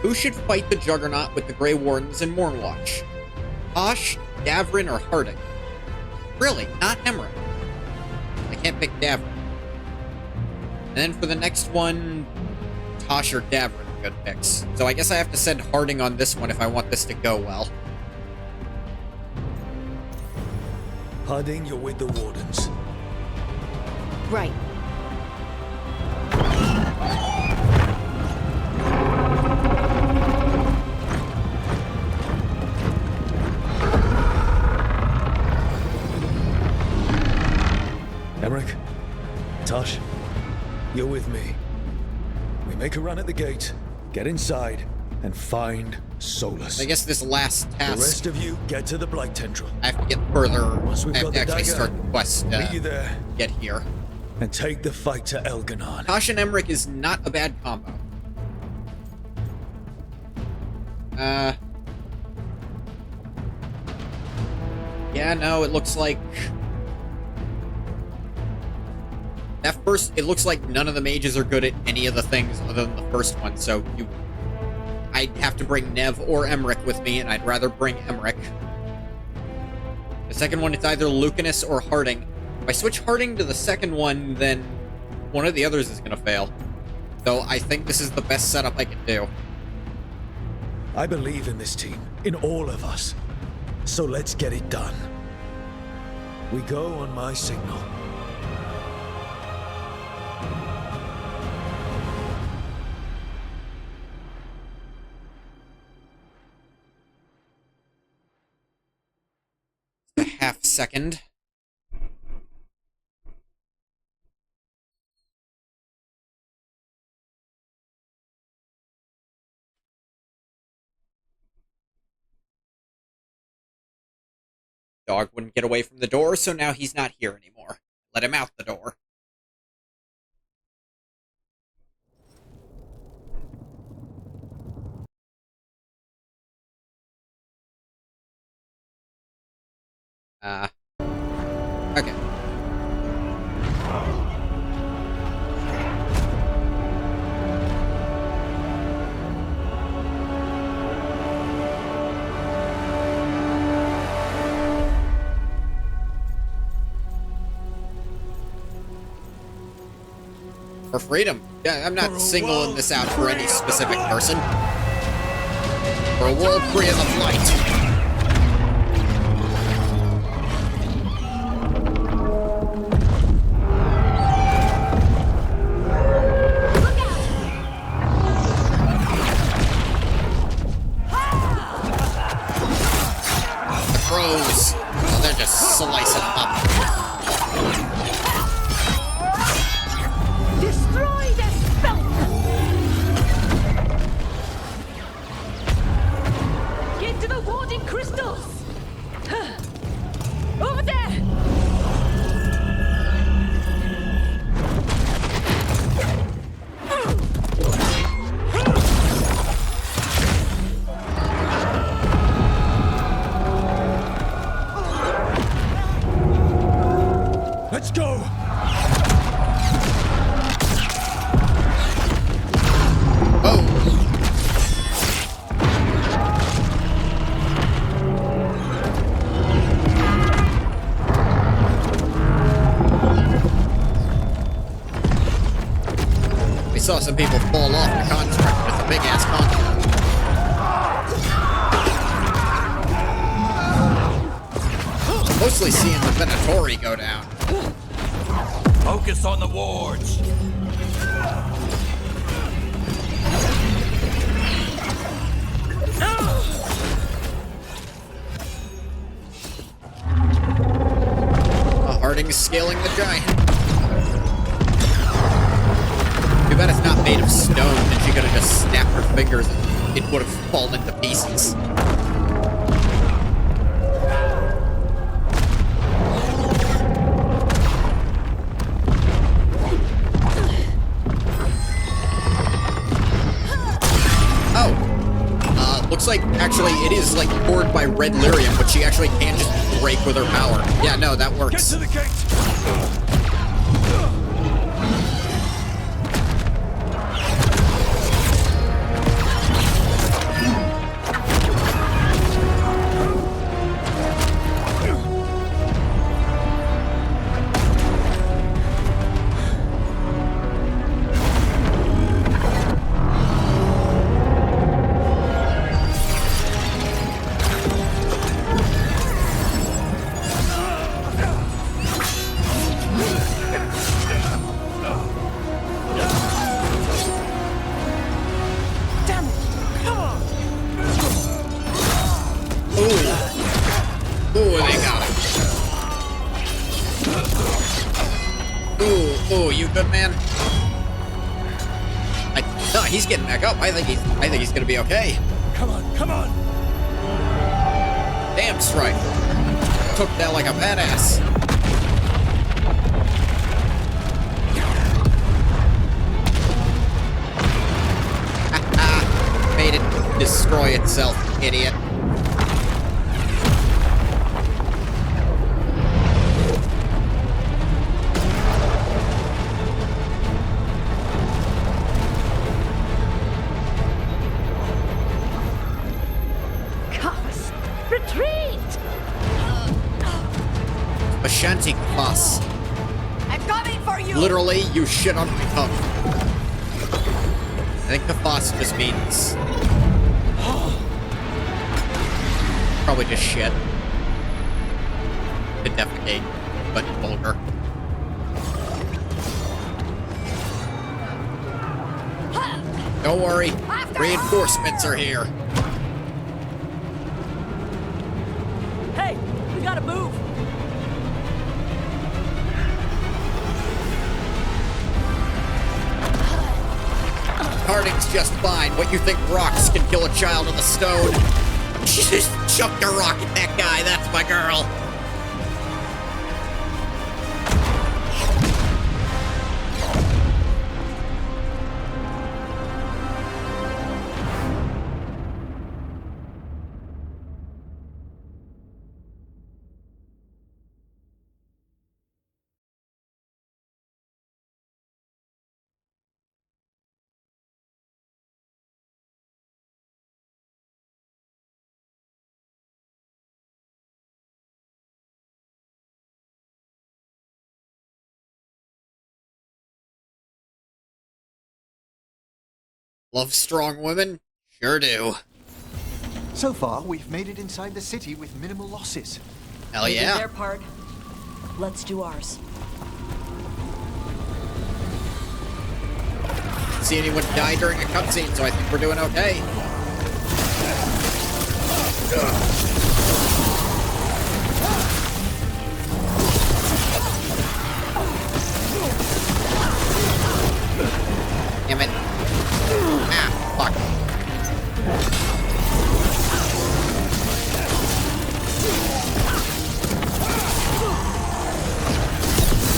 Speaker 1: Who should fight the Juggernaut with the Grey Wardens and Mornwatch? Tosh, Davrin, or Harding? Really, not Emmerich. I can't pick Davrin. And then for the next one, Tosh or Davrin are good picks. So I guess I have to send Harding on this one if I want this to go well.
Speaker 2: Harding, you're with the Wardens.
Speaker 3: Right.
Speaker 2: Emmerich, Tosh, you're with me. We make a run at the gate, get inside, and find Solus.
Speaker 1: I guess this last task...
Speaker 2: The rest of you, get to the Blight Tendril.
Speaker 1: I have to get further.
Speaker 2: Once we've
Speaker 1: I have
Speaker 2: got
Speaker 1: to
Speaker 2: the
Speaker 1: actually
Speaker 2: dagger,
Speaker 1: start the quest
Speaker 2: meet you there.
Speaker 1: Get here.
Speaker 2: And take the fight to Elganon.
Speaker 1: Tosh and Emmerich is not a bad combo. Yeah, no, it looks like... That first, it looks like none of the mages are good at any of the things other than the first one, so I'd have to bring Nev or Emmerich with me, and I'd rather bring Emmerich. The second one, it's either Lucanus or Harding. If I switch Harding to the second one, then one of the others is gonna fail. So I think this is the best setup I can do.
Speaker 2: I believe in this team, in all of us. So let's get it done. We go on my signal.
Speaker 1: A half second. Dog wouldn't get away from the door, so now he's not here anymore. Let him out the door. Okay. For freedom. Yeah, I'm not singling this out for any specific person. For a world free of the light. Crows. Oh, they're just slicing up.
Speaker 20: Destroy the spell! Get to the warding crystals! Over there!
Speaker 13: Let's go!
Speaker 1: Oh! We saw some people fall off the construct. It's a big-ass construct. Mostly seeing the Venatori go down.
Speaker 18: Focus on the wards.
Speaker 1: Harding is scaling the giant. Too bad it's not made of stone, then she could have just snapped her fingers and it would have fallen to pieces. Looks like, actually, it is, like, poured by red lyrium, but she actually can just break with her power. Yeah, no, that works.
Speaker 13: Get to the gate!
Speaker 1: Ooh, they got him. Ooh, you good, man? No, he's getting back up. I think he's gonna be okay.
Speaker 13: Come on, come on!
Speaker 1: Damn strike. Took that like a badass. Made it destroy itself, idiot. Ashanti Kafas.
Speaker 20: I'm coming for you!
Speaker 1: Literally, you shit on my tongue. I think Kafas just means... probably just shit. To defecate, but vulgar. Don't worry, reinforcements are here.
Speaker 20: Hey, we gotta move!
Speaker 1: Harding's just fine. What, you think rocks can kill a child with a stone? She just chucked a rock at that guy. That's my girl. Love strong women? Sure do.
Speaker 5: So far, we've made it inside the city with minimal losses.
Speaker 1: Hell
Speaker 6: They did
Speaker 1: yeah.
Speaker 6: their part. Let's do ours.
Speaker 1: Didn't see anyone die during a cutscene, so I think we're doing okay. Damn it. Ah, fuck.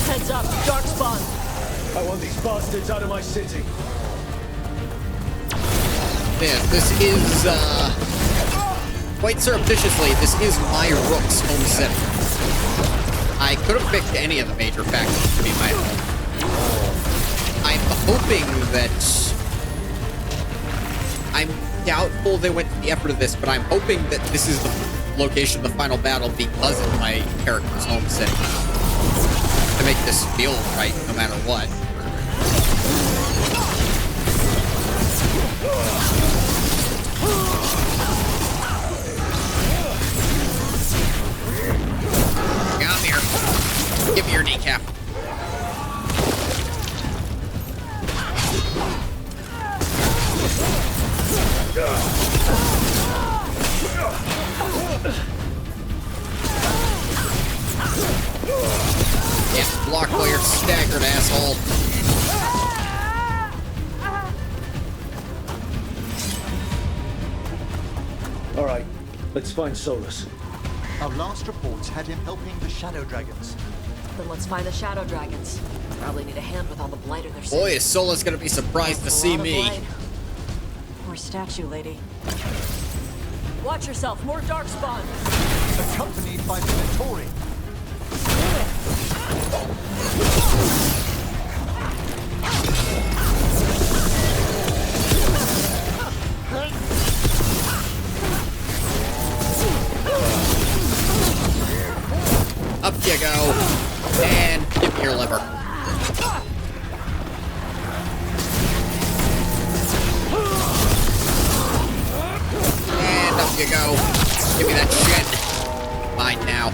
Speaker 20: Heads up, Darkspawn.
Speaker 11: I want these bastards out of my city.
Speaker 1: Yeah, this is, quite surreptitiously, this is my Rook's home city. I could have picked any of the major factions to be my home. I'm hoping that... I'm doubtful they went to the effort of this, but I'm hoping that this is the location of the final battle because it's my character's home city. To make this feel right, no matter what. Come here. Give me your kneecap. Yeah, block while you're staggered, asshole.
Speaker 11: All right, let's find Solus.
Speaker 5: Our last reports had him helping the Shadow Dragons.
Speaker 6: Then let's find the Shadow Dragons. Probably need a hand with all the blight in their city.
Speaker 1: Boy, is Solus gonna be surprised to see me.
Speaker 6: Poor statue lady.
Speaker 20: Watch yourself, more Darkspawn.
Speaker 5: Accompanied by Minotauri.
Speaker 1: Up you go. And give me your liver. And up you go. Give me that shit. Mine now.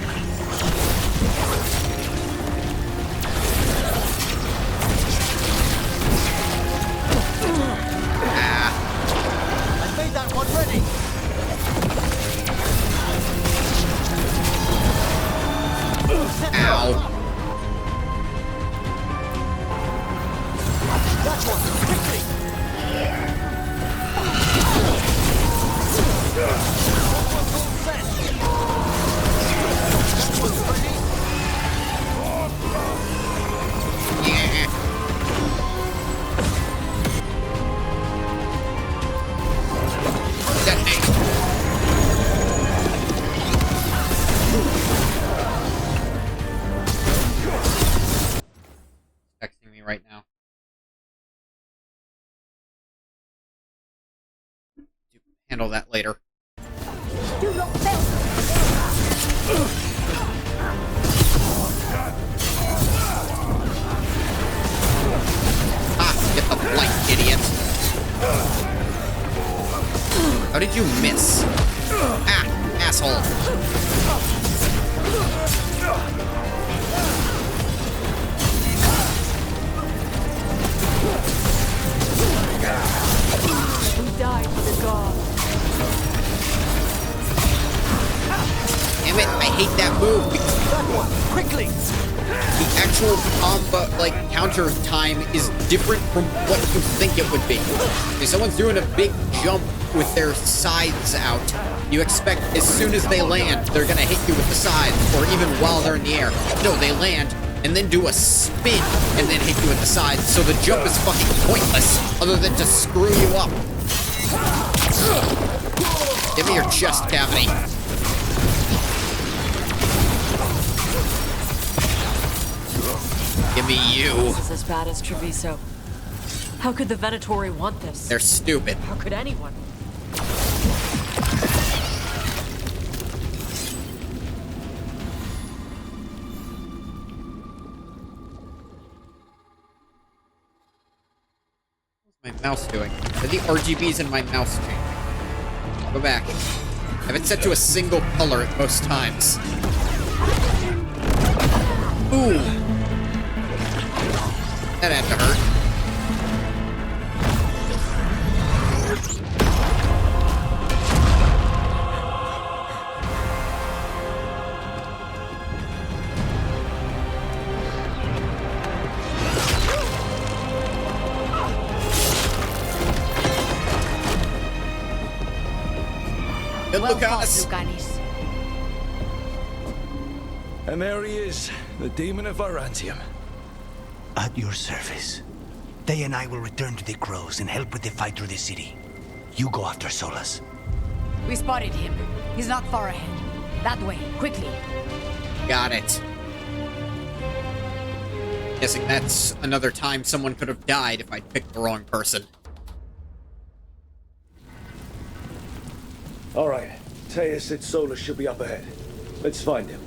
Speaker 1: Ah.
Speaker 5: I made that one ready.
Speaker 1: Ow.
Speaker 5: That one, quickly.
Speaker 1: Texting me right now. Handle that later.
Speaker 20: Do not fail.
Speaker 1: Ah, get the blight, idiot. How did you miss? Ah, asshole.
Speaker 20: We died for the god.
Speaker 1: Damn it, I hate that move because
Speaker 5: That one, quickly.
Speaker 1: the actual combo, like, counter time is different from what you think it would be. If someone's doing a big jump with their sides out, you expect as soon as they land, they're gonna hit you with the sides, or even while they're in the air. No, they land, and then do a spin, and then hit you with the sides, so the jump is fucking pointless, other than to screw you up. Give me your chest cavity. Give me you.
Speaker 6: This is as bad as Treviso. How could the Venatori want this?
Speaker 1: They're stupid.
Speaker 6: How could anyone?
Speaker 1: My mouse doing? Are the RGBs in my mouse changing? Go back. I have it set to a single color at most times. Ooh. That had to hurt. Good
Speaker 20: Well
Speaker 1: look at
Speaker 20: fought,
Speaker 1: us.
Speaker 20: Lucanis.
Speaker 2: And there he is, the demon of Varantium.
Speaker 16: At your service. They and I will return to the Crows and help with the fight through the city. You go after Solus.
Speaker 20: We spotted him. He's not far ahead. That way, quickly.
Speaker 1: Got it. Guessing that's another time someone could have died if I'd picked the wrong person.
Speaker 11: Alright. Taya said Solus should be up ahead. Let's find him.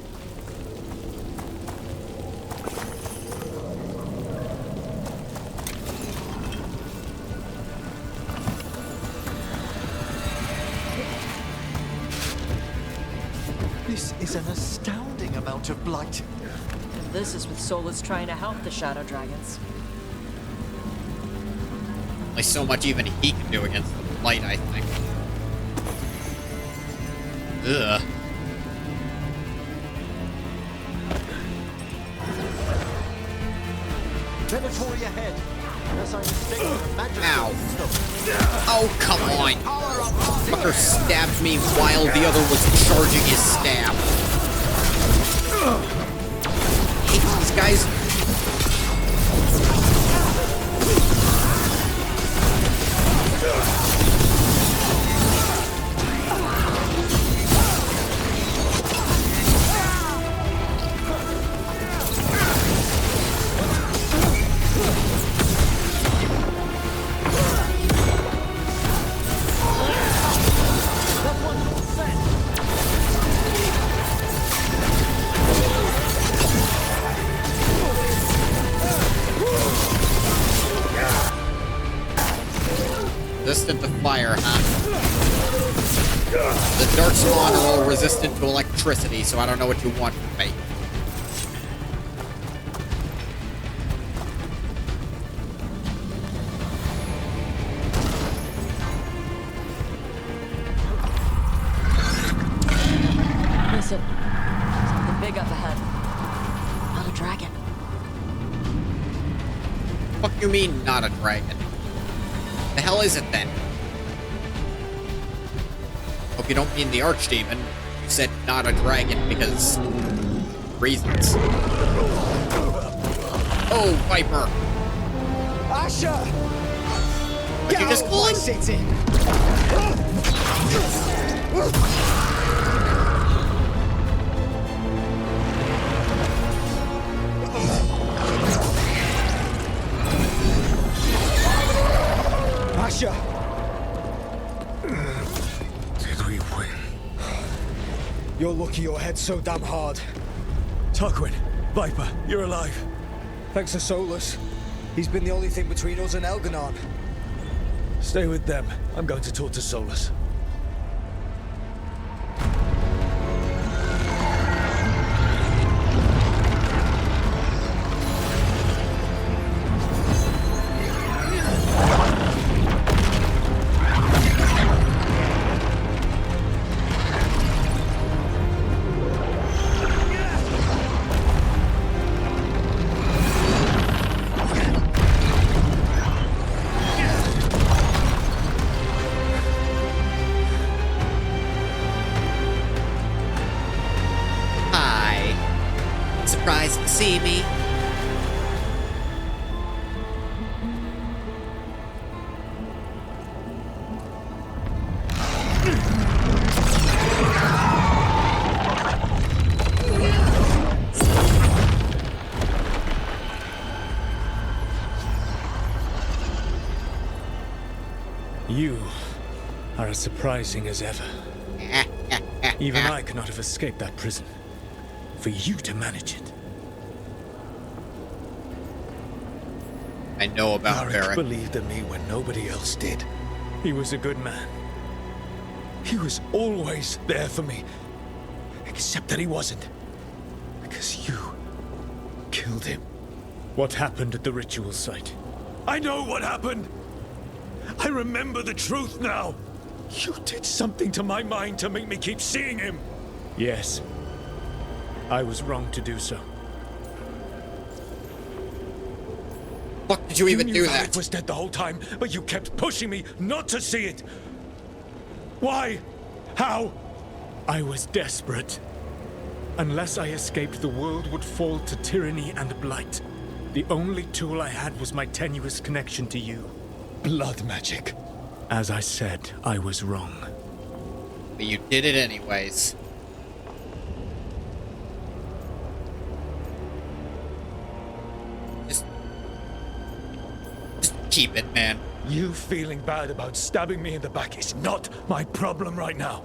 Speaker 5: This is an astounding amount of blight.
Speaker 6: And this is with Solus trying to help the Shadow Dragons.
Speaker 1: Only so much even he can do against the blight, I think. Ugh.
Speaker 5: Predatory ahead. Unless I'm mistaken, the magic.
Speaker 1: Ow. Oh, come on. Fucker stabbed me while the other was charging his stab. Hate these guys. Resistant to fire, huh? The Darkspawn are all resistant to electricity, so I don't know what you want from me.
Speaker 6: Listen, something big up ahead. Not a dragon.
Speaker 1: Fuck you mean, not a dragon? The hell is it then? Hope you don't mean the Archdemon. You said not a dragon because... reasons. Oh, Viper!
Speaker 12: Asha!
Speaker 1: What'd you just call him?
Speaker 12: Asha!
Speaker 9: Did we win?
Speaker 12: You're lucky your head's so damn hard.
Speaker 2: Tarquin, Viper, you're alive.
Speaker 12: Thanks to Solus. He's been the only thing between us and Elganon.
Speaker 2: Stay with them. I'm going to talk to Solus.
Speaker 1: Surprised to see me.
Speaker 13: You are as surprising as ever. Even I could not have escaped that prison. For you to manage it.
Speaker 1: I know about
Speaker 2: Varric
Speaker 1: Varric.
Speaker 2: believed in me when nobody else did.
Speaker 13: He was a good man.
Speaker 2: He was always there for me. Except that he wasn't. Because you killed him.
Speaker 13: What happened at the ritual site?
Speaker 2: I know what happened! I remember the truth now! You did something to my mind to make me keep seeing him!
Speaker 13: Yes. I was wrong to do so.
Speaker 1: Fuck did you even
Speaker 2: knew
Speaker 1: do
Speaker 2: Varric
Speaker 1: that?
Speaker 2: was dead the whole time, but you kept pushing me not to see it! Why? How?
Speaker 13: I was desperate. Unless I escaped, the world would fall to tyranny and blight. The only tool I had was my tenuous connection to you.
Speaker 2: Blood magic.
Speaker 13: As I said, I was wrong.
Speaker 1: But you did it anyways. Just keep it, man.
Speaker 2: You feeling bad about stabbing me in the back is not my problem right now.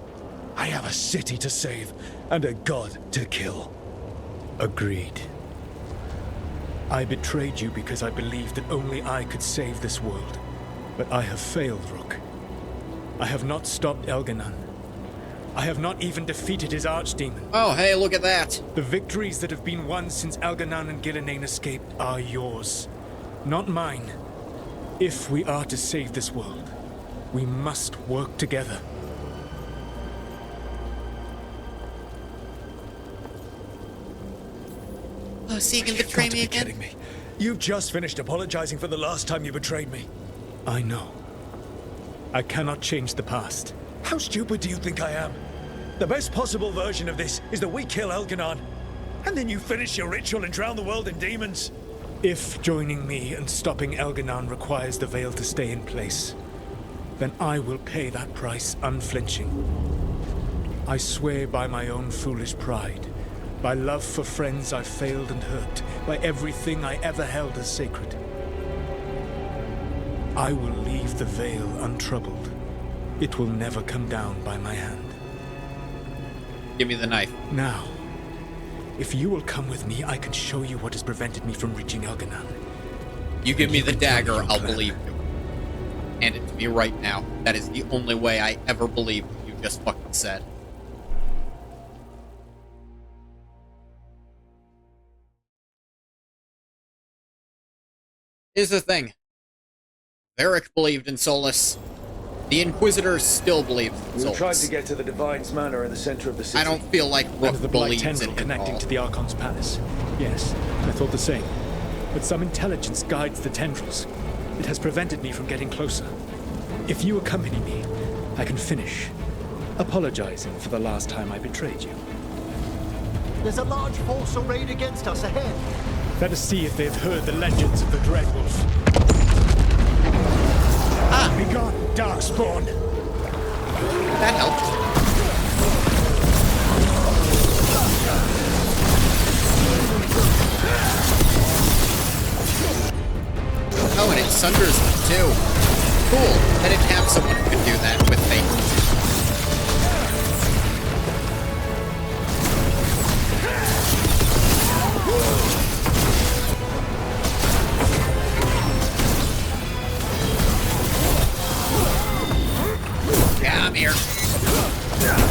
Speaker 2: I have a city to save and a god to kill.
Speaker 13: Agreed. I betrayed you because I believed that only I could save this world. But I have failed, Rook. I have not stopped Elganon. I have not even defeated his archdemon.
Speaker 1: Oh, hey, look at that.
Speaker 13: The victories that have been won since Elganon and Ghilanane escaped are yours, not mine. If we are to save this world, we must work together.
Speaker 1: Oh, so you can betray me again?
Speaker 2: Kidding me. You just finished apologizing for the last time you betrayed me.
Speaker 13: I know. I cannot change the past.
Speaker 2: How stupid do you think I am? The best possible version of this is that we kill Elganon, and then you finish your ritual and drown the world in demons.
Speaker 13: If joining me and stopping Elganon requires the veil to stay in place, then I will pay that price unflinching. I swear by my own foolish pride, by love for friends I failed and hurt, by everything I ever held as sacred. I will leave the veil untroubled. It will never come down by my hand.
Speaker 1: Give me the knife.
Speaker 13: Now, if you will come with me, I can show you what has prevented me from reaching Elganon.
Speaker 1: You give me the dagger, I'll believe you. Hand it to me right now. That is the only way I ever believe what you just fucking said. Here's the thing. Varric believed in Solus. The Inquisitors still believe in
Speaker 11: We
Speaker 1: Solus.
Speaker 11: tried to get to the Divine's Manor in the center of the city.
Speaker 1: I don't feel like Rook
Speaker 13: And the Blight
Speaker 1: believes in
Speaker 13: tendril
Speaker 1: him
Speaker 13: connecting
Speaker 1: all.
Speaker 13: to the Archon's palace. Yes, I thought the same. But some intelligence guides the tendrils. It has prevented me from getting closer. If you accompany me, I can finish apologizing for the last time I betrayed you.
Speaker 5: There's a large force arrayed against us ahead.
Speaker 13: Let us see if they've heard the legends of the Dreadwolf.
Speaker 1: Ah!
Speaker 13: Begone, Darkspawn!
Speaker 1: That helped. Oh, and it sunders them too. Cool. I didn't have someone who could do that with me. Yeah, I'm here.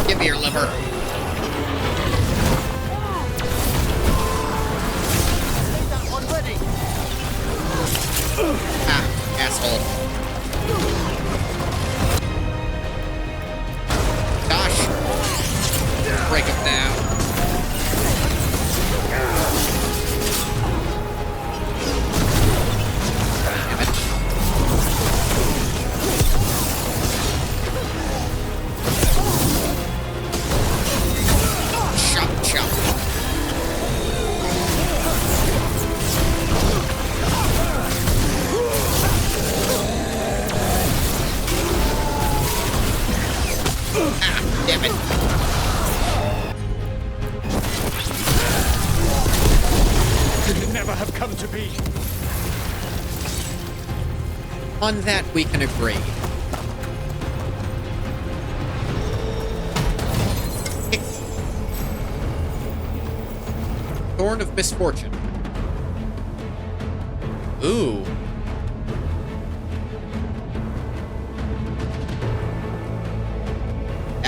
Speaker 1: Give me your liver. Ah, asshole. Gosh. Break him down. Damn it. Chop, chop. Ah, damn it.
Speaker 13: Could never have come to be.
Speaker 1: On that, we can agree. Thorn of Misfortune. Ooh.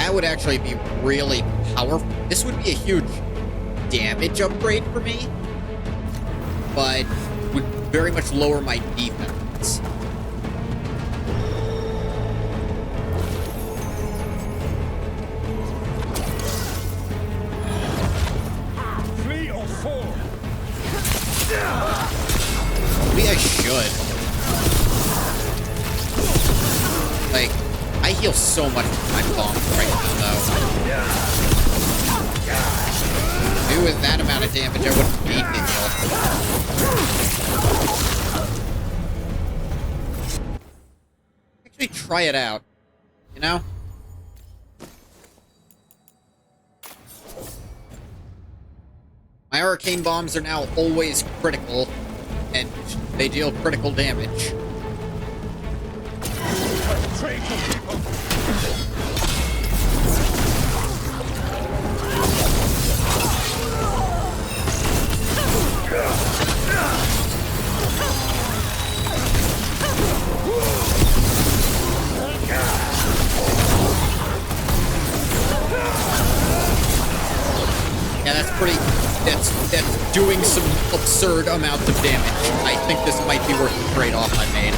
Speaker 1: that would actually be really powerful. This would be a huge damage upgrade for me, but would very much lower my defense.
Speaker 13: Flee or fall.
Speaker 1: Maybe I should. Like, I heal so much with my bombs right now, though. Do with that amount of damage, I wouldn't need to heal. Actually, try it out. You know? My arcane bombs are now always critical, and they deal critical damage. Yeah, that's pretty... That's doing some absurd amounts of damage. I think this might be worth the trade-off I made.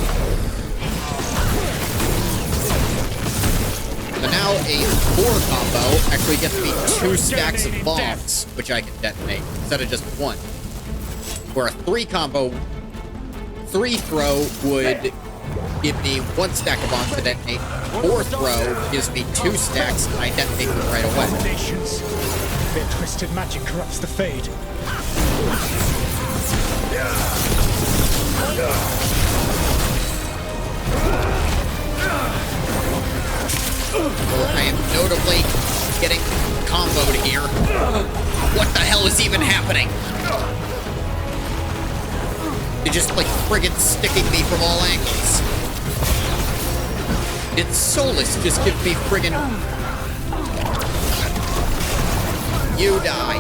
Speaker 1: So now a 4 combo actually gets me 2 stacks of bombs, which I can detonate, instead of just 1. Where a 3 combo, 3 throw would give me 1 stack of bombs to detonate. 4 throw gives me 2 stacks, and I detonate them right away.
Speaker 13: Their twisted magic corrupts the Fade.
Speaker 1: I am notably getting comboed here. What the hell is even happening? They're just like friggin' sticking me from all angles. Did Solus just give me friggin'... You die.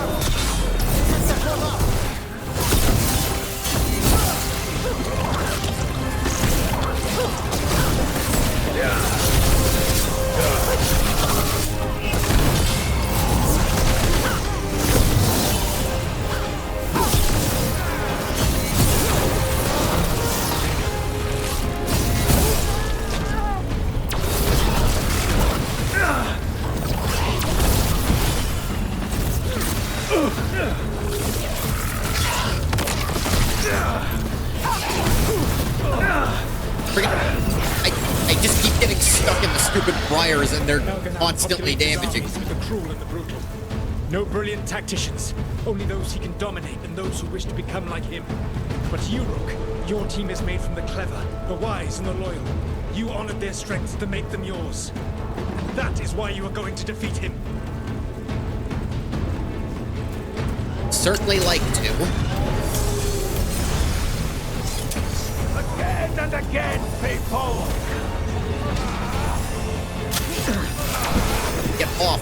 Speaker 1: I just keep getting stuck in the stupid briars and they're constantly damaging.
Speaker 13: The cruel and the brutal. No brilliant tacticians, only those he can dominate and those who wish to become like him. But you, Rook, your team is made from the clever, the wise, and the loyal. You honored their strengths to make them yours. And that is why you are going to defeat him.
Speaker 1: Certainly like to.
Speaker 12: Again and again, people!
Speaker 1: Get off.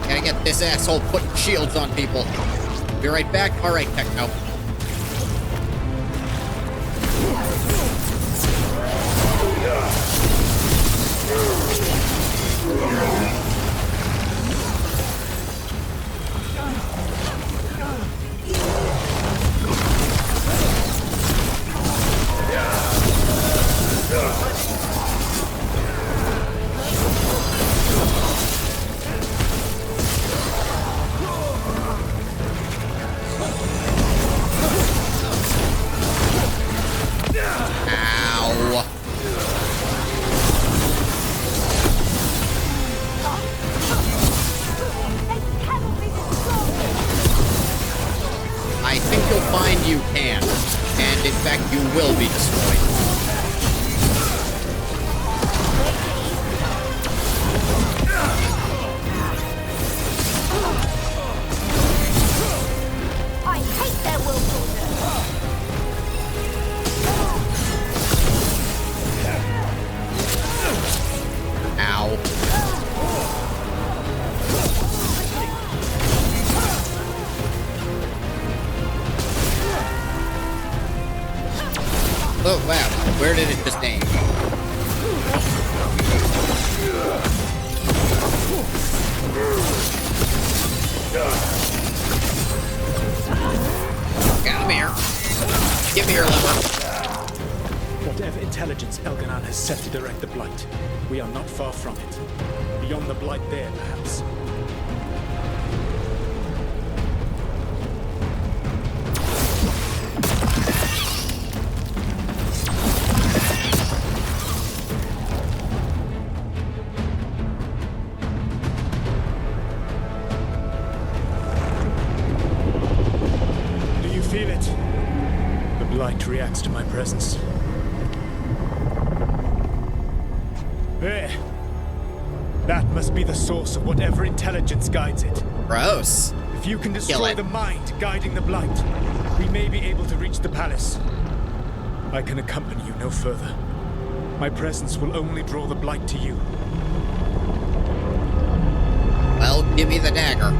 Speaker 1: Gotta get this asshole putting shields on people. Be right back. Alright, Techno. I think you'll find you can, and in fact you will be destroyed.
Speaker 17: I hate their willfulness.
Speaker 1: Ow. Oh, wow. Where did it just aim? Come here. Give me your lever.
Speaker 13: Whatever intelligence Elganon has set to direct the Blight, we are not far from it. Beyond the Blight there, perhaps. Do you feel it? The Blight reacts to my presence. There. That must be the source of whatever intelligence guides it.
Speaker 1: Gross.
Speaker 13: If you can destroy the mind guiding the Blight, we may be able to reach the palace. I can accompany you no further. My presence will only draw the Blight to you.
Speaker 1: Well, give me the dagger.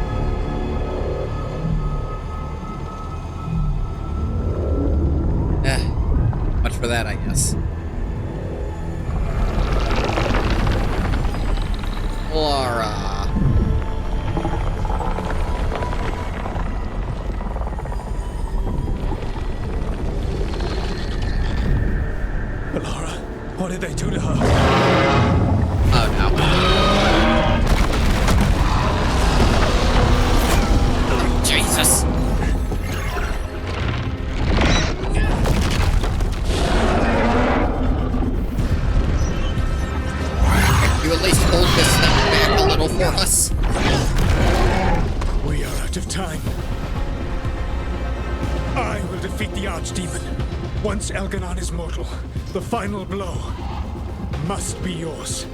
Speaker 1: Much for that, I guess. Laura.
Speaker 13: Laura, what did they do to her?
Speaker 1: Oh no. Jesus. You at least hold this thing back a little for us.
Speaker 13: We are out of time. I will defeat the Archdemon. Once Elganon is mortal, the final blow must be yours.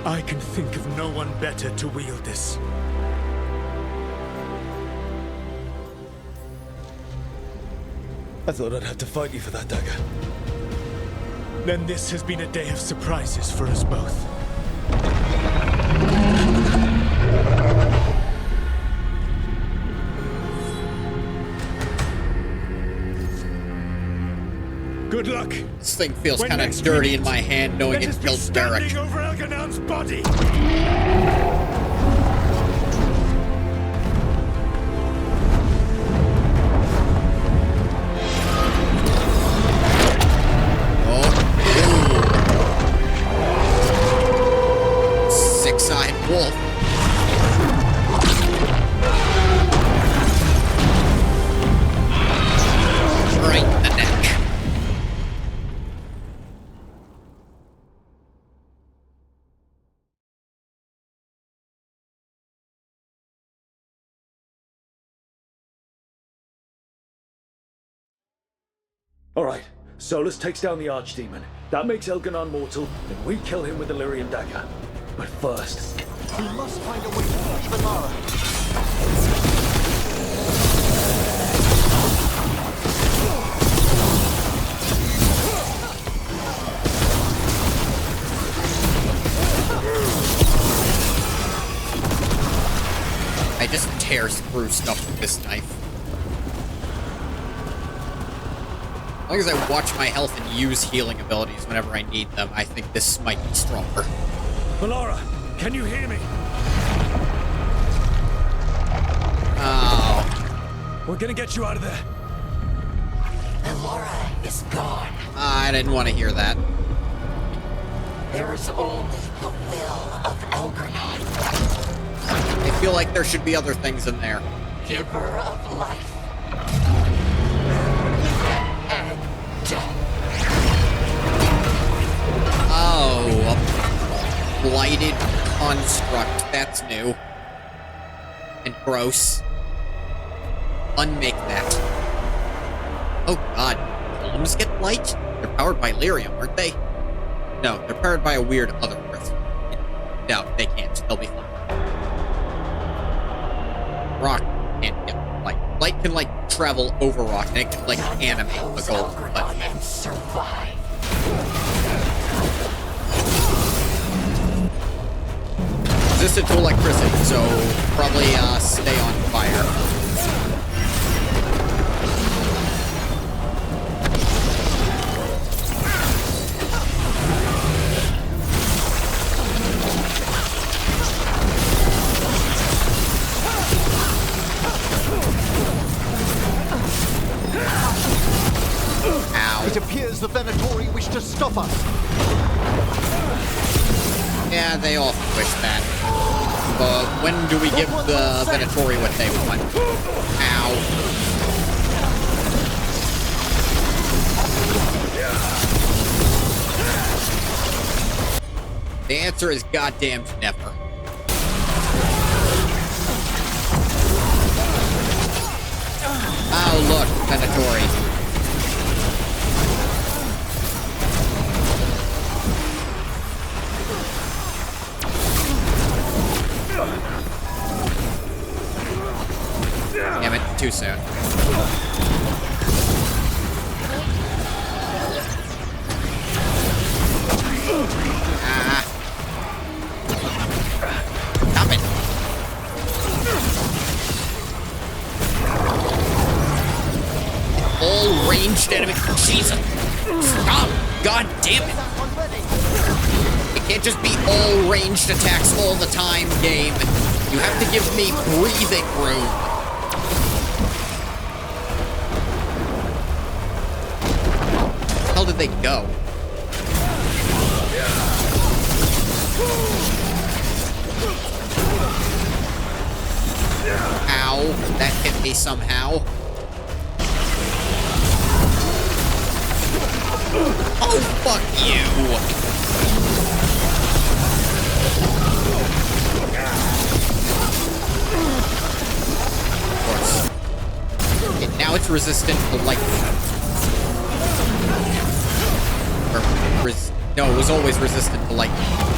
Speaker 13: I can think of no one better to wield this. I thought I'd have to fight you for that dagger. Then this has been a day of surprises for us both. Good luck.
Speaker 1: This thing feels kind of dirty in my hand knowing it killed Derek.
Speaker 13: Standing over Elganon's body.
Speaker 1: Six-eyed wolf. Right in the neck.
Speaker 11: All right, Solus takes down the Archdemon. That makes Elganon mortal, then we kill him with the Lyrium dagger. But first,
Speaker 5: we must find a way to reach Valara.
Speaker 1: I just tear through stuff with this knife. As long as I watch my health and use healing abilities whenever I need them, I think this might be stronger.
Speaker 13: Valara, can you hear me?
Speaker 1: Oh.
Speaker 13: We're gonna get you out of there.
Speaker 16: Valara is gone.
Speaker 1: I didn't want to hear that.
Speaker 16: There is only the will of Elganon.
Speaker 1: I feel like there should be other things in there.
Speaker 16: Giver of life. And death.
Speaker 1: Oh, a blighted construct. That's new. And gross. Unmake that. Oh god. Golems get blight? They're powered by lyrium, aren't they? No, they're powered by a weird other crystal. No, they can't. They'll be fine. Rock can't get light. Light can, like, travel over rock, and it can, like, animate the golem. But
Speaker 16: survive.
Speaker 1: Resistant to electricity, so probably stay on fire.
Speaker 5: the Venatori wish to stop us.
Speaker 1: Yeah, they all wish that. But when do we give the Venatori what they want? Ow. The answer is goddamn never. Oh, look, Venatori. Damn it, too soon. Ah. Stop it. All ranged enemy. Jesus. Stop. God damn it. It can't just be all ranged attacks all the time, game. You have to give me breathing room. Where the hell did they go? Ow, that hit me somehow. Oh, fuck you! Of course. Okay, now it's resistant to lightning. No, it was always resistant to lightning.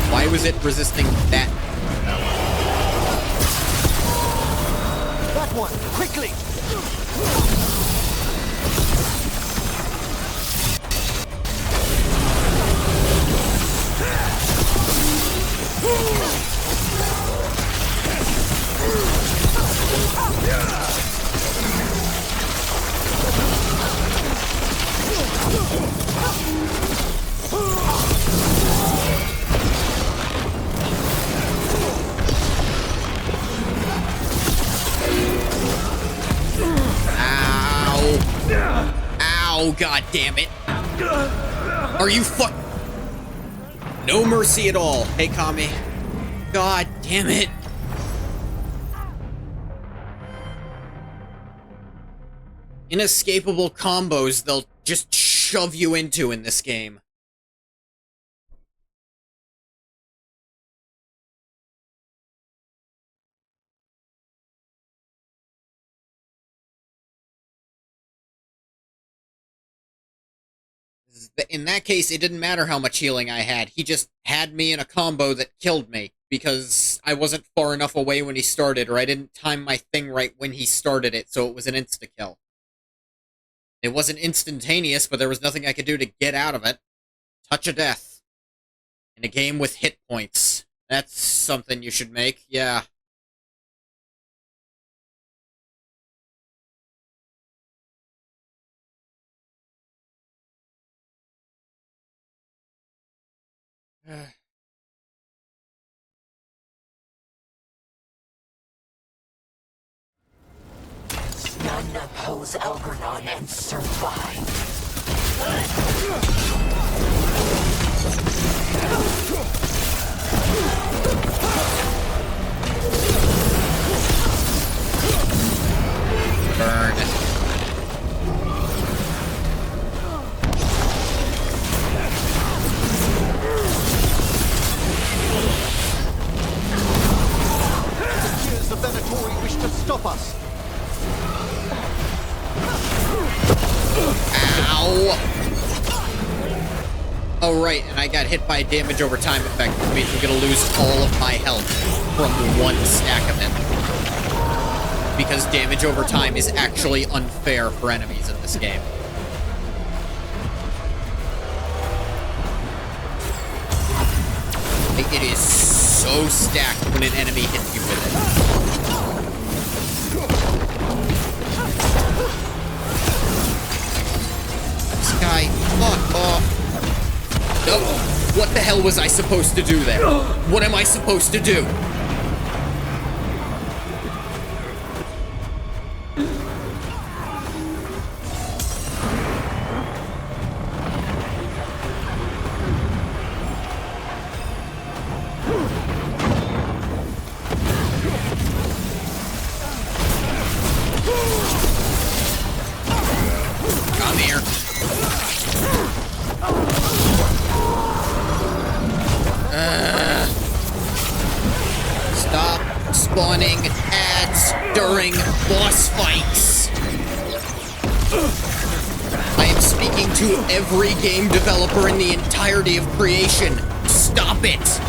Speaker 1: Why was it resisting that?
Speaker 5: That one, quickly!
Speaker 1: Oh, god damn it. Are you no mercy at all. Hey, Kami. God damn it. Inescapable combos they'll just shove you into in this game. In that case, it didn't matter how much healing I had. He just had me in a combo that killed me because I wasn't far enough away when he started, or I didn't time my thing right when he started it, so it was an insta-kill. It wasn't instantaneous, but there was nothing I could do to get out of it. Touch of death. In a game with hit points. That's something you should make, yeah.
Speaker 16: None oppose Algernon and survive.
Speaker 1: Burn.
Speaker 5: Here's the Venatori wish to stop us.
Speaker 1: Ow! Oh, right, and I got hit by a damage over time effect, which means I'm gonna lose all of my health from one stack of it. Because damage over time is actually unfair for enemies in this game. It is so stacked when an enemy hits you with it. Guy, fuck off. No, what the hell was I supposed to do there? What am I supposed to do? spawning ads during boss fights. I am speaking to every game developer in the entirety of creation. Stop it!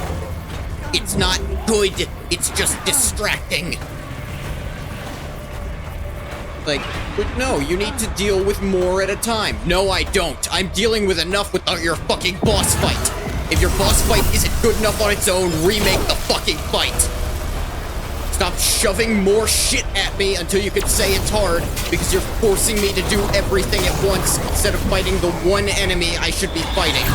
Speaker 1: It's not good, it's just distracting. Like, but no, you need to deal with more at a time. No, I don't. I'm dealing with enough without your fucking boss fight. If your boss fight isn't good enough on its own, remake the fucking fight. Stop shoving more shit at me until you can say it's hard, because you're forcing me to do everything at once instead of fighting the one enemy I should be fighting.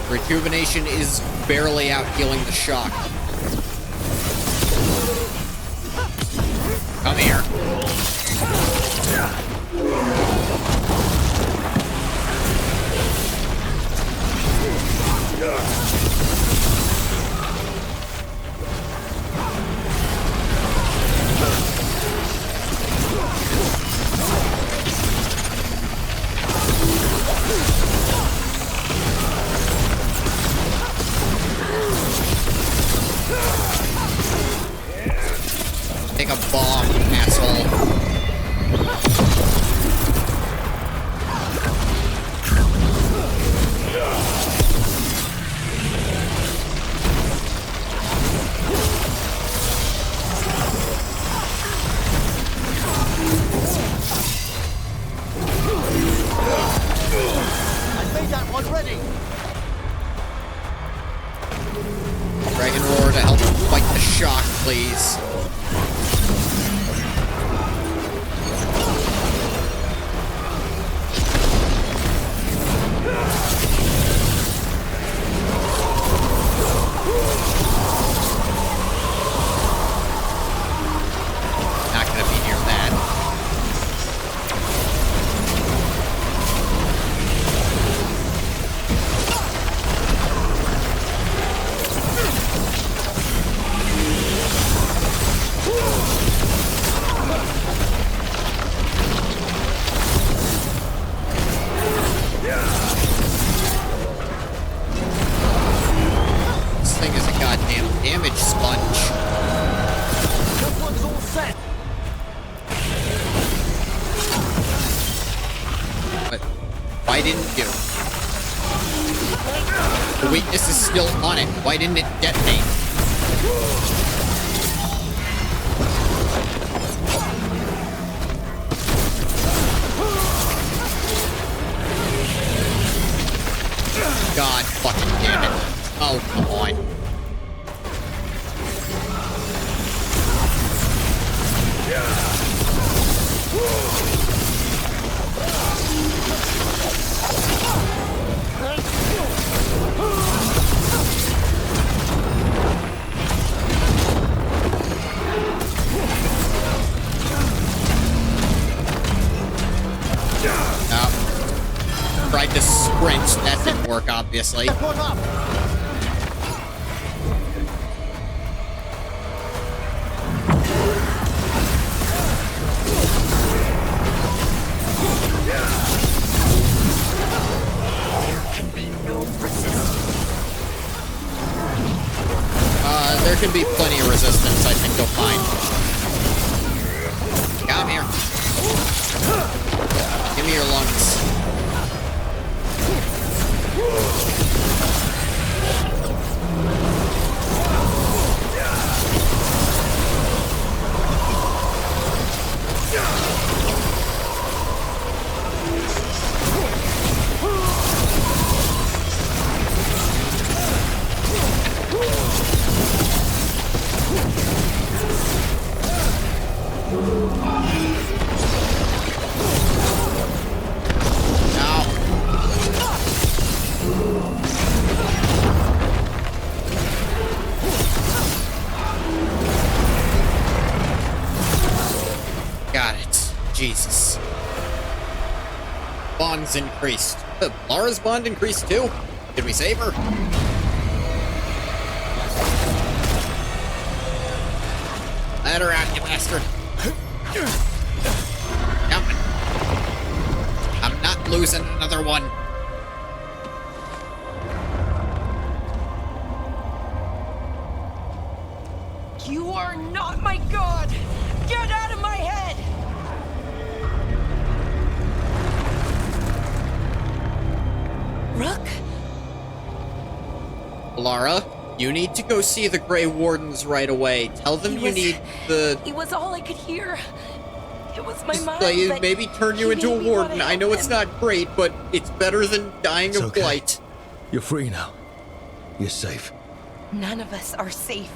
Speaker 1: Rejuvenation is barely out healing the shock. Come here. Take a bomb, asshole.
Speaker 12: I made that one ready.
Speaker 1: Dragon Roar to help fight the shock, please. Not gonna be near that. This thing is a goddamn damage sponge.
Speaker 12: This one's all set.
Speaker 1: But why didn't you? The weakness is still on it. Why didn't it detonate? God fucking damn it. Oh, come on. Tried to sprint, that didn't work, obviously. There can be plenty of resistance, I think you'll find. Come here. Give me your lungs. bond's increased. Lara's bond increased too? Did we save her? Let her out, you bastard. Coming. I'm not losing another one.
Speaker 8: You are not my god! Get out of my head! Rook?
Speaker 1: Lara, you need to go see the Grey Wardens right away. Tell them you need the...
Speaker 8: He was all I could hear. It was my mind.
Speaker 1: They maybe turn you into a warden. I know it's not great, but it's better than dying of blight.
Speaker 2: You're free now. You're safe.
Speaker 8: None of us are safe.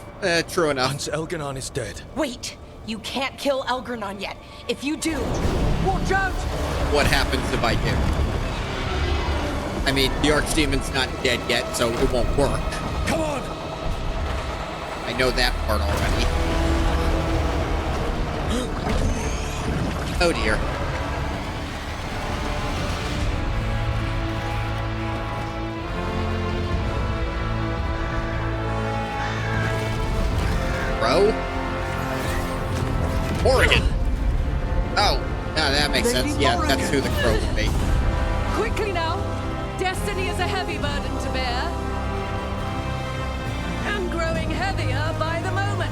Speaker 1: True enough.
Speaker 2: Once Elganon is dead.
Speaker 8: Wait, you can't kill Elgranon yet. If you do, watch out!
Speaker 1: What happens if I do? I mean, the Archdemon's not dead yet, so it won't work.
Speaker 2: Come on!
Speaker 1: I know that part already. Oh dear. Crow? Morrigan! Oh, that makes sense. Yeah, that's who the crow would be.
Speaker 15: Quickly now! Destiny is a heavy burden to bear. And growing heavier by the moment.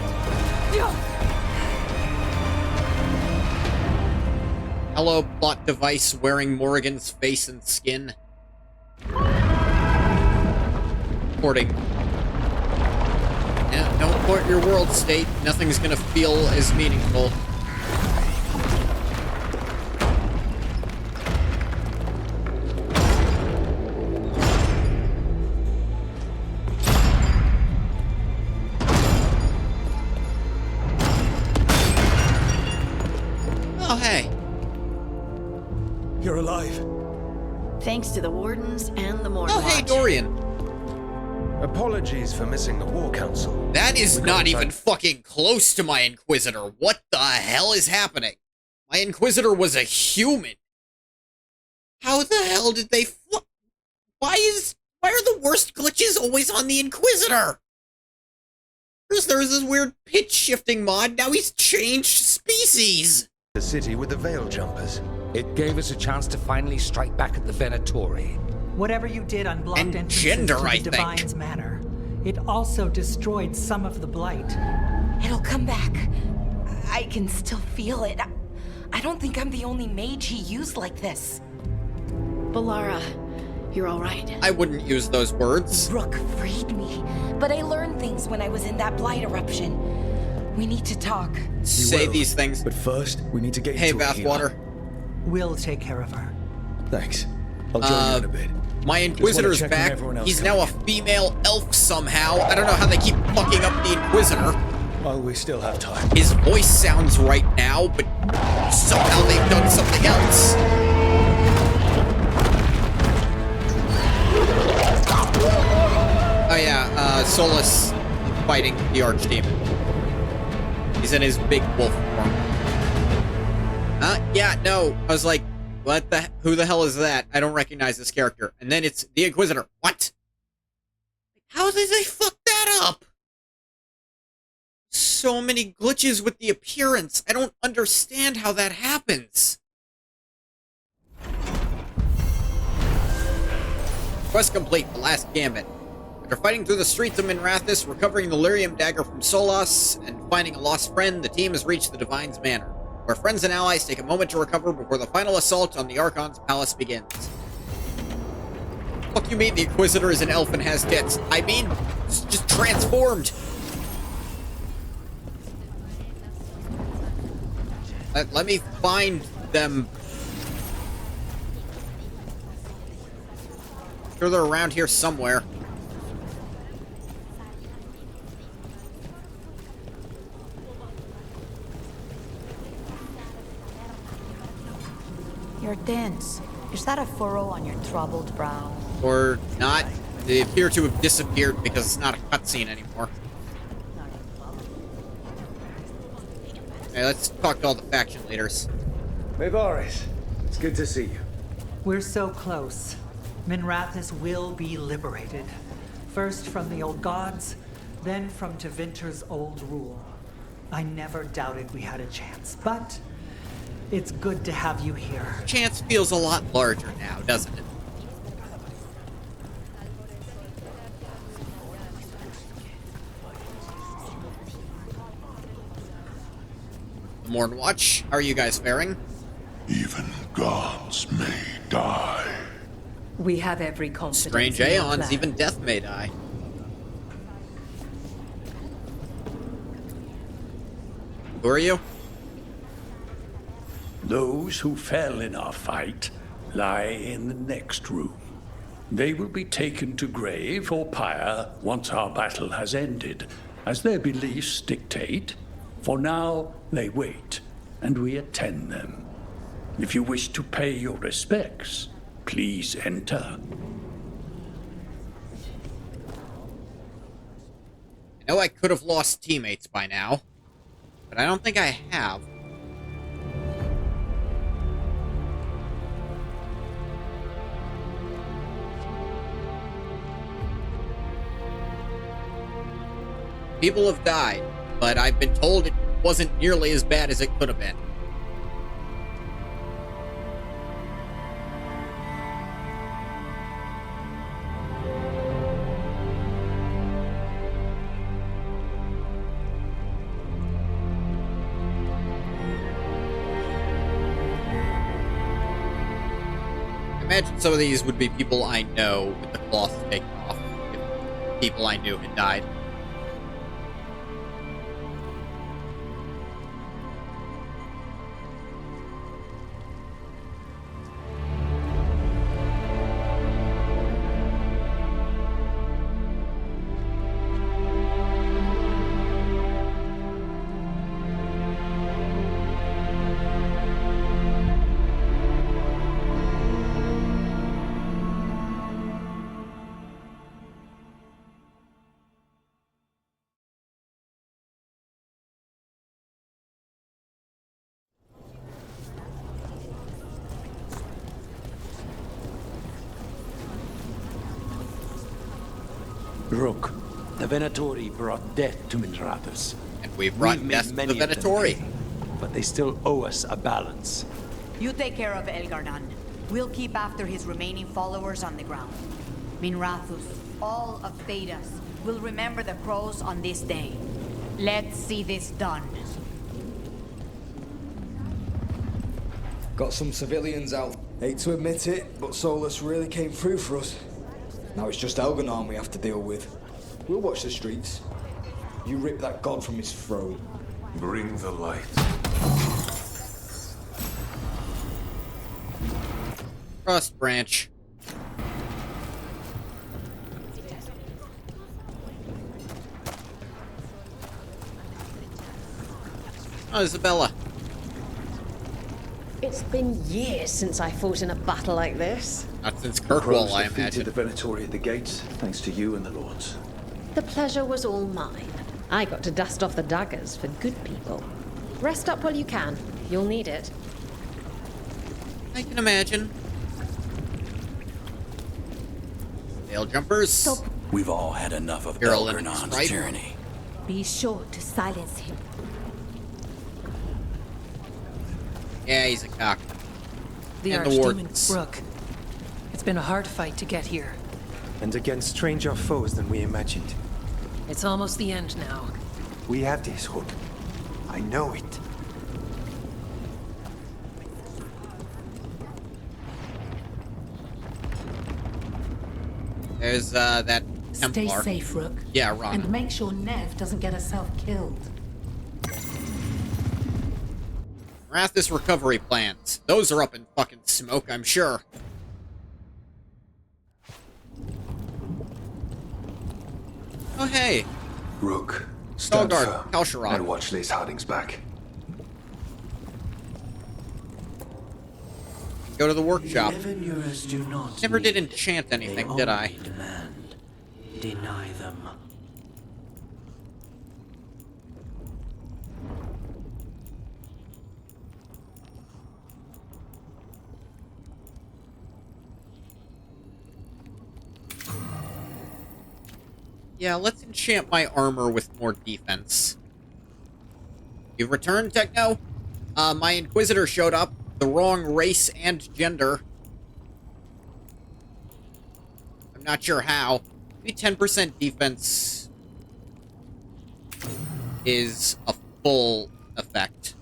Speaker 1: Hello, plot device wearing Morrigan's face and skin. Porting. Yeah, don't port your world state. Nothing's gonna feel as meaningful. Oh, hey.
Speaker 2: You're alive.
Speaker 3: Thanks to the Wardens and the Mordwatch.
Speaker 1: Oh, hey, Dorian.
Speaker 21: Apologies for missing the War Council.
Speaker 1: That is not even fucking close to my Inquisitor. What the hell is happening? My Inquisitor was a human. How the hell did they Why are the worst glitches always on the Inquisitor? First there was this weird pitch shifting mod, now he's changed species.
Speaker 21: The city with the Veil Jumpers.
Speaker 22: It gave us a chance to finally strike back at the Venatori.
Speaker 23: Whatever you did unblocked
Speaker 1: And
Speaker 23: entrances
Speaker 1: gender,
Speaker 23: to the
Speaker 1: I think.
Speaker 23: Divine's Manor. It also destroyed some of the blight.
Speaker 8: It'll come back. I can still feel it. I don't think I'm the only mage he used like this.
Speaker 3: Balara, you're all right.
Speaker 1: I wouldn't use those words.
Speaker 8: Rook freed me, but I learned things when I was in that blight eruption. We need to talk.
Speaker 1: Say these things.
Speaker 2: But first, we need to get
Speaker 1: Hey,
Speaker 2: you to a
Speaker 1: Bathwater.
Speaker 23: We'll take care of her.
Speaker 2: Thanks. I'll join you in a bit.
Speaker 1: My Inquisitor's
Speaker 2: check on
Speaker 1: back.
Speaker 2: everyone else
Speaker 1: He's
Speaker 2: coming
Speaker 1: now a female elf somehow. I don't know how they keep fucking up the Inquisitor.
Speaker 2: Well, we still have time.
Speaker 1: His voice sounds right now, but somehow they've done something else. Oh yeah, Solus fighting the Archdemon. He's in his big wolf form. Yeah, no. I was like, who the hell is that? I don't recognize this character. And then it's the Inquisitor. What? How did they fuck that up? So many glitches with the appearance. I don't understand how that happens. Quest complete, the last gambit. After fighting through the streets of Minrathis, recovering the Lyrium dagger from Solas, and finding a lost friend, the team has reached the Divine's Manor, where friends and allies take a moment to recover before the final assault on the Archon's palace begins. Fuck you mean the Inquisitor is an elf and has tits? I mean, it's just transformed. Let me find them. Sure they're around here somewhere.
Speaker 24: You're tense. Is that a furrow on your troubled brow?
Speaker 1: Or not. They appear to have disappeared because it's not a cutscene anymore. Hey, let's talk to all the faction leaders.
Speaker 21: Mayvaris, it's good to see you.
Speaker 23: We're so close. Minrathous will be liberated. First from the old gods, then from Tevinter's old rule. I never doubted we had a chance, but it's good to have you here.
Speaker 1: Chance feels a lot larger now, doesn't it? The Morn Watch, how are you guys faring?
Speaker 4: Even gods may die.
Speaker 6: We have every confidence.
Speaker 1: Strange
Speaker 6: in your
Speaker 1: aeons,
Speaker 6: plan.
Speaker 1: even death may die. Who are you?
Speaker 10: Those who fell in our fight lie in the next room. They will be taken to grave or pyre once our battle has ended, as their beliefs dictate. For now, they wait, and we attend them. If you wish to pay your respects, please enter.
Speaker 1: I know I could have lost teammates by now, but I don't think I have. People have died, but I've been told it wasn't nearly as bad as it could have been. I imagine some of these would be people I know with the cloth taken off, if people I knew had died.
Speaker 18: Rook, the Venatori brought death to Minrathous.
Speaker 1: And we've brought death to the Venatori.
Speaker 18: But they still owe us a balance.
Speaker 20: You take care of Elgar'nan. We'll keep after his remaining followers on the ground. Minrathous, all of Thedas, will remember the crows on this day. Let's see this done.
Speaker 14: Got some civilians out. Hate to admit it, but Solus really came through for us. Now it's just Elgar'nan we have to deal with. We'll watch the streets. You rip that god from his throne.
Speaker 4: Bring the light.
Speaker 1: Frost Branch. Oh, Isabella.
Speaker 19: It's been years since I fought in a battle like this.
Speaker 1: Not since
Speaker 11: The
Speaker 1: Kirkwall,
Speaker 11: crows
Speaker 1: I
Speaker 11: defeated
Speaker 1: imagine.
Speaker 11: the Venatori at the gates, thanks to you and the lords.
Speaker 19: The pleasure was all mine. I got to dust off the daggers for good people. Rest up while you can. You'll need it.
Speaker 1: I can imagine. Tail jumpers.
Speaker 18: We've all had enough of
Speaker 1: Virulent
Speaker 18: Elgar'nan's
Speaker 1: stripe.
Speaker 18: tyranny.
Speaker 24: Be sure to silence him.
Speaker 1: Yeah, he's a cock.
Speaker 15: The
Speaker 1: And the
Speaker 15: Archdemon
Speaker 1: wardens.
Speaker 15: Rook. It's been a hard fight to get here.
Speaker 21: And against stranger foes than we imagined.
Speaker 15: It's almost the end now.
Speaker 21: We have this, Rook. I know it.
Speaker 1: There's, that
Speaker 24: Stay
Speaker 1: Templar.
Speaker 24: safe, Rook.
Speaker 1: Yeah, Ron.
Speaker 24: And make sure Nev doesn't get herself killed.
Speaker 1: Rathus recovery plans. Those are up in fucking smoke, I'm sure. Oh, hey.
Speaker 11: Rook, stand
Speaker 1: Stalgard,
Speaker 11: firm
Speaker 1: Kalsharok.
Speaker 11: and watch Lace Harding's back.
Speaker 1: Go to the workshop.
Speaker 16: Revenuers do not
Speaker 1: Never did
Speaker 16: need,
Speaker 1: enchant anything,
Speaker 16: they
Speaker 1: did I?
Speaker 16: only demand. Deny them.
Speaker 1: Yeah, let's enchant my armor with more defense. You've returned, Techno? My Inquisitor showed up. The wrong race and gender. I'm not sure how. Maybe 10% defense is a full effect.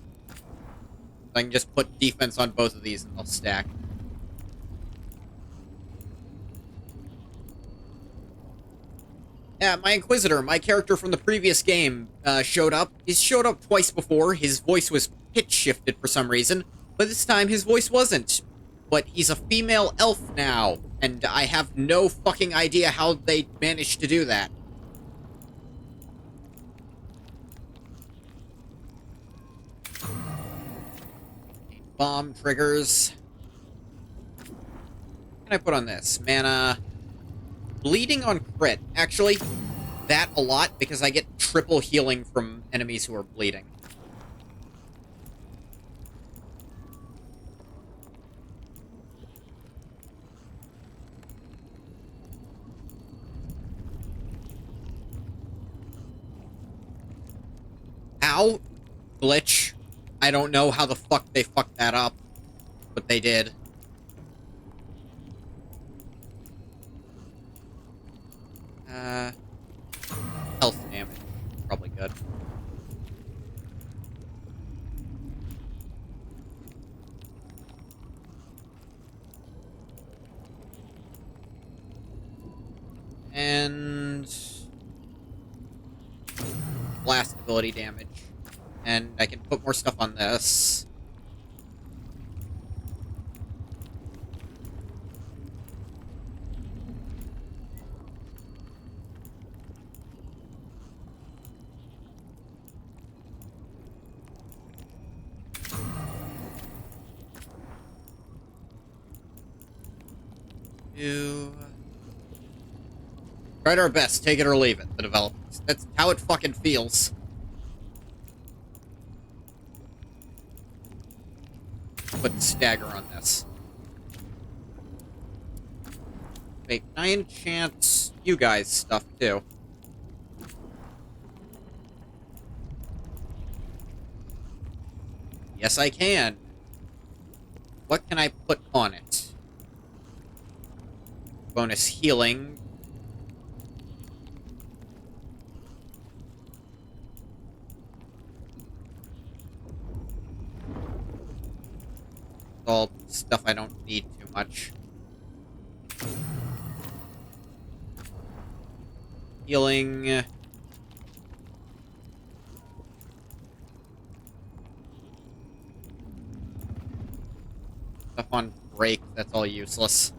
Speaker 1: I can just put defense on both of these and they'll stack. Yeah, my Inquisitor, my character from the previous game, showed up. He's showed up twice before. His voice was pitch shifted for some reason, but this time his voice wasn't. But he's a female elf now, and I have no fucking idea how they managed to do that. Bomb triggers. What can I put on this? Mana. Bleeding on crit. Actually, that a lot, because I get triple healing from enemies who are bleeding. Ow! Glitch. I don't know how the fuck they fucked that up, but they did. Health damage. Probably good. And blast ability damage. And I can put more stuff on this. Tried our best, take it or leave it, the developers. That's how it fucking feels. Put stagger on this. Wait, can I enchant you guys' stuff too? Yes, I can. What can I put on it? Bonus healing. All stuff I don't need too much. Healing. Stuff on break, that's all useless.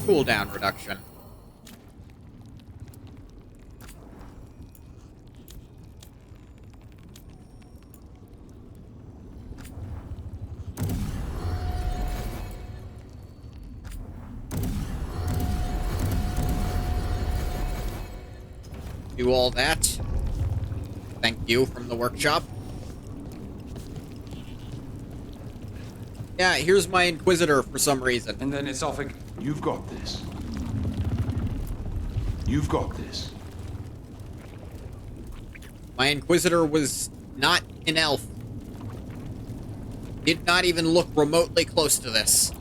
Speaker 1: Cooldown reduction. Do all that. Thank you from the workshop. Yeah, here's my Inquisitor for some reason.
Speaker 21: And then it's off again.
Speaker 4: You've got this. You've got this.
Speaker 1: My Inquisitor was not an elf. Did not even look remotely close to this.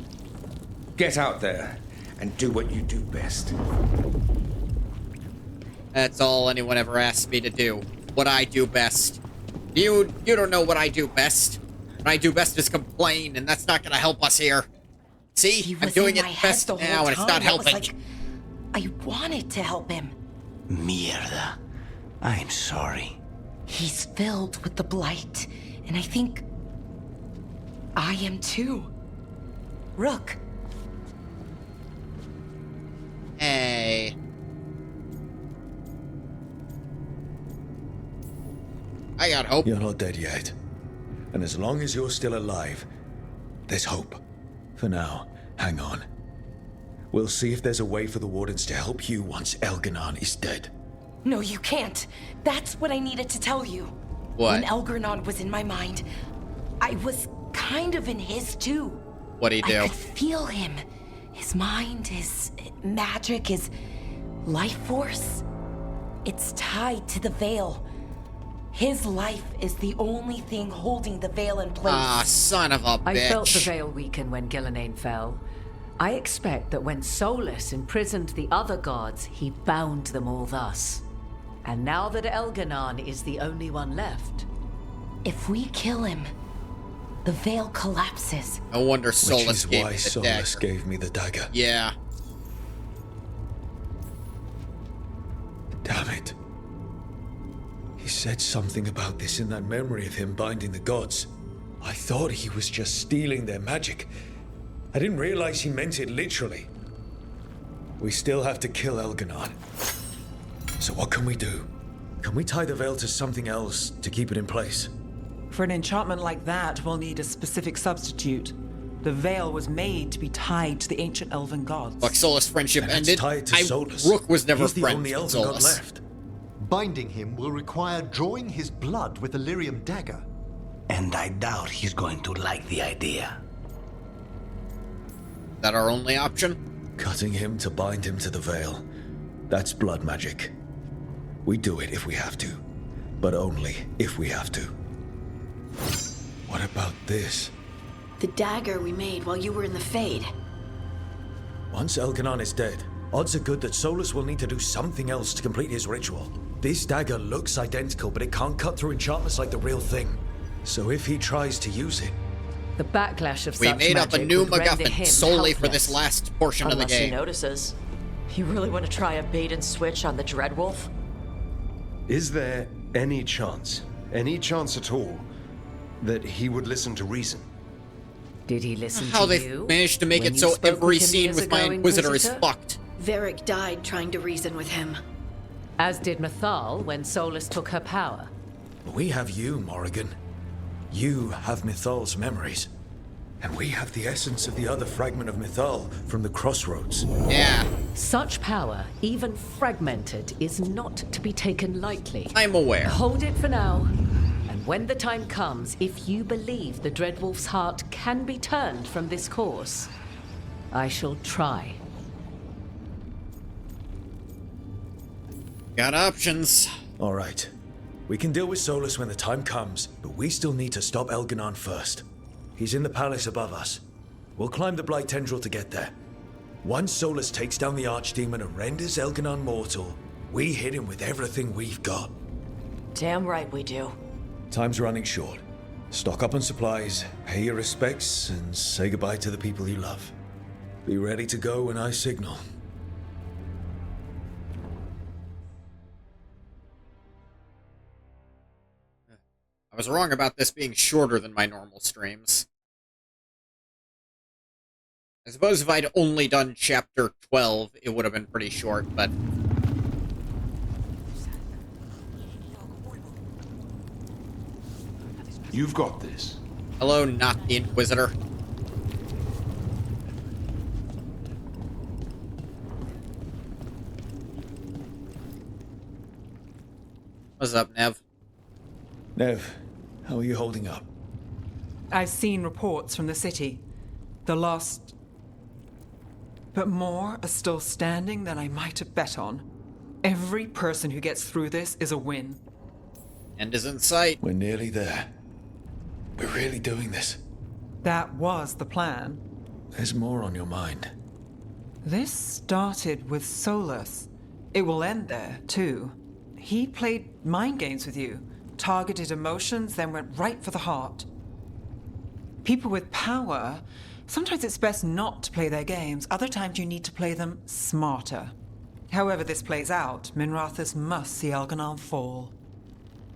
Speaker 21: Get out there and do what you do best.
Speaker 1: That's all anyone ever asked me to do. What I do best. You don't know what I do best. What I do best is complain, and that's not gonna help us here. See? I'm doing it best now, and it's not helping.
Speaker 8: Like, I wanted to help him.
Speaker 16: Mierda. I'm sorry.
Speaker 8: He's filled with the blight, and I think I am too. Rook.
Speaker 1: Hey. I got hope.
Speaker 2: You're not dead yet. And as long as you're still alive, there's hope. For now, Hang on. We'll see if there's a way for the Wardens to help you once Elganon is dead.
Speaker 8: No, you can't. That's what I needed to tell you.
Speaker 1: What?
Speaker 8: When Elgarnon was in my mind, I was kind of in his too.
Speaker 1: What'd he do?
Speaker 8: I could feel him. His mind, his magic, his life force. It's tied to the Veil. His life is the only thing holding the Veil in place.
Speaker 1: Ah, son of a bitch.
Speaker 7: I felt the Veil weaken when Ghilanane fell. I expect that when Solus imprisoned the other gods, he bound them all thus. And now that Elganon is the only one left...
Speaker 8: If we kill him, the Veil collapses.
Speaker 1: No wonder
Speaker 2: Which
Speaker 1: Solus
Speaker 2: is
Speaker 1: gave
Speaker 2: why
Speaker 1: me the
Speaker 2: Solus
Speaker 1: dagger.
Speaker 2: gave me the dagger.
Speaker 1: Yeah.
Speaker 2: Damn it. He said something about this in that memory of him binding the gods. I thought he was just stealing their magic. I didn't realize he meant it literally. We still have to kill Elganon. So what can we do? Can we tie the Veil to something else to keep it in place?
Speaker 9: For an enchantment like that, we'll need a specific substitute. The Veil was made to be tied to the ancient elven gods.
Speaker 1: Fuck, Solus' friendship ended.
Speaker 2: Tied to Solus.
Speaker 1: Rook was never
Speaker 2: He's the
Speaker 1: friends
Speaker 2: only
Speaker 1: with
Speaker 2: elven god
Speaker 1: Solus.
Speaker 2: left.
Speaker 5: Binding him will require drawing his blood with the lyrium dagger.
Speaker 16: And I doubt he's going to like the idea.
Speaker 1: Is that our only option?
Speaker 2: Cutting him to bind him to the Veil. That's blood magic. We do it if we have to, but only if we have to. What about this?
Speaker 3: The dagger we made while you were in the Fade.
Speaker 2: Once Elganon is dead, odds are good that Solus will need to do something else to complete his ritual. This dagger looks identical, but it can't cut through enchantments like the real thing. So if he tries to use it...
Speaker 7: The backlash of
Speaker 1: We
Speaker 7: such
Speaker 1: made up a
Speaker 7: magic
Speaker 1: new
Speaker 7: would render
Speaker 1: MacGuffin
Speaker 7: him
Speaker 1: solely for
Speaker 7: helpless.
Speaker 1: this last portion
Speaker 6: Unless
Speaker 1: of the
Speaker 6: he
Speaker 1: game.
Speaker 6: notices. You really want to try a bait and switch on the Dreadwolf?
Speaker 21: Is there any chance at all, that he would listen to reason?
Speaker 7: Did he listen
Speaker 1: How
Speaker 7: to
Speaker 1: they
Speaker 7: you?
Speaker 1: managed to make
Speaker 7: when
Speaker 1: it
Speaker 7: you
Speaker 1: so
Speaker 7: spoke
Speaker 1: every
Speaker 7: with him
Speaker 1: scene
Speaker 7: years
Speaker 1: with my
Speaker 7: ago,
Speaker 1: Inquisitor is
Speaker 7: Inquisitor?
Speaker 1: fucked.
Speaker 3: Varric died trying to reason with him.
Speaker 7: As did Mythal when Solus took her power.
Speaker 2: We have you, Morrigan. You have Mythal's memories. And we have the essence of the other fragment of Mythal from the Crossroads.
Speaker 1: Yeah.
Speaker 7: Such power, even fragmented, is not to be taken lightly.
Speaker 1: I'm aware.
Speaker 7: Hold it for now. And when the time comes, if you believe the Dreadwolf's heart can be turned from this course, I shall try.
Speaker 1: Got options.
Speaker 2: All right. We can deal with Solus when the time comes, but we still need to stop Elganon first. He's in the palace above us. We'll climb the Blight Tendril to get there. Once Solus takes down the Archdemon and renders Elganon mortal, we hit him with everything we've got.
Speaker 6: Damn right we do.
Speaker 2: Time's running short. Stock up on supplies, pay your respects, and say goodbye to the people you love. Be ready to go when I signal.
Speaker 1: I was wrong about this being shorter than my normal streams. I suppose if I'd only done chapter 12, it would have been pretty short, but...
Speaker 4: You've got this.
Speaker 1: Hello, not the Inquisitor. What's up, Nev?
Speaker 2: Nev, how are you holding up?
Speaker 9: I've seen reports from the city. The lost... But more are still standing than I might have bet on. Every person who gets through this is a win.
Speaker 1: End is in sight.
Speaker 2: We're nearly there. We're really doing this.
Speaker 9: That was the plan.
Speaker 2: There's more on your mind.
Speaker 9: This started with Solus. It will end there, too. He played mind games with you, targeted emotions, then went right for the heart. People with power, sometimes it's best not to play their games. Other times you need to play them smarter. However this plays out, Minrathous must see Elganon fall.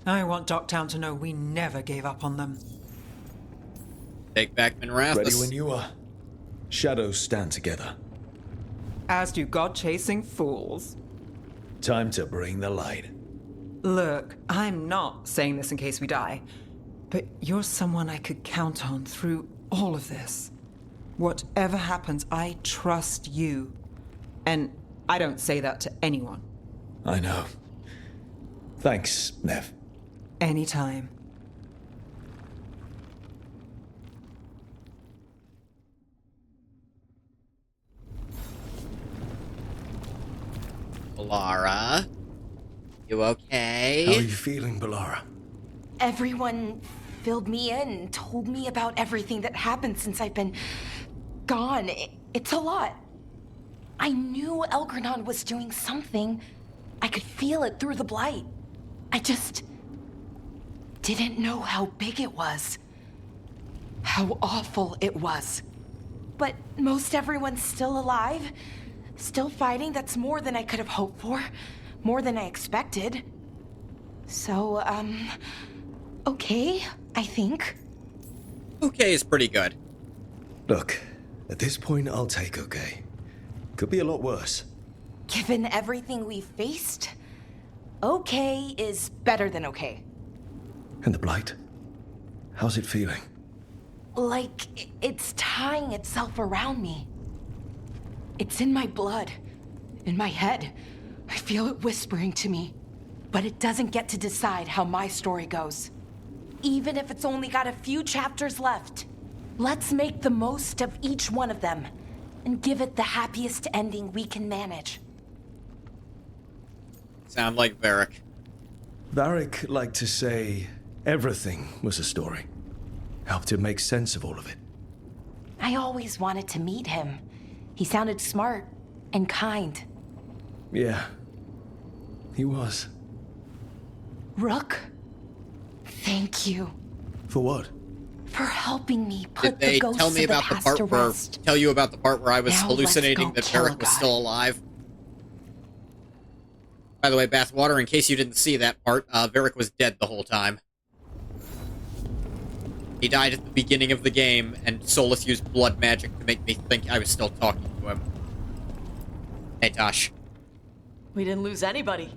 Speaker 9: I want Docktown to know we never gave up on them.
Speaker 1: Take back Minrathous.
Speaker 2: Ready when you are. Shadows stand together.
Speaker 9: As do God-chasing fools.
Speaker 2: Time to bring the light.
Speaker 9: Look, I'm not saying this in case we die, but you're someone I could count on through all of this. Whatever happens, I trust you. And I don't say that to anyone.
Speaker 2: I know. Thanks, Nev.
Speaker 9: Anytime.
Speaker 1: Lara, you okay?
Speaker 21: How are you feeling, Balara?
Speaker 8: Everyone filled me in and told me about everything that happened since I've been gone. It's a lot. I knew Elgranon was doing something. I could feel it through the blight. I just didn't know how big it was. How awful it was. But most everyone's still alive. Still fighting. That's more than I could have hoped for. More than I expected. So, okay, I think.
Speaker 1: Okay is pretty good.
Speaker 21: Look, at this point, I'll take okay. Could be a lot worse.
Speaker 8: Given everything we've faced, okay is better than okay.
Speaker 21: And the blight? How's it feeling?
Speaker 8: Like it's tying itself around me. It's in my blood, in my head. I feel it whispering to me. But it doesn't get to decide how my story goes. Even if it's only got a few chapters left. Let's make the most of each one of them and give it the happiest ending we can manage.
Speaker 1: Sound like Varric.
Speaker 21: Varric liked to say everything was a story. Helped him make sense of all of it.
Speaker 8: I always wanted to meet him. He sounded smart and kind.
Speaker 21: Yeah, he was.
Speaker 8: Rook, thank you.
Speaker 21: For what?
Speaker 8: For helping me put
Speaker 1: Did they
Speaker 8: the ghosts
Speaker 1: tell me
Speaker 8: of the
Speaker 1: about the
Speaker 8: past
Speaker 1: part
Speaker 8: to
Speaker 1: where
Speaker 8: rest?
Speaker 1: tell you about the part where I was
Speaker 8: Now
Speaker 1: hallucinating
Speaker 8: let's
Speaker 1: that
Speaker 8: go kill a
Speaker 1: Varric was
Speaker 8: god.
Speaker 1: still alive? By the way, Bathwater, in case you didn't see that part, Varric was dead the whole time. He died at the beginning of the game, and Solus used blood magic to make me think I was still talking to him. Hey, Tosh.
Speaker 6: We didn't lose anybody.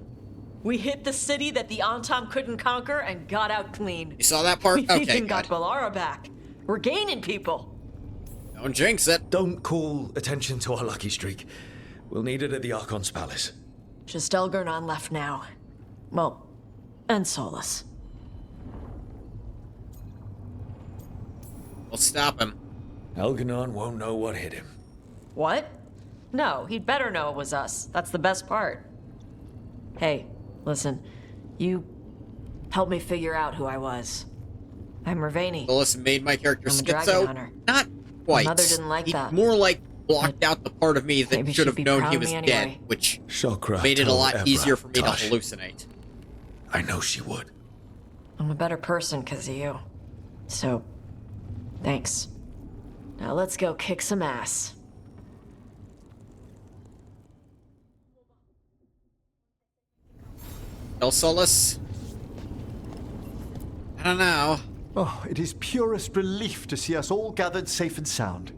Speaker 6: We hit the city that the Antam couldn't conquer and got out clean.
Speaker 1: You saw that part?
Speaker 6: We
Speaker 1: Okay,
Speaker 6: even
Speaker 1: good.
Speaker 6: got Balara back. We're gaining people.
Speaker 1: Don't jinx it.
Speaker 21: Don't call attention to our lucky streak. We'll need it at the Archon's palace.
Speaker 6: Just Elgarnon left now. Well, and Solus.
Speaker 1: We'll stop him.
Speaker 21: Elganon won't know what hit him.
Speaker 6: What? No, he'd better know it was us. That's the best part. Hey, listen. You helped me figure out who I was. I'm Ravani.
Speaker 1: Solus made my character
Speaker 6: I'm a dragon
Speaker 1: schizo.
Speaker 6: hunter.
Speaker 1: Not quite.
Speaker 6: My mother didn't like
Speaker 1: He
Speaker 6: that.
Speaker 1: more like blocked out the part of me that
Speaker 6: Maybe
Speaker 1: should
Speaker 6: she'd
Speaker 1: have
Speaker 6: be
Speaker 1: known
Speaker 6: proud
Speaker 1: he
Speaker 6: of
Speaker 1: was
Speaker 6: me
Speaker 1: dead,
Speaker 6: anyway.
Speaker 1: which
Speaker 21: Chakra
Speaker 1: made it a
Speaker 21: told
Speaker 1: lot
Speaker 21: Ebra,
Speaker 1: easier for me
Speaker 21: Tosh.
Speaker 1: to hallucinate.
Speaker 21: I know she would.
Speaker 6: I'm a better person because of you. So, thanks. Now let's go kick some ass.
Speaker 1: El Solus? I don't know.
Speaker 5: Oh, it is purest relief to see us all gathered safe and sound.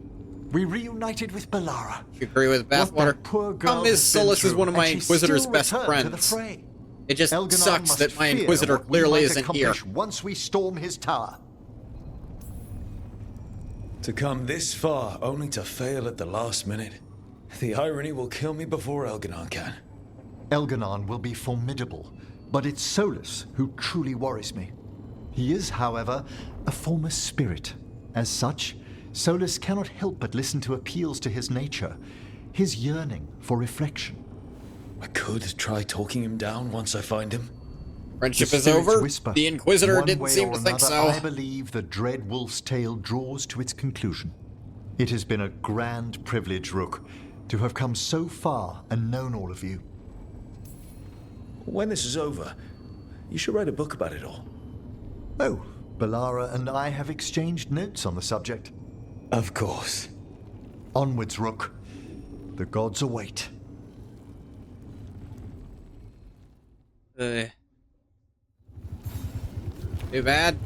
Speaker 5: We reunited with Balara.
Speaker 1: You agree with
Speaker 5: What
Speaker 1: Bathwater?
Speaker 5: that poor girl
Speaker 1: Problem is,
Speaker 5: has been
Speaker 1: Solus is
Speaker 5: through,
Speaker 1: one of my
Speaker 5: and she
Speaker 1: Inquisitor's
Speaker 5: still
Speaker 1: best
Speaker 5: returned to the
Speaker 1: friends.
Speaker 5: fray.
Speaker 1: It just
Speaker 5: Elganon
Speaker 1: sucks
Speaker 5: must
Speaker 1: that my
Speaker 5: fear
Speaker 1: Inquisitor
Speaker 5: what we
Speaker 1: clearly
Speaker 5: might
Speaker 1: isn't here.
Speaker 5: accomplish once we storm his tower.
Speaker 21: To come this far, only to fail at the last minute. The irony will kill me before Elganon can.
Speaker 5: Elganon will be formidable, but it's Solus who truly worries me. He is, however, a former spirit. As such, Solus cannot help but listen to appeals to his nature, his yearning for reflection.
Speaker 21: I could try talking him down once I find him.
Speaker 1: Friendship
Speaker 5: The
Speaker 1: is
Speaker 5: spirits
Speaker 1: over.
Speaker 5: whisper.
Speaker 1: The Inquisitor
Speaker 5: One
Speaker 1: didn't
Speaker 5: way
Speaker 1: seem
Speaker 5: or
Speaker 1: to think
Speaker 5: another,
Speaker 1: so.
Speaker 5: I believe the dread wolf's tale draws to its conclusion. It has been a grand privilege, Rook, to have come so far and known all of you.
Speaker 21: When this is over, you should write a book about it all.
Speaker 5: Oh, Balara and I have exchanged notes on the subject.
Speaker 21: Of course.
Speaker 5: Onwards, Rook. The gods await.
Speaker 1: Too bad.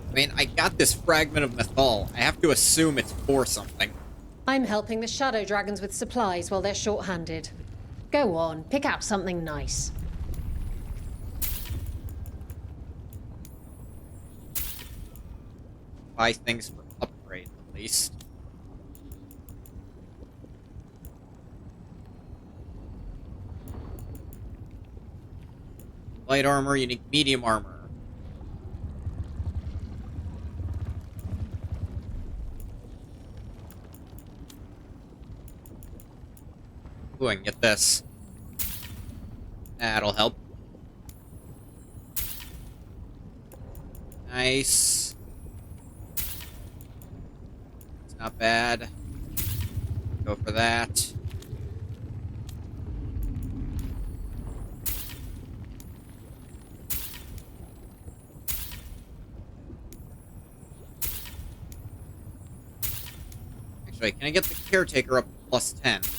Speaker 1: I mean, I got this fragment of Mythal. I have to assume it's for something.
Speaker 19: I'm helping the Shadow Dragons with supplies while they're short-handed. Go on, pick out something nice.
Speaker 1: buy things for upgrades, at least. Light armor, you need medium armor. Ooh, I can get this. That'll help. Nice. It's not bad. Go for that. Actually, can I get the caretaker up to +10?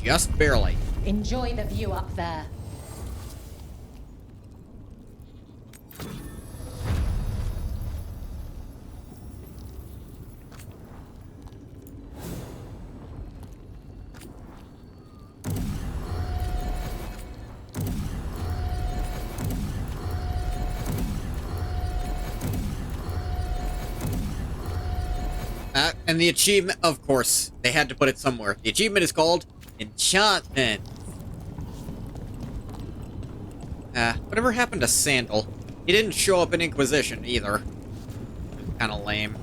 Speaker 1: Just barely.
Speaker 19: Enjoy the view up there.
Speaker 1: And the achievement, of course, they had to put it somewhere. The achievement is called Enchantment. Whatever happened to Sandal? He didn't show up in Inquisition, either. Kinda lame.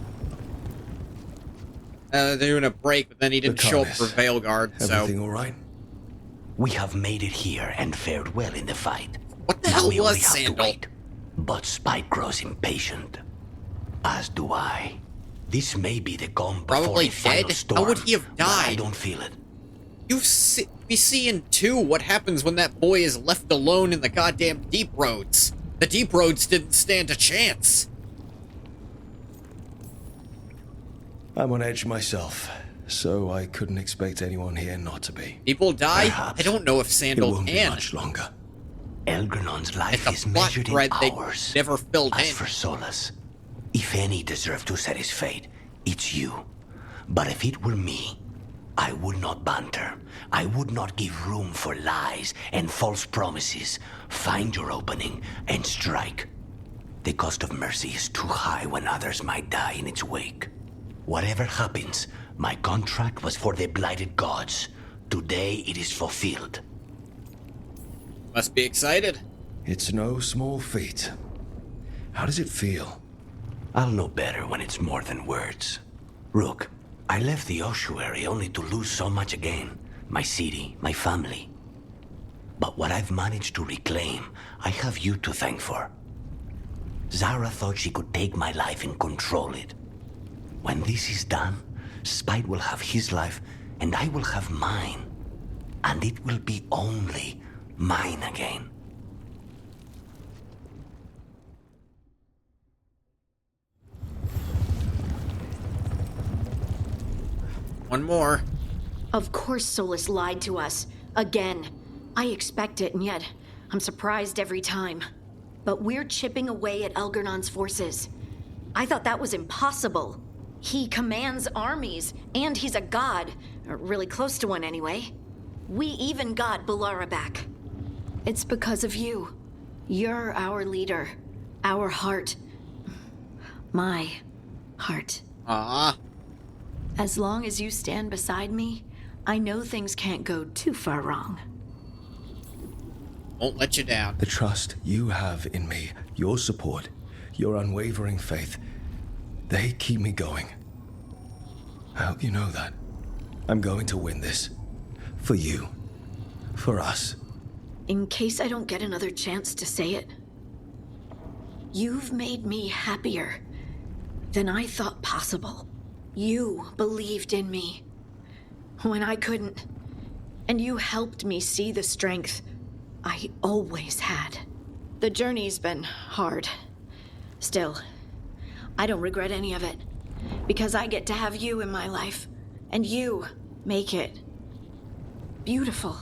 Speaker 1: They're doing a break, but then he didn't show up for VEILGUARD, so...
Speaker 16: Everything alright? We have made it here and fared well in the fight.
Speaker 1: What the hell
Speaker 16: we
Speaker 1: was
Speaker 16: only have
Speaker 1: Sandal?
Speaker 16: to wait. But Spike grows impatient. As do I. This may be the calm before
Speaker 1: Probably
Speaker 16: the final
Speaker 1: dead?
Speaker 16: storm.
Speaker 1: How would he have
Speaker 16: but
Speaker 1: died?
Speaker 16: I don't feel it.
Speaker 1: We see in 2 what happens when that boy is left alone in the goddamn Deep Roads. The Deep Roads didn't stand a chance.
Speaker 2: I'm on edge myself, so I couldn't expect anyone here not to be.
Speaker 1: People die?
Speaker 16: Perhaps.
Speaker 1: I don't know if Sandal
Speaker 2: It won't be
Speaker 1: can.
Speaker 2: much longer.
Speaker 16: Elgernon's life
Speaker 1: It's a
Speaker 16: is
Speaker 1: plot
Speaker 16: measured in
Speaker 1: thread they
Speaker 16: hours.
Speaker 1: never filled
Speaker 16: As
Speaker 1: in.
Speaker 16: for Solus, if any deserve to set his fate, it's you. But if it were me, I would not banter. I would not give room for lies and false promises. Find your opening and strike. The cost of mercy is too high when others might die in its wake. Whatever happens, my contract was for the blighted gods. Today it is fulfilled.
Speaker 1: Must be excited.
Speaker 2: It's no small feat. How does it feel?
Speaker 16: I'll know better when it's more than words. Rook, I left the ossuary only to lose so much again. My city, my family. But what I've managed to reclaim, I have you to thank for. Zara thought she could take my life and control it. When this is done, Spite will have his life, and I will have mine. And it will be only mine again.
Speaker 1: One more.
Speaker 3: Of course Solus lied to us. Again. I expect it, and yet I'm surprised every time. But we're chipping away at Elgernon's forces. I thought that was impossible. He commands armies, and he's a god. Or really close to one, anyway. We even got Balara back. It's because of you. You're our leader. Our heart. My heart. As long as you stand beside me, I know things can't go too far wrong.
Speaker 1: Won't let you down.
Speaker 2: The trust you have in me, your support, your unwavering faith, they keep me going. I hope you know that. I'm going to win this. For you. For us.
Speaker 3: In case I don't get another chance to say it, you've made me happier than I thought possible. You believed in me when I couldn't, and you helped me see the strength I always had. The journey's been hard. Still, I don't regret any of it, because I get to have you in my life, and you make it beautiful.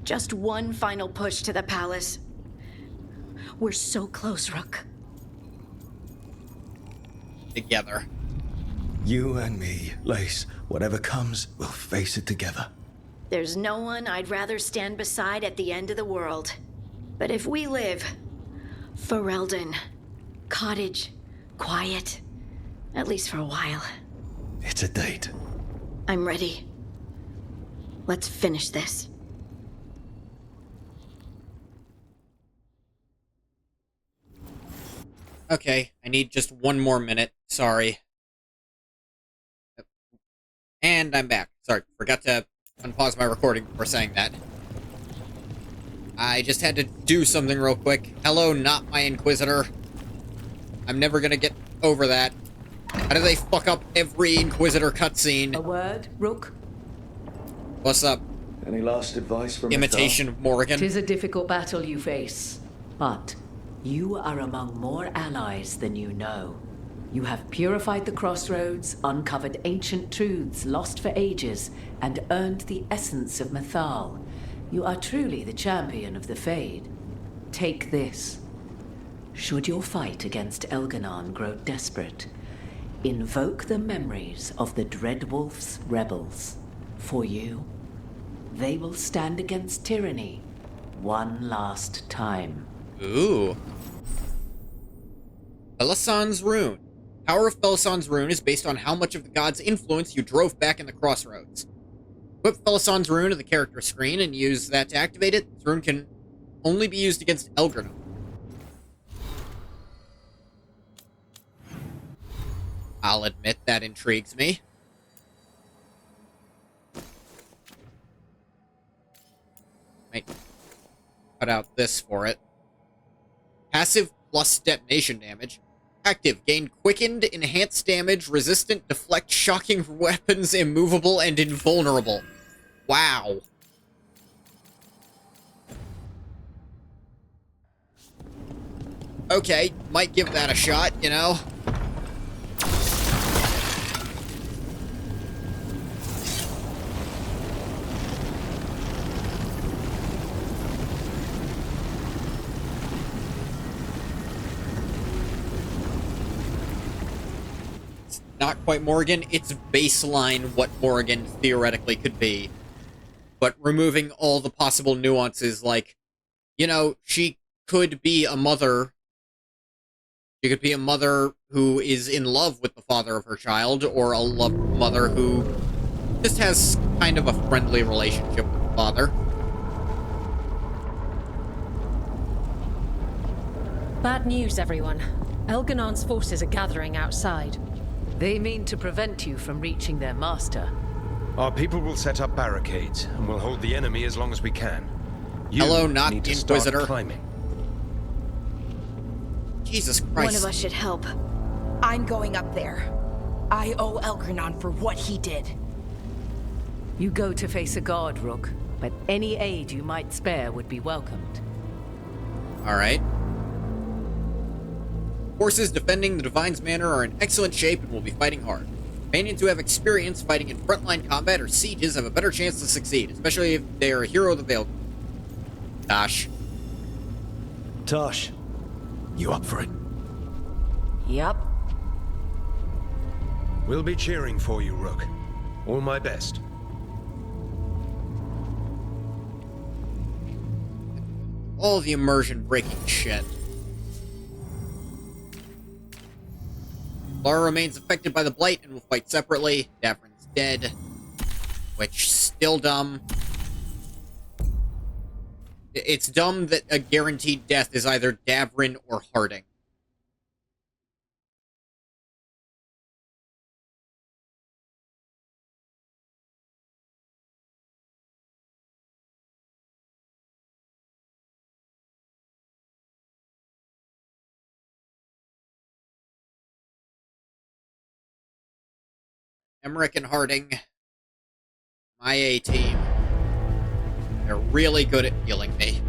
Speaker 3: Just one final push to the palace. We're so close, Rook.
Speaker 1: Together.
Speaker 2: You and me, Lace, whatever comes, we'll face it together.
Speaker 3: There's no one I'd rather stand beside at the end of the world. But if we live, Ferelden cottage. Quiet. At least for a while.
Speaker 2: It's a date.
Speaker 3: I'm ready. Let's finish this.
Speaker 1: Okay, I need just one more minute. Sorry. And I'm back. Sorry, forgot to unpause my recording before saying that. I just had to do something real quick. Hello, not my Inquisitor. I'm never gonna get over that. How do they fuck up every Inquisitor cutscene?
Speaker 7: A word, Rook?
Speaker 1: What's up?
Speaker 14: Any last advice from
Speaker 1: Imitation of Morrigan?
Speaker 7: 'Tis a difficult battle you face, but you are among more allies than you know. You have purified the crossroads, uncovered ancient truths lost for ages, and earned the essence of Mythal. You are truly the champion of the Fade. Take this. Should your fight against Elganon grow desperate, invoke the memories of the Dreadwolf's rebels. For you, they will stand against tyranny one last time.
Speaker 1: Ooh. Felison's Rune. Power of Felison's Rune is based on how much of the god's influence you drove back in the crossroads. Equip Felison's Rune to the character screen and use that to activate it. This rune can only be used against Elganon. I'll admit that intrigues me. Might cut out this for it. Passive plus detonation damage. Active. Gain quickened, enhanced damage, resistant, deflect, shocking weapons, immovable, and invulnerable. Wow. Okay, might give that a shot, you know? Not quite Morrigan, it's baseline what Morrigan theoretically could be. But removing all the possible nuances, like, you know, she could be a mother. She could be a mother who is in love with the father of her child, or a mother who just has kind of a friendly relationship with the father.
Speaker 19: Bad news, everyone. Elganon's forces are gathering outside.
Speaker 7: They mean to prevent you from reaching their master.
Speaker 21: Our people will set up barricades, and we'll hold the enemy as long as we can. You
Speaker 1: Hello, not
Speaker 21: need to
Speaker 1: Inquisitor.
Speaker 21: start climbing.
Speaker 1: Jesus Christ.
Speaker 3: One of us should help.
Speaker 8: I'm going up there. I owe Elganon for what he did.
Speaker 7: You go to face a god, Rook, but any aid you might spare would be welcomed.
Speaker 1: Alright. Forces defending the Divine's Manor are in excellent shape and will be fighting hard. Companions who have experience fighting in frontline combat or sieges have a better chance to succeed, especially if they are a hero of the Veil. Tosh.
Speaker 2: Tosh, you up for it?
Speaker 8: Yep.
Speaker 21: We'll be cheering for you, Rook. All my best.
Speaker 1: All the immersion-breaking shit. Lara remains affected by the Blight and will fight separately. Davrin's dead. Which, still dumb. It's dumb that a guaranteed death is either Davrin or Harding. Emmerich and Harding, my A-team. They're really good at healing me.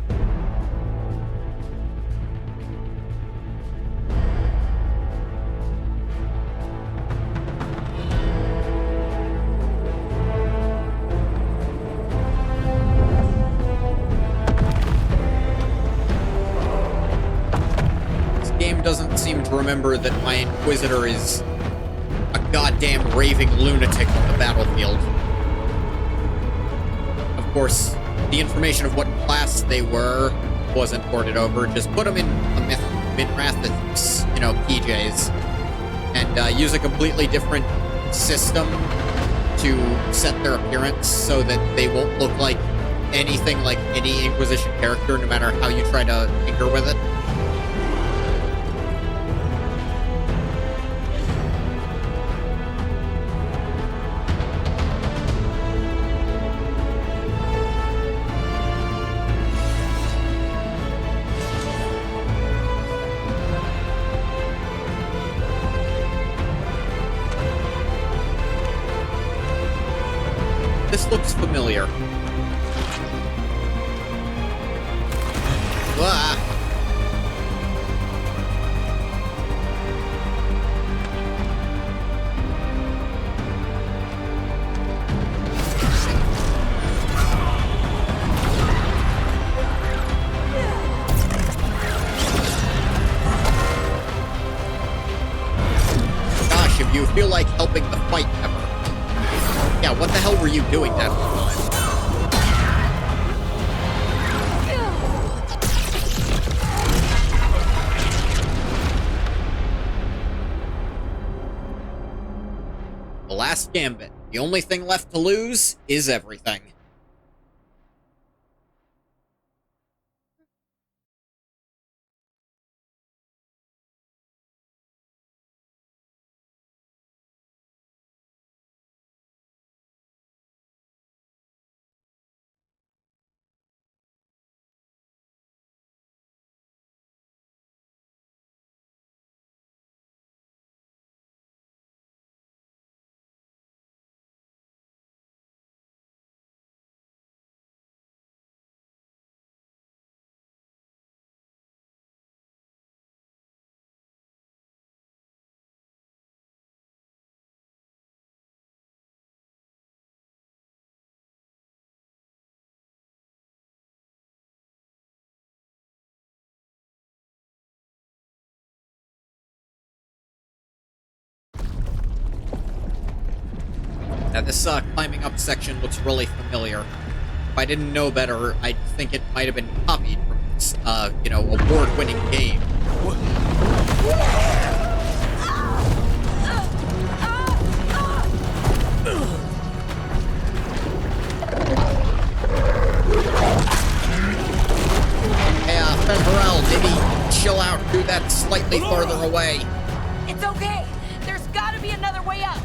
Speaker 1: This game doesn't seem to remember that my Inquisitor is a goddamn raving lunatic on the battlefield. Of course, the information of what class they were wasn't ported over. Just put them in a Minrath's PJs, and use a completely different system to set their appearance so that they won't look like anything like any Inquisition character, no matter how you try to tinker with it. This looks familiar. Ah. Gosh, if you feel like helping the fight ever. Yeah, what the hell were you doing that whole time? The last gambit. The only thing left to lose is everything. Now, this climbing up section looks really familiar. If I didn't know better, I'd think it might have been copied from this, award-winning game. Hey, Fenverell, maybe chill out, do that slightly farther away.
Speaker 8: It's okay. There's gotta be another way up.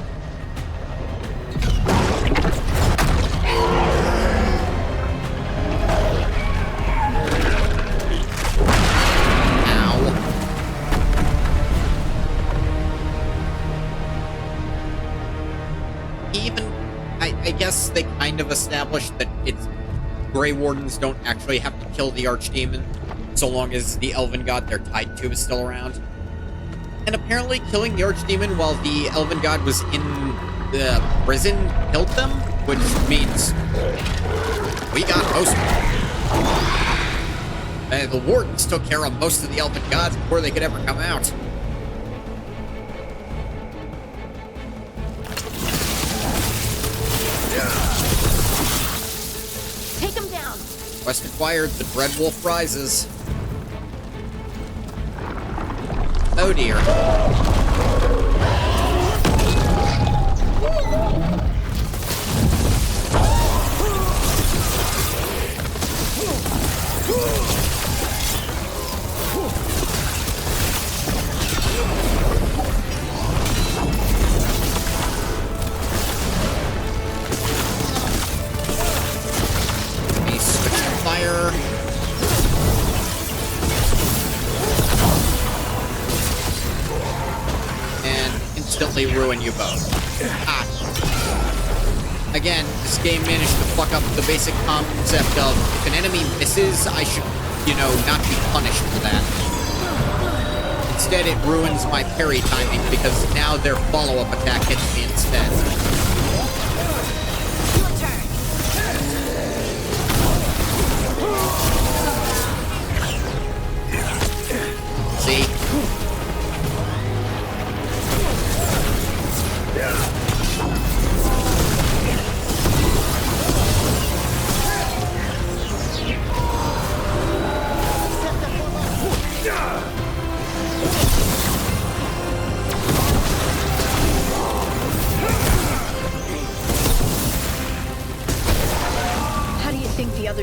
Speaker 1: I guess they kind of established that it's Grey Wardens don't actually have to kill the Archdemon so long as the Elven God they're tied to is still around. And apparently killing the Archdemon while the Elven God was in the prison killed them, which means we got most of them. The Wardens took care of most of the Elven Gods before they could ever come out.
Speaker 3: Take him down.
Speaker 1: Quest acquired, the Dread Wolf rises. Oh dear. Ruin you both. Again, this game managed to fuck up the basic concept of if an enemy misses, I should, not be punished for that. Instead, it ruins my parry timing because now their follow-up attack hits me instead. See?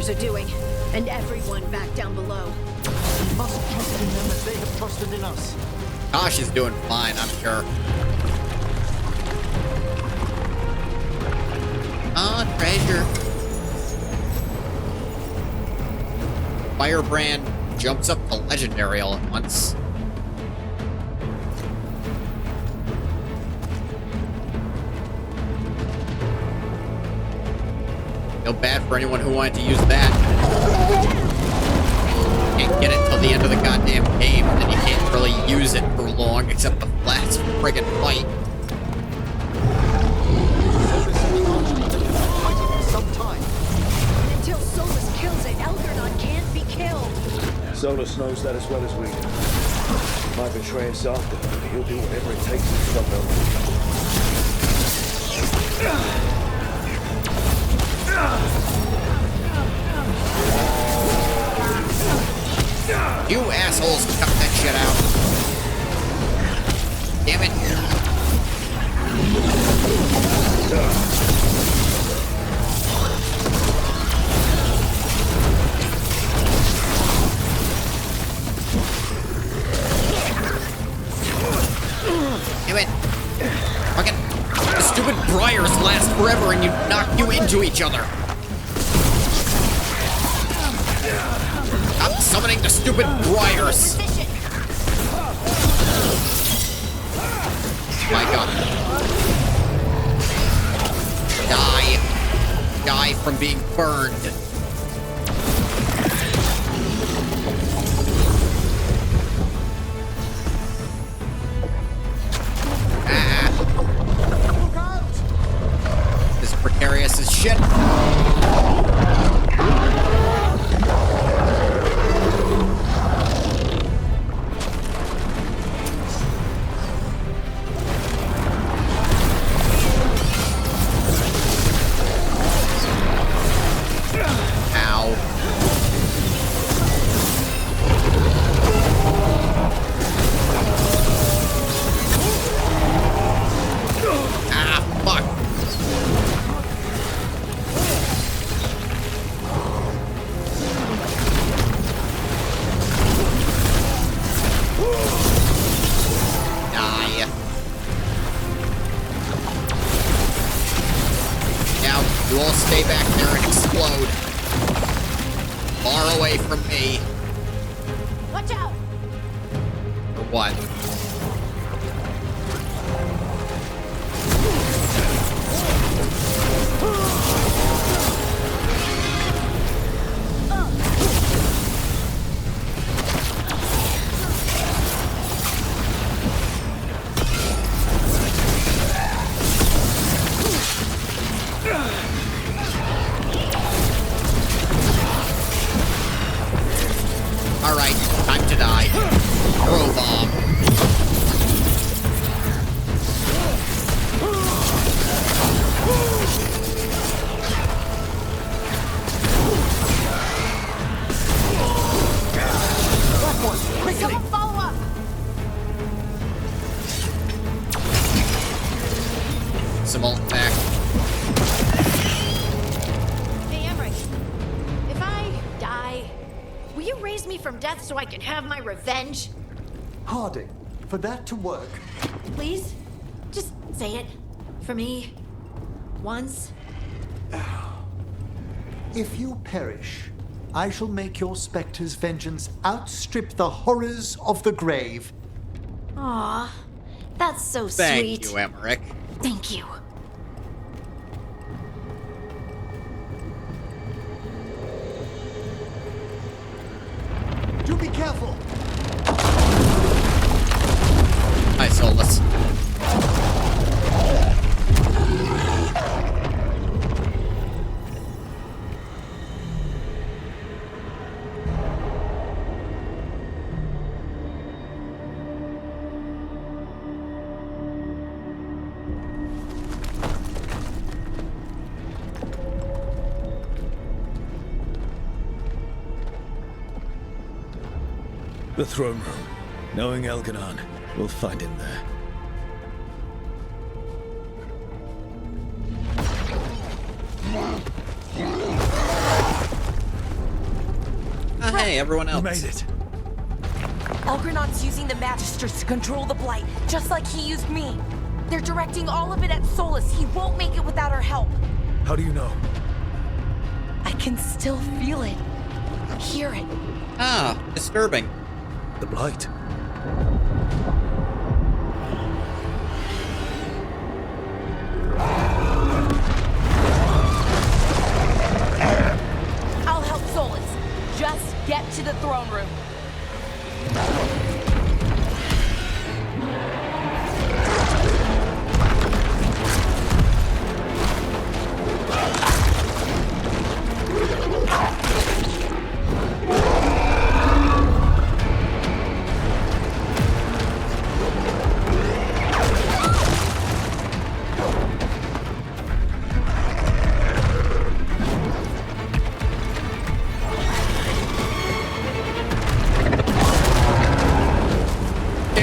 Speaker 3: are doing, and everyone back down below.
Speaker 5: We must trust in them as they have trusted in us.
Speaker 1: Tosh is doing fine, I'm sure. Ah, treasure. Firebrand jumps up to legendary all at once. Feel bad for anyone who wanted to use that. Can't get it till the end of the goddamn game, and then you can't really use it for long except the last friggin' fight.
Speaker 3: Until Solus kills it, Elgarnon can't be killed.
Speaker 11: Solus knows that as well as we do. He might betray us after, but he'll do whatever it takes to stop Elgarnon.
Speaker 1: You assholes, cut that shit out. Damn it. Damn it. Fucking stupid briars last forever and knock you into each other. Stop summoning the stupid briars. My god. Die. Die from being burned. This is precarious as shit. You all stay back there and explode. Far away from me.
Speaker 3: Watch out!
Speaker 1: For what? Alright, time to die. Throw bomb.
Speaker 3: Someone follow up!
Speaker 1: Some ult back.
Speaker 3: Hey, Emmerich. If I die, will you raise me from death so I can have my revenge?
Speaker 5: Harding, for that to work,
Speaker 3: Please? Just say it. For me. Once.
Speaker 5: if you perish, I shall make your spectre's vengeance outstrip the horrors of the grave.
Speaker 3: Aw. That's so
Speaker 1: Thank
Speaker 3: sweet.
Speaker 1: you, Emmerich.
Speaker 3: Thank you.
Speaker 5: Do be careful!
Speaker 1: Hi, Solus.
Speaker 2: The throne room. Knowing Elganon, we'll find him there.
Speaker 1: Hey, everyone else.
Speaker 2: We made it.
Speaker 8: Elgernon's using the Magisters to control the Blight, just like he used me. They're directing all of it at Solus. He won't make it without our help.
Speaker 2: How do you know?
Speaker 8: I can still feel it. Hear it.
Speaker 1: Ah, disturbing.
Speaker 2: The Blight.
Speaker 8: I'll help Solus. Just get to the throne room.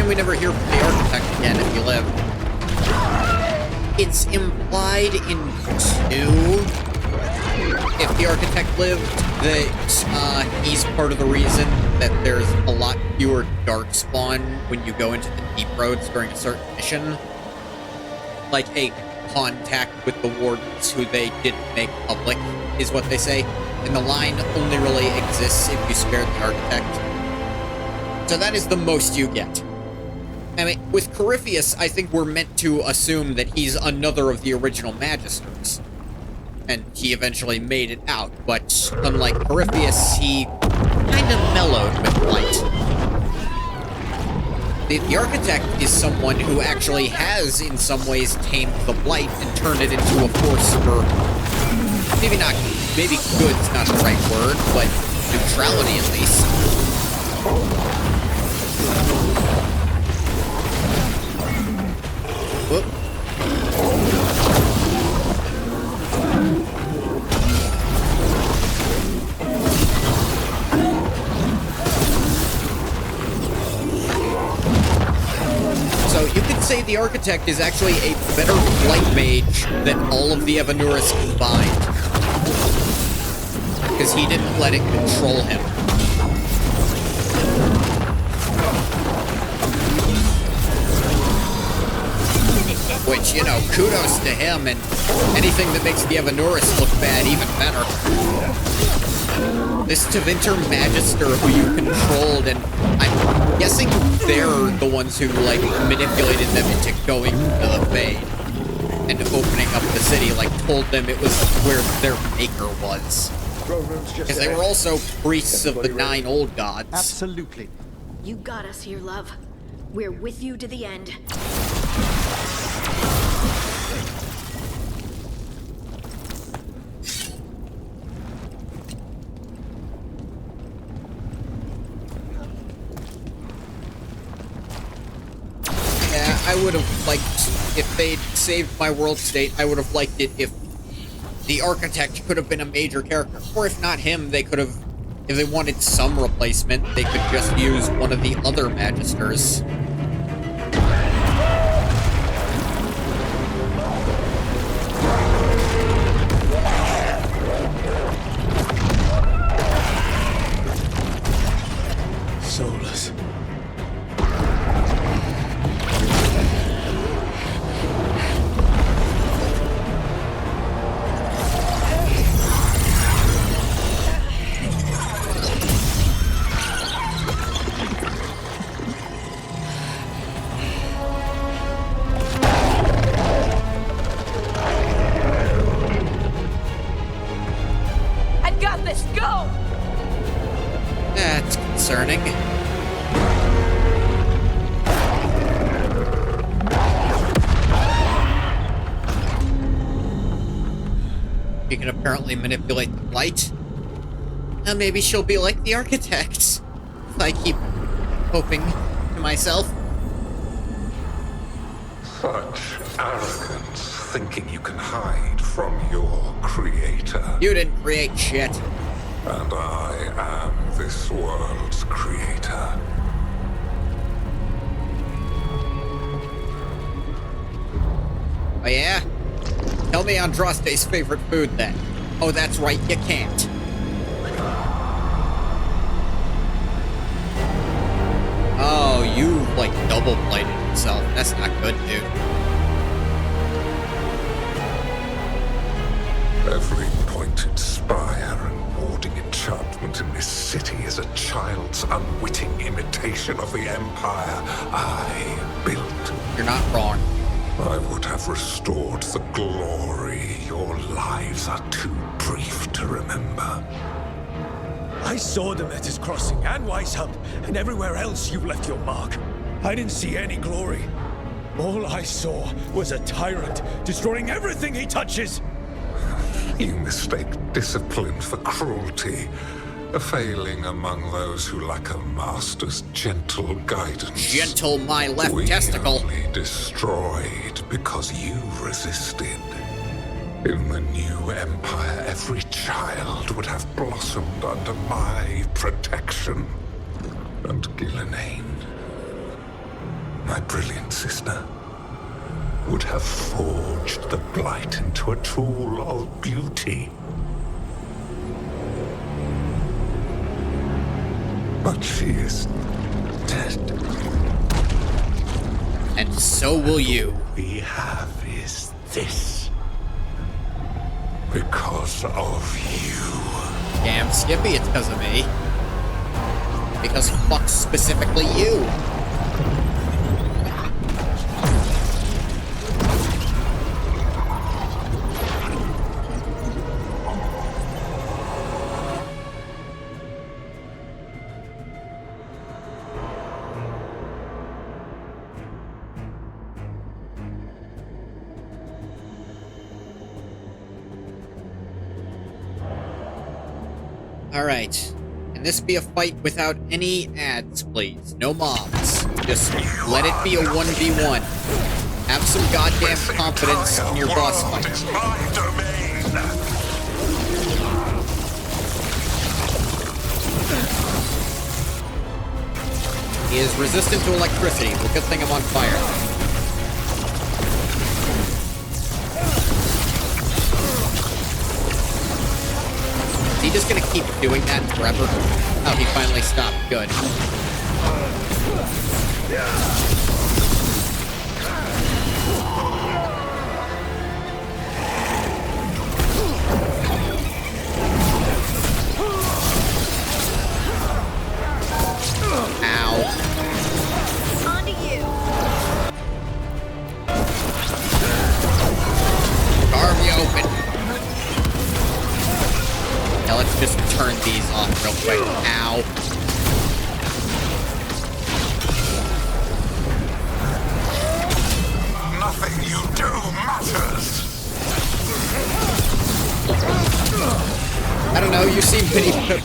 Speaker 1: We never hear from the Architect again if you live. It's implied in 2. If the Architect lived, that he's part of the reason that there's a lot fewer darkspawn when you go into the deep roads during a certain mission. Like a contact with the wardens who they didn't make public, is what they say. And the line only really exists if you spared the Architect. So that is the most you get. I mean, with Corypheus, I think we're meant to assume that he's another of the original Magisters. And he eventually made it out, but unlike Corypheus, he kind of mellowed with light. The Architect is someone who actually has, in some ways, tamed the Blight and turned it into a force for... maybe good's not the right word, but neutrality at least. Whoop. So you could say the Architect is actually a better Blight Mage than all of the Evanuris combined. Because he didn't let it control him. Which, you know, kudos to him, and anything that makes the Evanuris look bad even better. This Tevinter Magister who you controlled, and I'm guessing they're the ones who, like, manipulated them into going to the Fade and opening up the city, like, told them it was where their maker was. Because they were also priests of the 9 old gods.
Speaker 5: Absolutely.
Speaker 3: You got us here, love. We're with you to the end.
Speaker 1: Yeah, I would have liked, if they'd saved my world state, I would have liked it if the Architect could have been a major character. Or if not him, they could have, if they wanted some replacement, they could just use one of the other Magisters.
Speaker 2: Solus.
Speaker 8: I've got this. Go!
Speaker 1: That's concerning. She can apparently manipulate the light. Now maybe she'll be like the Architect. If I keep hoping to myself.
Speaker 12: Such arrogance, thinking you can hide from your creator.
Speaker 1: You didn't create shit.
Speaker 12: And I am this world's creator.
Speaker 1: Oh yeah? Tell me Andraste's favorite food then. Oh, that's right, you can't. you, like, double-bladed yourself. That's not good, dude.
Speaker 12: Every pointed spire and warding enchantment in this city is a child's unwitting imitation of the empire I built.
Speaker 1: You're not wrong.
Speaker 12: I would have restored the glory. Your lives are too brief to remember.
Speaker 13: I saw them at his crossing and Weishaupt, and everywhere else you left your mark. I didn't see any glory. All I saw was a tyrant destroying everything he touches.
Speaker 12: You mistake discipline for cruelty, a failing among those who lack a master's gentle guidance.
Speaker 1: Gentle my left testicle.
Speaker 12: We only destroyed because you resisted. In the new empire, every child would have blossomed under my protection. And Ghilanane, my brilliant sister, would have forged the Blight into a tool of beauty. But she is dead.
Speaker 1: And so will you.
Speaker 12: All we have is this. Because of you.
Speaker 1: Damn, Skippy, it's because of me. Because fuck specifically you. Alright. Can this be a fight without any ads, please? No mobs. Just let it be a 1v1. Have some goddamn confidence in your boss fight. He is resistant to electricity. Well, good thing I'm on fire. Is he just gonna keep doing that forever? Oh, he finally stopped. Good. Ow.
Speaker 17: On to you.
Speaker 1: Carve you open. Now let's just turn these off real quick. Ow.
Speaker 12: Nothing you do matters.
Speaker 1: I don't know, you seem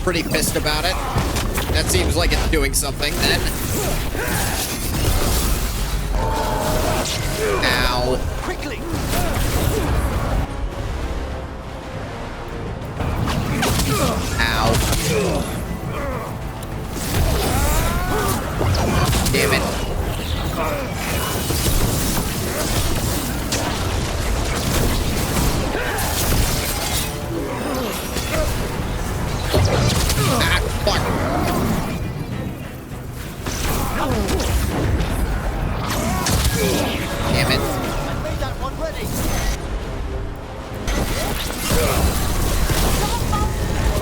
Speaker 1: pretty pissed about it. That seems like it's doing something then. Ow.
Speaker 13: Quickly.
Speaker 1: Ow. Damn it. Ah, fuck. Damn it.
Speaker 17: I made that one ready.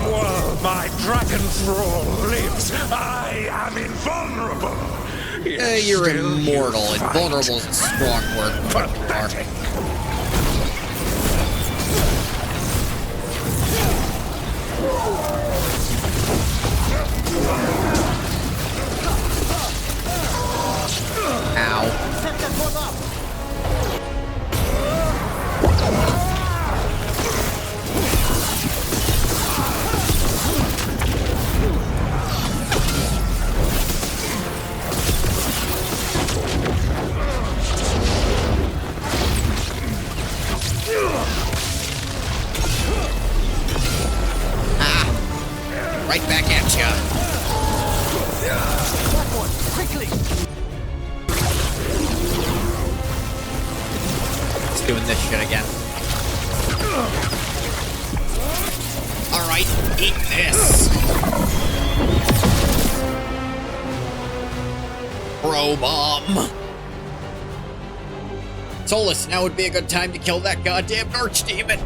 Speaker 12: While my dragon thrall lives, I am invulnerable.
Speaker 1: You're immortal. Invulnerable is a strong word. Fuck you are. Ow.
Speaker 17: Set that one up.
Speaker 1: Right back at ya.
Speaker 17: That one, quickly.
Speaker 1: It's doing this shit again. Alright, eat this. Pro bomb. Solus, now would be a good time to kill that goddamn archdemon.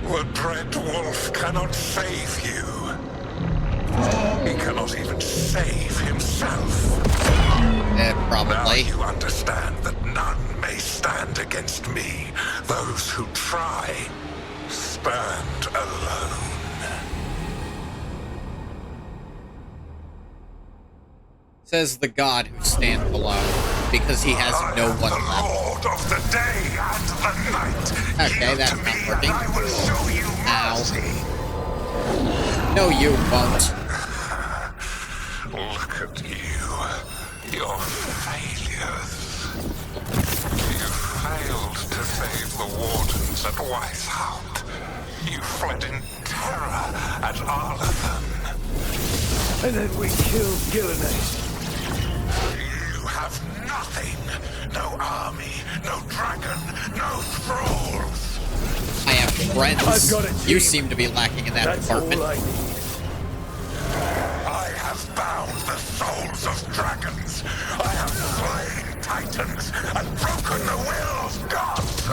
Speaker 12: The Dread Wolf cannot save you. He cannot even save himself.
Speaker 1: Probably.
Speaker 12: Now you understand that none may stand against me. Those who try stand alone.
Speaker 1: Says the god who stands alone, because he has no one left.
Speaker 12: Lord of the day and the night.
Speaker 1: Okay, that's not working.
Speaker 12: I will show you mercy.
Speaker 1: No, you won't.
Speaker 12: Look at you. Your failures. You failed to save the wardens at Weishaupt. You fled in terror at Arlathan.
Speaker 11: And then we killed Gillenay.
Speaker 12: You have nothing. No army, no dragon, no thralls.
Speaker 1: I have friends.
Speaker 11: I've got a team.
Speaker 1: You seem to be lacking in that
Speaker 11: That's
Speaker 1: department.
Speaker 11: all I need.
Speaker 12: I have bound the souls of dragons. I have slain titans and broken the will of gods.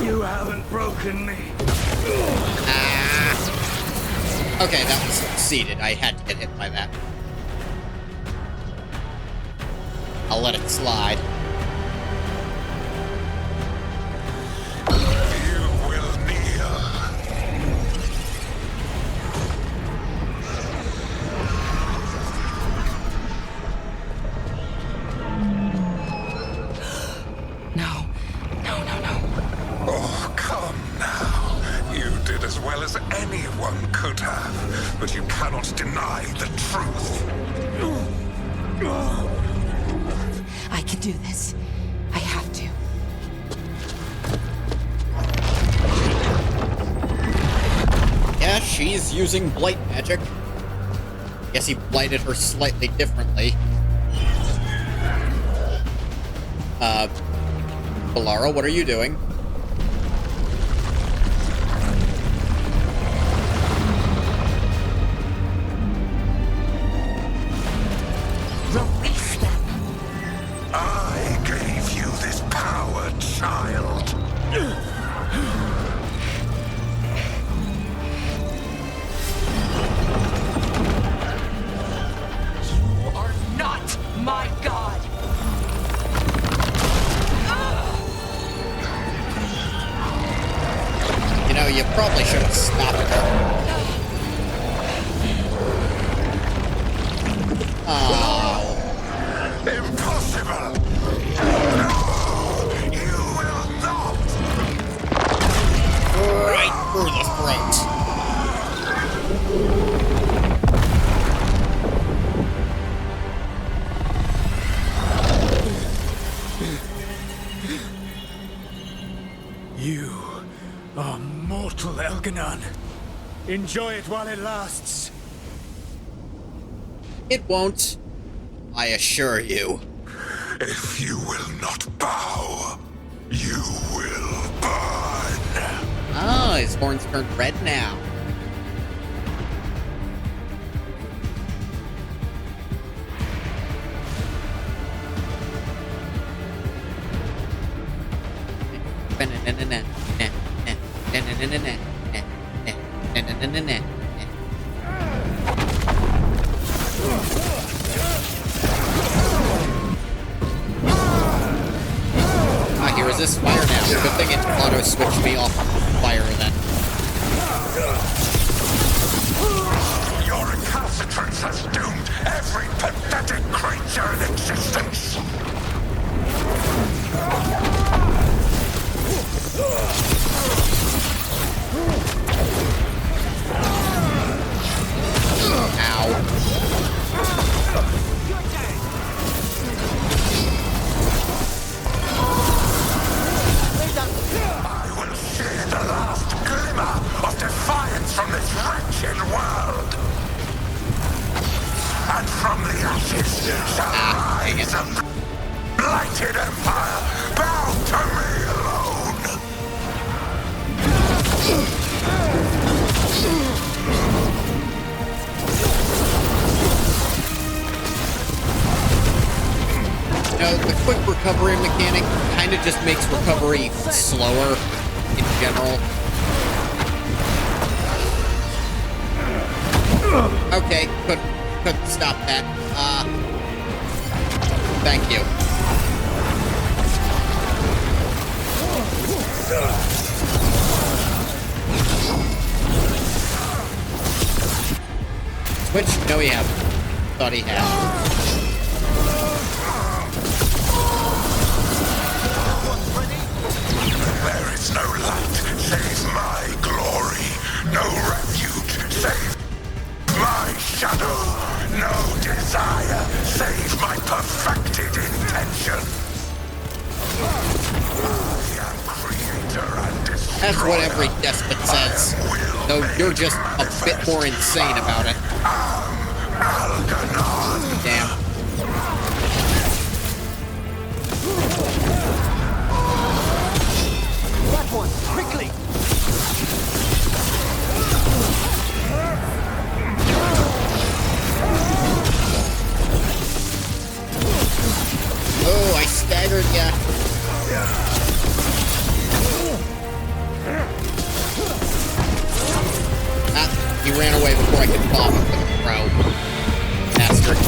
Speaker 11: You haven't broken me.
Speaker 1: Okay, that was succeeded. I had to get hit by that. I'll let it slide.
Speaker 12: You will kneel.
Speaker 8: No. No, no, no.
Speaker 12: Oh, come now. You did as well as anyone could have, but you cannot deny the truth.
Speaker 8: I can do this. I have to.
Speaker 1: Yeah, she's using blight magic. Guess he blighted her slightly differently. Balara, what are you doing?
Speaker 8: Release them.
Speaker 12: I gave you this power, child.
Speaker 8: You are not my god.
Speaker 1: You know, you probably should have stopped her. Oh.
Speaker 12: Impossible! No! You will not!
Speaker 1: Right through the throat.
Speaker 13: You are mortal, Elganon. Enjoy it while it lasts.
Speaker 1: It won't. I assure you.
Speaker 12: If you will not bow, you will burn.
Speaker 1: Ah, his horns turned red now. He resists fire now. Good thing it auto-switched me off fire then.
Speaker 12: Your recalcitrance has doomed every pathetic creature in existence. I will share the last glimmer of defiance from this wretched world. and from the ashes shall rise a blighted empire bound to me alone.
Speaker 1: The quick recovery mechanic kind of just makes recovery slower in general. Okay, couldn't stop that. Thank you. Switch? No, he hasn't. Thought he had.
Speaker 12: There is no light save my glory, no refuge save my shadow, no desire save my perfected intention. I am creator and destroyer.
Speaker 1: That's what every despot says, though you're just a bit more insane about it. Damn.
Speaker 17: That one, quickly!
Speaker 1: Oh, I staggered ya. Ah, he ran away before I could pop him with a throw. Bastard.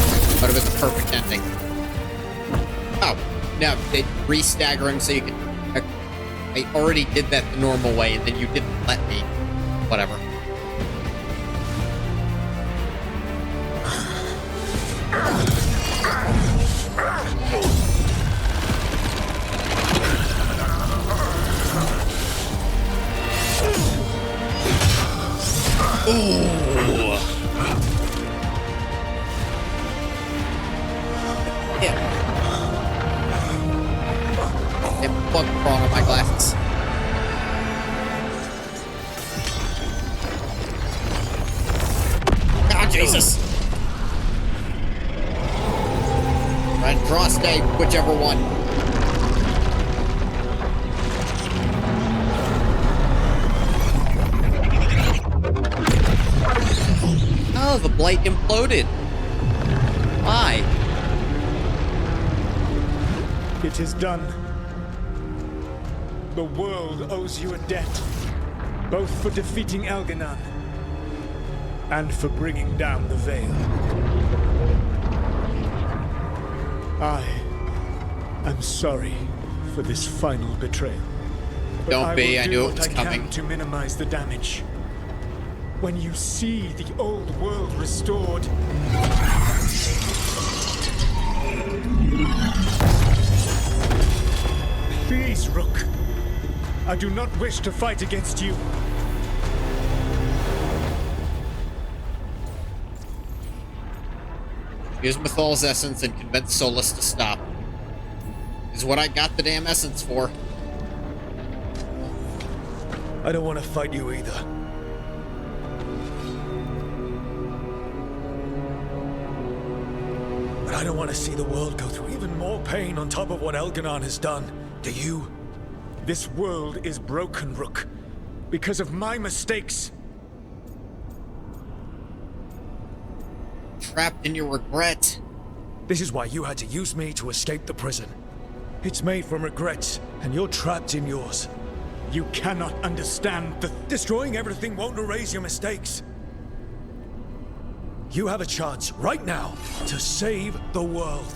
Speaker 1: But it was a perfect ending. Oh, no, they re-stagger him so you can... I already did that the normal way, and then you didn't let me. Whatever. Ooh. Yeah. Fuck wrong with my glasses. Ah, Jesus. Red draw stay, whichever one. Oh, the blight imploded. Why?
Speaker 13: It is done. The world owes you a debt, both for defeating Elganon and for bringing down the Veil. I am sorry for this final betrayal. But
Speaker 1: Don't be, I knew it was
Speaker 13: what I
Speaker 1: coming.
Speaker 13: can to minimize the damage. When you see the old world restored, please, Rook. I do not wish to fight against you.
Speaker 1: Use Mythal's essence and convince Solus to stop. Is what I got the damn essence for.
Speaker 13: I don't want to fight you either. But I don't want to see the world go through even more pain on top of what Elganon has done. Do you? This world is broken, Rook, because of my mistakes.
Speaker 1: Trapped in your regret.
Speaker 13: This is why you had to use me to escape the prison. It's made from regrets, and you're trapped in yours. You cannot understand that destroying everything won't erase your mistakes. You have a chance right now to save the world.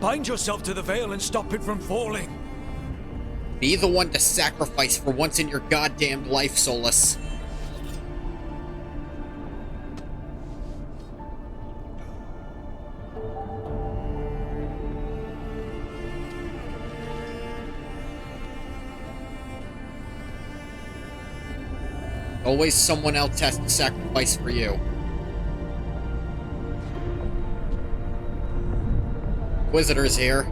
Speaker 13: Bind yourself to the Veil and stop it from falling.
Speaker 1: Be the one to sacrifice for once in your goddamned life, Solus. Always someone else has to sacrifice for you. Inquisitor's here.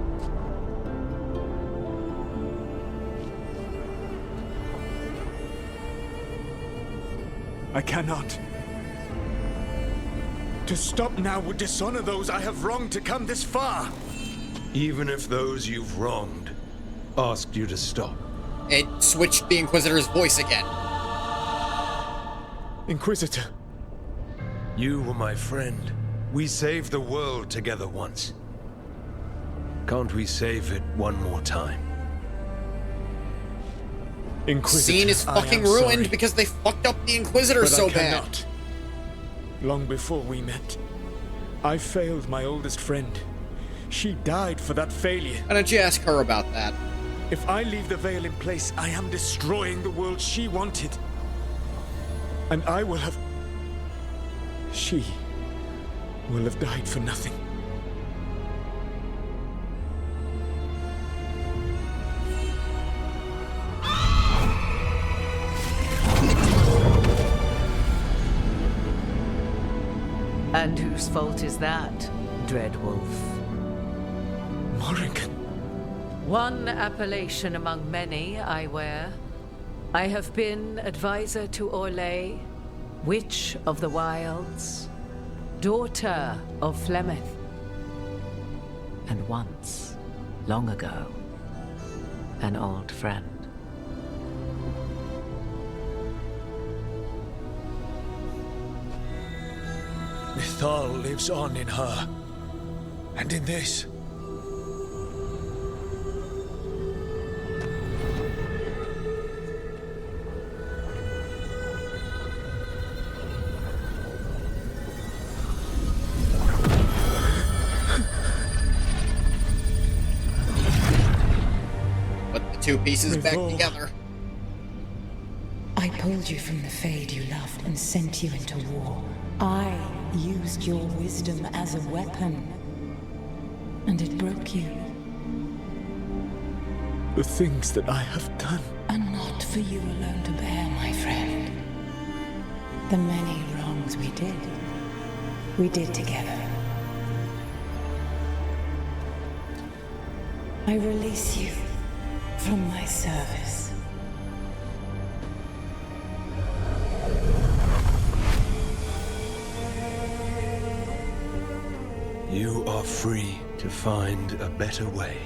Speaker 13: I cannot. To stop now would dishonor those I have wronged to come this far.
Speaker 21: Even if those you've wronged asked you to stop.
Speaker 1: It switched the Inquisitor's voice again.
Speaker 13: Inquisitor.
Speaker 21: You were my friend. We saved the world together once. Can't we save it one more time?
Speaker 13: Inquisitor,
Speaker 1: Scene is fucking ruined
Speaker 13: sorry,
Speaker 1: because they fucked up the Inquisitor
Speaker 13: but
Speaker 1: so
Speaker 13: I
Speaker 1: bad.
Speaker 13: cannot. Long before we met, I failed my oldest friend. She died for that failure.
Speaker 1: Why don't you ask her about that?
Speaker 13: If I leave the veil in place, I am destroying the world she wanted. And I will have... She will have died for nothing.
Speaker 7: And whose fault is that, Dreadwolf?
Speaker 13: Morrigan.
Speaker 7: One appellation among many I wear. I have been advisor to Orlais, Witch of the Wilds, daughter of Flemeth, and once, long ago, an old friend.
Speaker 13: Mythal lives on in her, and in this.
Speaker 1: Put the two pieces back together.
Speaker 8: I pulled you from the Fade you loved and sent you into war. I used your wisdom as a weapon, and it broke you.
Speaker 13: The things that I have done
Speaker 8: are not for you alone to bear, my friend. The many wrongs we did together. I release you from my service.
Speaker 21: You are free to find a better way.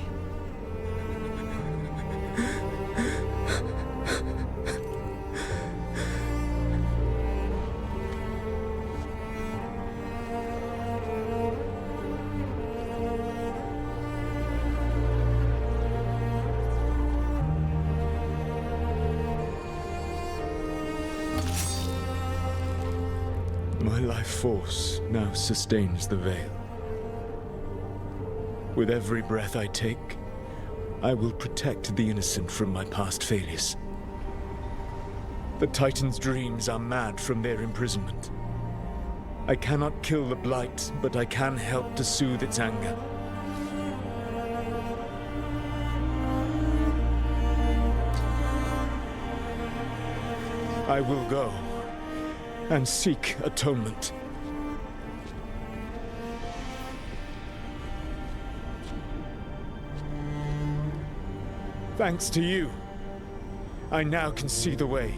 Speaker 13: My life force now sustains the veil. With every breath I take, I will protect the innocent from my past failures. The Titan's dreams are mad from their imprisonment. I cannot kill the Blight, but I can help to soothe its anger. I will go and seek atonement. Thanks to you, I now can see the way.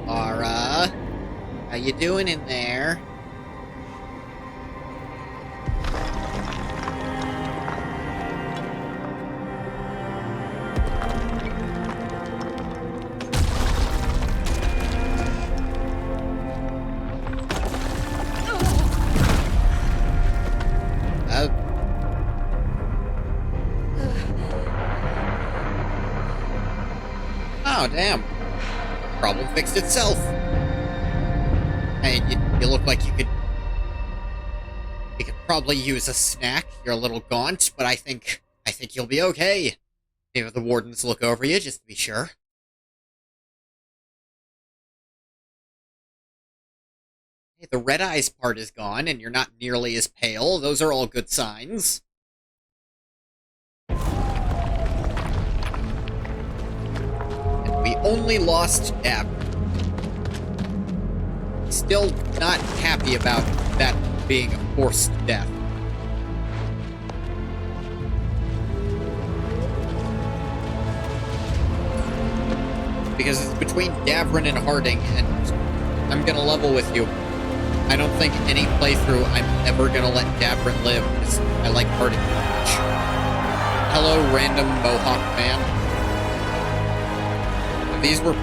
Speaker 1: Lara, how you doing in there? Oh, damn. Problem fixed itself. Hey, you look like you could probably use a snack. You're a little gaunt, but I think you'll be okay. Maybe the wardens look over you just to be sure. Hey, the red eyes part is gone, and you're not nearly as pale. Those are all good signs. And we only lost Dab. Still not happy about that being a forced death. Because it's between Davrin and Harding, and I'm gonna level with you. I don't think any playthrough I'm ever gonna let Davrin live, because I like Harding too much. Hello, random Mohawk man. If these were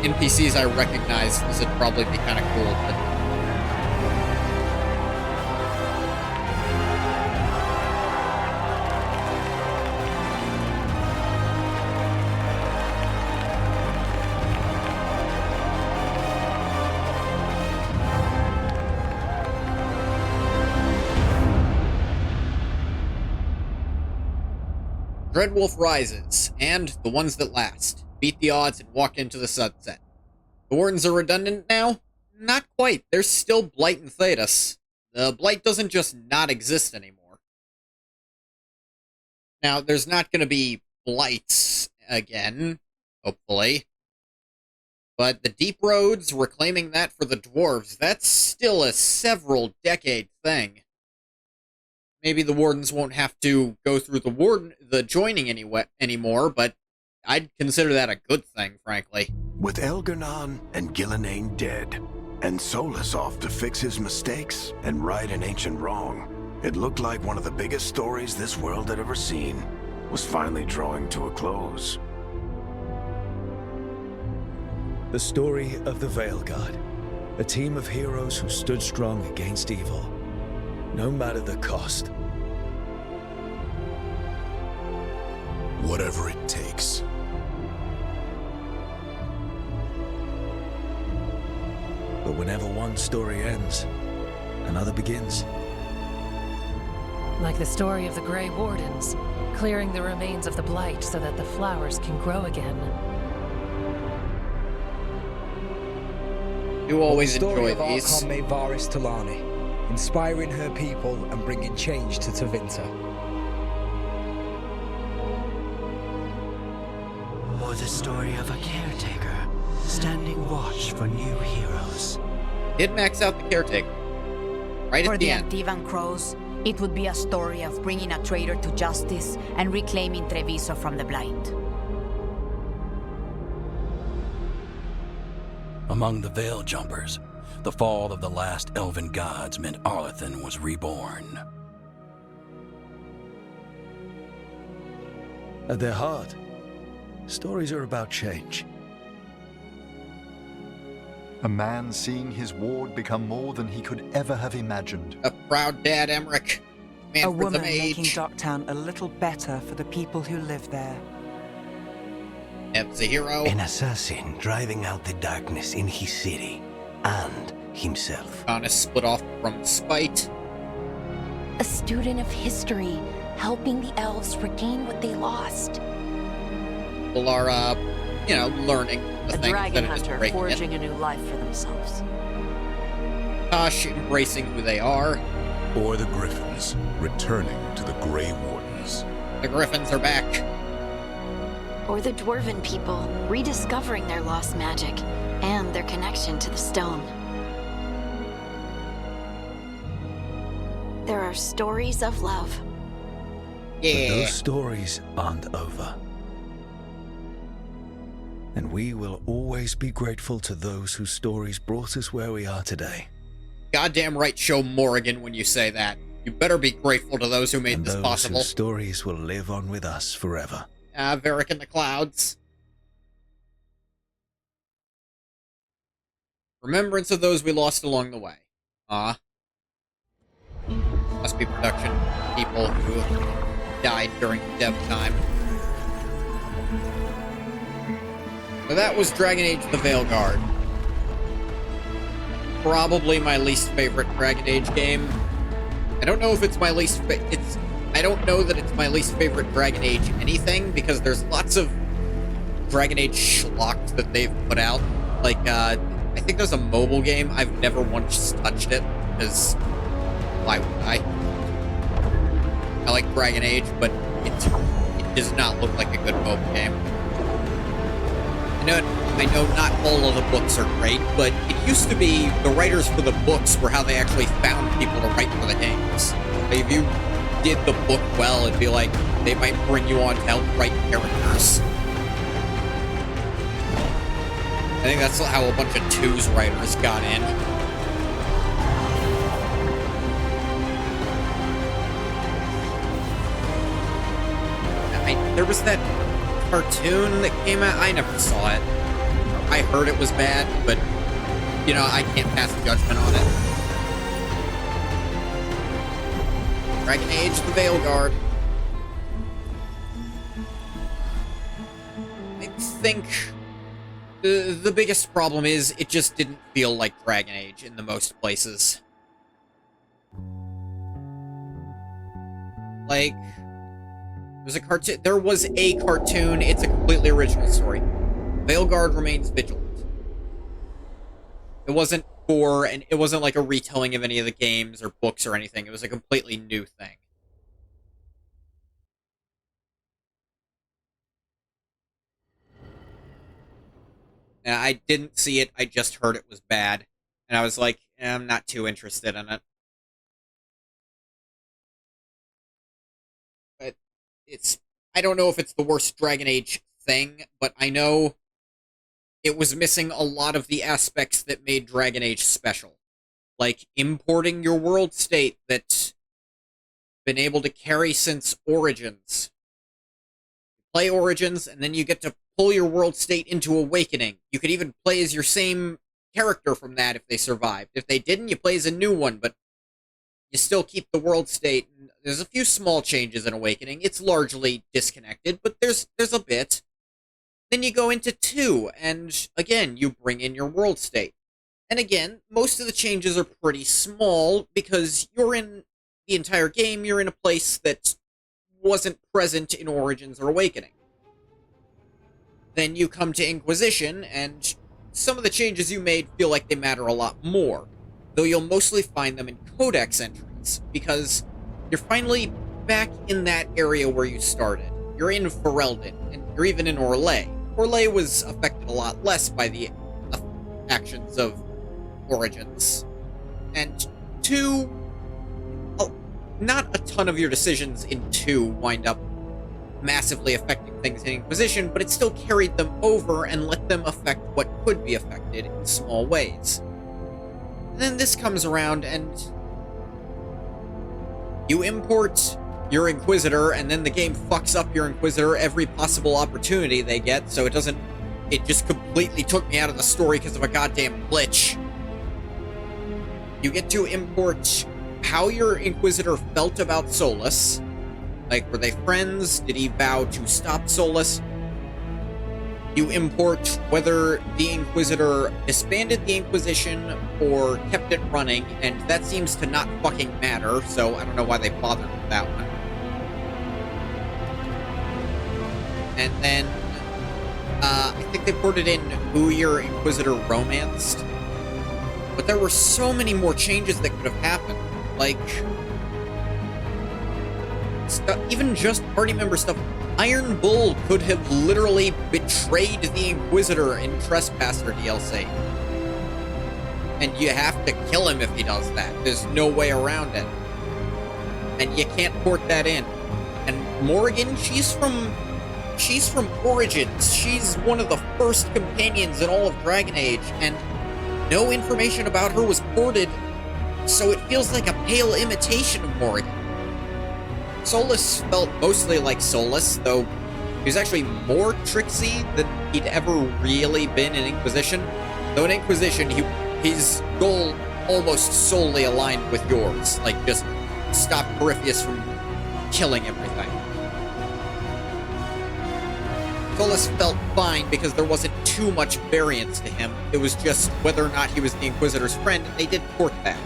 Speaker 1: NPCs I recognized, this would probably be kind of cool, but... Dreadwolf rises, and the ones that last. Beat the odds and walk into the sunset. The Wardens are redundant now? Not quite. There's still Blight and Thedas. The Blight doesn't just not exist anymore. Now, there's not going to be Blights again, hopefully. But the Deep Roads, reclaiming that for the Dwarves, that's still a several-decade thing. Maybe the Wardens won't have to go through the joining anymore, but I'd consider that a good thing, frankly.
Speaker 10: With Elgar'nan and Ghilanane dead, and Solus off to fix his mistakes and right an ancient wrong, it looked like one of the biggest stories this world had ever seen was finally drawing to a close.
Speaker 2: The story of the VEILGUARD, a team of heroes who stood strong against evil, no matter the cost.
Speaker 20: Whatever it takes.
Speaker 2: But whenever one story ends, another begins.
Speaker 15: Like the story of the Grey Wardens, clearing the remains of the Blight so that the flowers can grow again.
Speaker 1: You always
Speaker 14: the story
Speaker 1: enjoy
Speaker 14: of
Speaker 1: these.
Speaker 14: Archon Maevaris Talani, inspiring her people and bringing change to Tevinter.
Speaker 16: Or the story of a caretaker, standing watch for new heroes.
Speaker 1: Did max out the caretaker. Right
Speaker 24: For
Speaker 1: at the
Speaker 24: the
Speaker 1: end.
Speaker 24: Antivan Crows, it would be a story of bringing a traitor to justice and reclaiming Treviso from the Blight.
Speaker 18: Among the Veil Jumpers, the fall of the last elven gods meant Arlathan was reborn.
Speaker 2: At their heart, stories are about change.
Speaker 5: A man seeing his ward become more than he could ever have imagined.
Speaker 1: A proud dad, Emmerich. Man
Speaker 9: A
Speaker 1: for
Speaker 9: woman
Speaker 1: the
Speaker 9: making
Speaker 1: mage.
Speaker 9: Docktown a little better for the people who live there.
Speaker 1: Eb's a hero.
Speaker 16: An assassin driving out the darkness in his city and himself.
Speaker 1: Khan is split off from spite.
Speaker 8: A student of history, helping the elves regain what they lost.
Speaker 1: People are, learning the
Speaker 6: A
Speaker 1: things
Speaker 6: dragon
Speaker 1: that it is
Speaker 6: hunter
Speaker 1: breaking
Speaker 6: forging
Speaker 1: it.
Speaker 6: a new life for themselves.
Speaker 1: Tosh embracing who they are.
Speaker 20: Or the Griffins, returning to the Grey Wardens.
Speaker 1: The Griffins are back.
Speaker 3: Or the Dwarven people, rediscovering their lost magic and their connection to the stone. There are stories of love.
Speaker 2: But those stories aren't over. And we will always be grateful to those whose stories brought us where we are today.
Speaker 1: Goddamn right, show Morrigan when you say that. You better be grateful to those who made
Speaker 2: And
Speaker 1: this
Speaker 2: those
Speaker 1: possible.
Speaker 2: whose stories will live on with us forever.
Speaker 1: Varric in the clouds. Remembrance of those we lost along the way. Must be production people who died during dev time. So that was Dragon Age the VEILGUARD. Probably my least favorite Dragon Age game. I don't know if it's my least I don't know that it's my least favorite Dragon Age anything, because there's lots of Dragon Age schlock that they've put out. Like, I think there's a mobile game. I've never once touched it, because why would I? I like Dragon Age, but it does not look like a good mobile game. I know not all of the books are great, but it used to be the writers for the books were how they actually found people to write for the games. If you did the book well, it'd be like they might bring you on to help write characters. I think that's how a bunch of 2's writers got in. There was that cartoon that came out. I never saw it. I heard it was bad, but, you know, I can't pass judgment on it. Dragon Age, the VEILGUARD. I think the biggest problem is it just didn't feel like Dragon Age in the most places. Like, there was a cartoon, it's a completely original story. VEILGUARD remains vigilant. It wasn't like a retelling of any of the games or books or anything. It was a completely new thing. And I didn't see it, I just heard it was bad. And I was like, I'm not too interested in it. But I don't know if it's the worst Dragon Age thing, but I know it was missing a lot of the aspects that made Dragon Age special. Like importing your world state that's been able to carry since Origins. Play Origins, and then you get to pull your world state into Awakening. You could even play as your same character from that if they survived. If they didn't, you play as a new one, but you still keep the world state. There's a few small changes in Awakening. It's largely disconnected, but there's a bit. Then you go into 2, and again, you bring in your world state. And again, most of the changes are pretty small, because you're in the entire game, you're in a place that wasn't present in Origins or Awakening. Then you come to Inquisition, and some of the changes you made feel like they matter a lot more, though you'll mostly find them in Codex entries, because you're finally back in that area where you started. You're in Ferelden, and you're even in Orlais. Orlais was affected a lot less by the actions of Origins. And 2... not a ton of your decisions in 2 wind up massively affecting things in Inquisition, but it still carried them over and let them affect what could be affected in small ways. And then this comes around and you import your Inquisitor, and then the game fucks up your Inquisitor every possible opportunity they get, so it just completely took me out of the story because of a goddamn glitch. You get to import how your Inquisitor felt about Solus. Like, were they friends? Did he vow to stop Solus? You import whether the Inquisitor disbanded the Inquisition or kept it running, and that seems to not fucking matter, so I don't know why they bothered with that one. And then, I think they ported in who your Inquisitor romanced. But there were so many more changes that could have happened. Like, even just party member stuff. Iron Bull could have literally betrayed the Inquisitor in Trespasser DLC. And you have to kill him if he does that. There's no way around it. And you can't port that in. And Morrigan, she's from Origins. She's one of the first companions in all of Dragon Age, and no information about her was ported, so it feels like a pale imitation of Morrigan. Solus felt mostly like Solus, though he was actually more tricksy than he'd ever really been in Inquisition. Though in Inquisition, his goal almost solely aligned with yours, like just stop Corypheus from killing everything. Solus felt fine because there wasn't too much variance to him. It was just whether or not he was the Inquisitor's friend, and they did port that.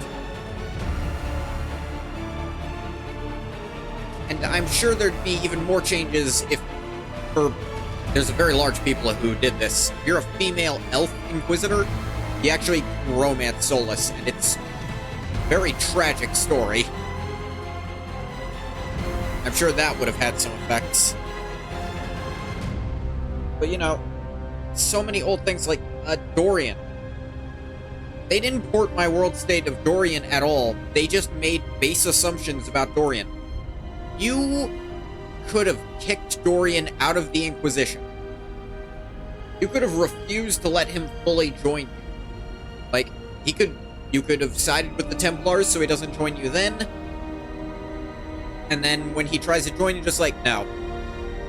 Speaker 1: And I'm sure there'd be even more changes if, there's a very large people who did this. If you're a female elf inquisitor, you actually romance Solus, and it's a very tragic story. I'm sure that would have had some effects. But you know, so many old things like Dorian. They didn't port my world state of Dorian at all. They just made base assumptions about Dorian. You could have kicked Dorian out of the Inquisition. You could have refused to let him fully join you. Like, you could have sided with the Templars so he doesn't join you then. And then when he tries to join you, just like, no.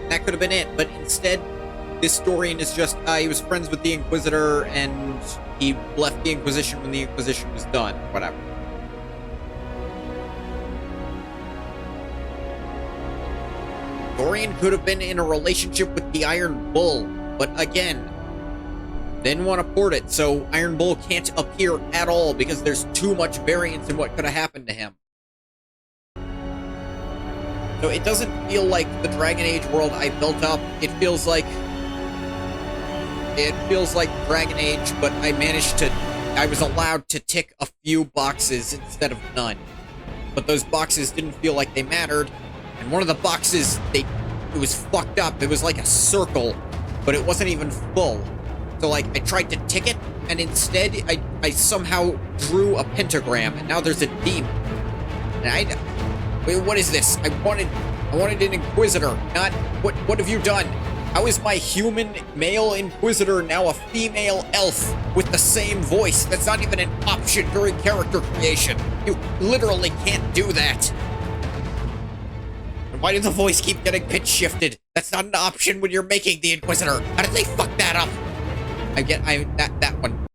Speaker 1: That could have been it, but instead, this Dorian is just, he was friends with the Inquisitor, and he left the Inquisition when the Inquisition was done, whatever. Dorian could have been in a relationship with the Iron Bull, but again, didn't want to port it, so Iron Bull can't appear at all because there's too much variance in what could have happened to him. So it doesn't feel like the Dragon Age world I built up. It feels like Dragon Age, but I was allowed to tick a few boxes instead of none. But those boxes didn't feel like they mattered. And one of the boxes, it was fucked up. It was like a circle, but it wasn't even full. So like, I tried to tick it, and instead I somehow drew a pentagram, and now there's a demon. And wait, what is this? I wanted an Inquisitor, not, what have you done? How is my human male Inquisitor now a female elf with the same voice? That's not even an option during character creation. You literally can't do that. And why did the voice keep getting pitch shifted? That's not an option when you're making the Inquisitor. How did they fuck that up? That one.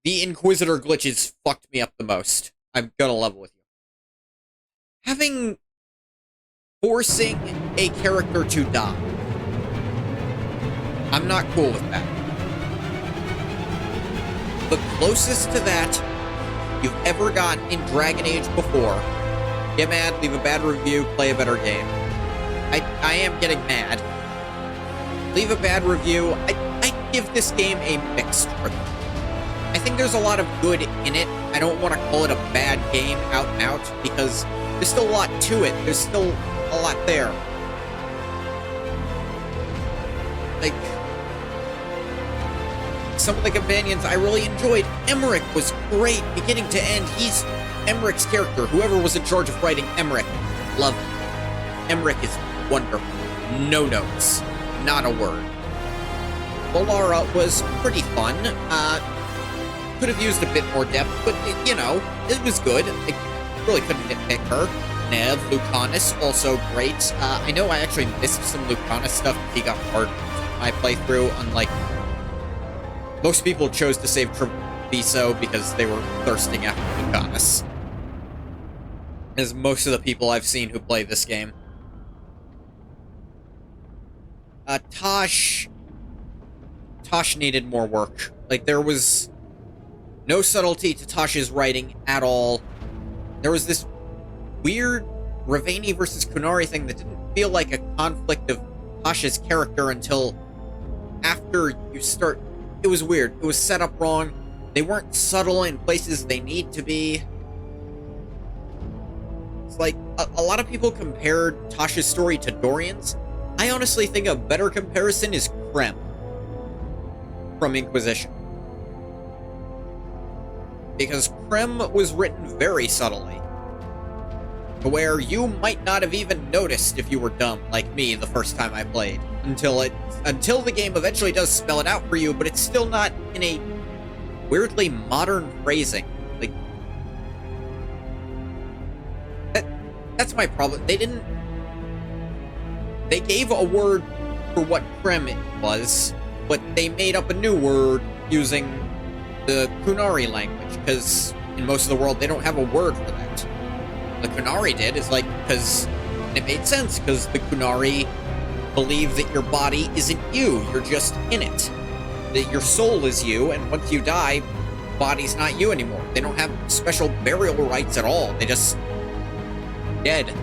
Speaker 1: The Inquisitor glitches fucked me up the most. I'm gonna level with you. Forcing a character to die. I'm not cool with that. The closest to that you've ever gotten in Dragon Age before, get mad, leave a bad review, play a better game. I am getting mad. Leave a bad review. I give this game a mixed review. I think there's a lot of good in it. I don't want to call it a bad game out and out, because there's still a lot to it. There's still a lot there. Like, some of the companions I really enjoyed. Emmerich was great, beginning to end. He's Emmerich's character. Whoever was in charge of writing Emmerich, love him. Emmerich is wonderful. No notes. Not a word. Valara was pretty fun. Could have used a bit more depth, but, it was good. I really couldn't nitpick her. Nev, Lucanus, also great. I know I actually missed some Lucanus stuff because he got hard in my playthrough, unlike most people chose to save Treviso because they were thirsting after Lucanus. As most of the people I've seen who play this game. Tosh needed more work. Like, there was no subtlety to Tosh's writing at all. There was this weird Ravani versus Kunari thing that didn't feel like a conflict of Tosh's character until after you start. It was weird. It was set up wrong. They weren't subtle in places they need to be. It's like, a lot of people compared Tasha's story to Dorian's. I honestly think a better comparison is Krem from Inquisition. Because Krem was written very subtly. To where you might not have even noticed if you were dumb, like me, the first time I played. Until the game eventually does spell it out for you, but it's still not in a weirdly modern phrasing. Like, that's my problem. They gave a word for what Krem was, but they made up a new word using the Kunari language, because in most of the world they don't have a word for that. The Kunari did, is like, because it made sense, because the Kunari believe that your body isn't you, you're just in it. That your soul is you, and once you die, body's not you anymore. They don't have special burial rites at all, they just dead.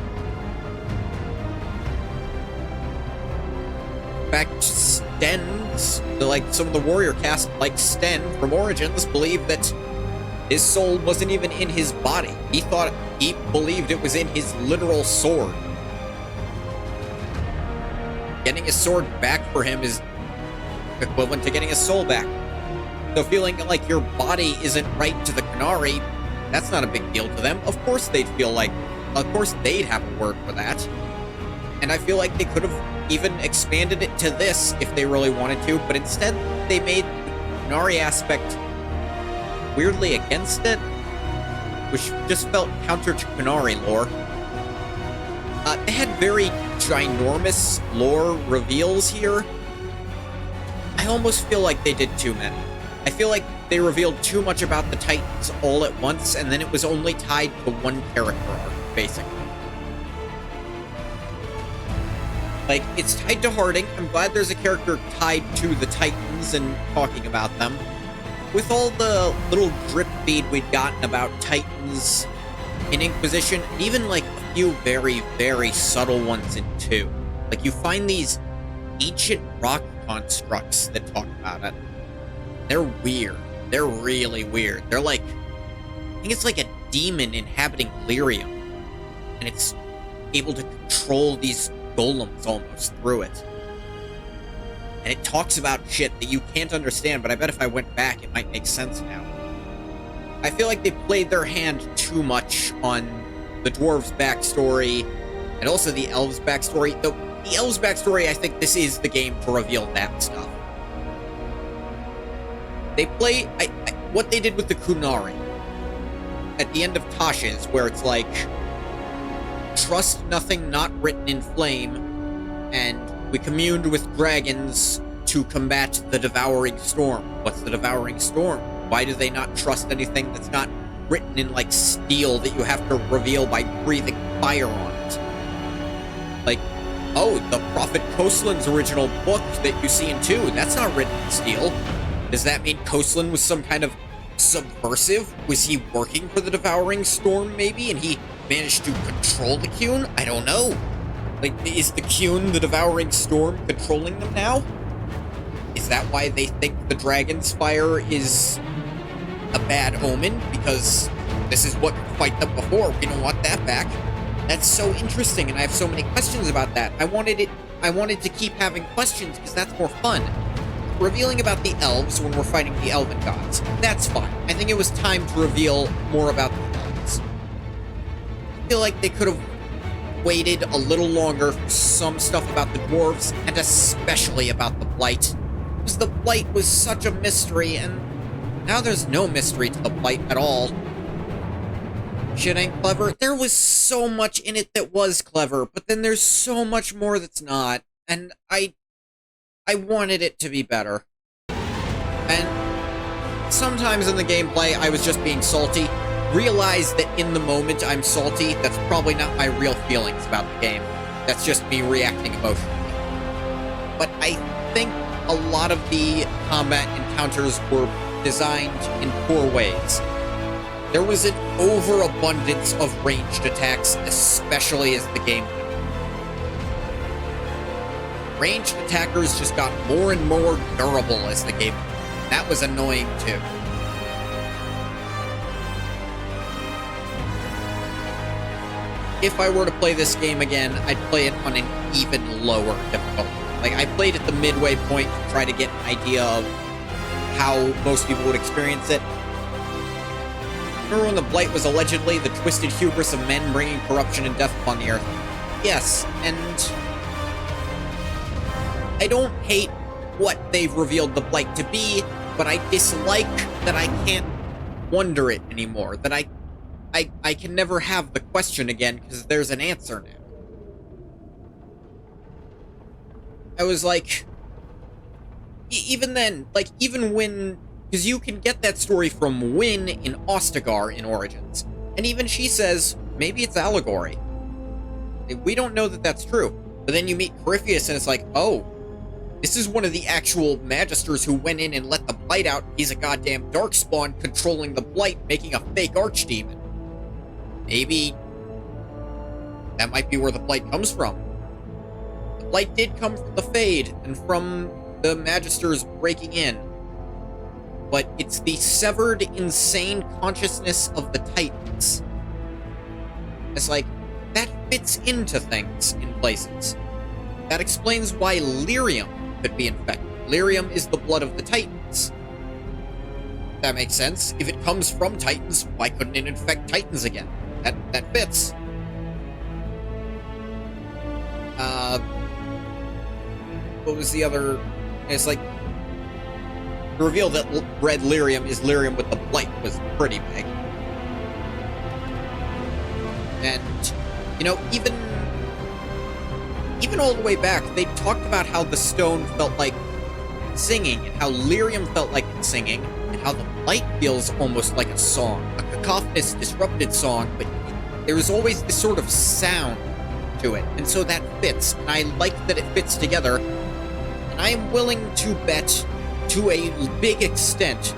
Speaker 1: fact, Sten's, like some of the warrior cast, like Sten from Origins, believed that his soul wasn't even in his body. He believed it was in his literal sword. Getting his sword back for him is equivalent to getting his soul back. So feeling like your body isn't right to the Qunari, that's not a big deal to them. Of course they'd have a word for that. And I feel like they could have even expanded it to this if they really wanted to, but instead they made the Qunari aspect weirdly against it, which just felt counter to Qunari lore. They had very ginormous lore reveals here. I almost feel like they did too many. I feel like they revealed too much about the Titans all at once, and then it was only tied to one character arc, basically. Like, it's tied to Harding. I'm glad there's a character tied to the Titans and talking about them. With all the little drip feed we'd gotten about Titans in Inquisition, and even like a few very, very subtle ones in 2. Like, you find these ancient rock constructs that talk about it. They're weird. They're really weird. They're like, I think it's like a demon inhabiting Lyrium, and it's able to control these golems almost through it. And it talks about shit that you can't understand, but I bet if I went back, it might make sense now. I feel like they played their hand too much on the dwarves' backstory, and also the elves' backstory. The elves' backstory, I think this is the game to reveal that stuff. They play what they did with the Qunari at the end of Tasha's, where it's like, trust nothing not written in flame, and we communed with dragons to combat the Devouring Storm. What's the Devouring Storm? Why do they not trust anything that's not written in, like, steel that you have to reveal by breathing fire on it? Like, oh, the Prophet Koslin's original book that you see in 2, that's not written in steel. Does that mean Koslin was some kind of subversive? Was he working for the Devouring Storm, maybe, and he managed to control the Qun? I don't know. Like, is the Qun the Devouring Storm controlling them now? Is that why they think the dragon's fire is a bad omen? Because this is what could fight them before. We don't want that back. That's so interesting, and I have so many questions about that. I wanted to keep having questions because that's more fun. Revealing about the elves when we're fighting the elven gods, that's fine. I think it was time to reveal more about the elves. I feel like they could have waited a little longer for some stuff about the dwarves, and especially about the Blight. Because the Blight was such a mystery, and now there's no mystery to the Blight at all. Shit ain't clever. There was so much in it that was clever, but then there's so much more that's not, and I wanted it to be better. And sometimes in the gameplay, I was just being salty. Realize that in the moment I'm salty, that's probably not my real feelings about the game. That's just me reacting emotionally. But I think a lot of the combat encounters were designed in poor ways. There was an overabundance of ranged attacks, especially as the game went. Ranged attackers just got more and more durable as the game went. That was annoying too. If I were to play this game again, I'd play it on an even lower difficulty. Like, I played at the midway point to try to get an idea of how most people would experience it. Remember when the Blight was allegedly the twisted hubris of men bringing corruption and death upon the earth? Yes, and I don't hate what they've revealed the Blight to be, but I dislike that I can't wonder it anymore, that I can never have the question again because there's an answer now. I was like, even then, like, even when, because you can get that story from Wynne in Ostagar in Origins, and even she says, maybe it's allegory. We don't know that that's true. But then you meet Corypheus and it's like, oh, this is one of the actual Magisters who went in and let the Blight out. He's a goddamn Darkspawn controlling the Blight, making a fake Archdemon. Maybe that might be where the Blight comes from. The blight did come from the Fade and from the Magisters breaking in. But it's the severed, insane consciousness of the Titans. It's like, that fits into things in places. That explains why lyrium could be infected. Lyrium is the blood of the Titans. That makes sense. If it comes from Titans, why couldn't it infect Titans again? That fits. What was the other? It's like the reveal that red lyrium is lyrium with the blight was pretty big. And you know, even all the way back, they talked about how the stone felt like singing, and how lyrium felt like singing, and how the blight feels almost like a song, a cacophonous, disrupted song, but there is always this sort of sound to it, and so that fits, and I like that it fits together, and I am willing to bet, to a big extent,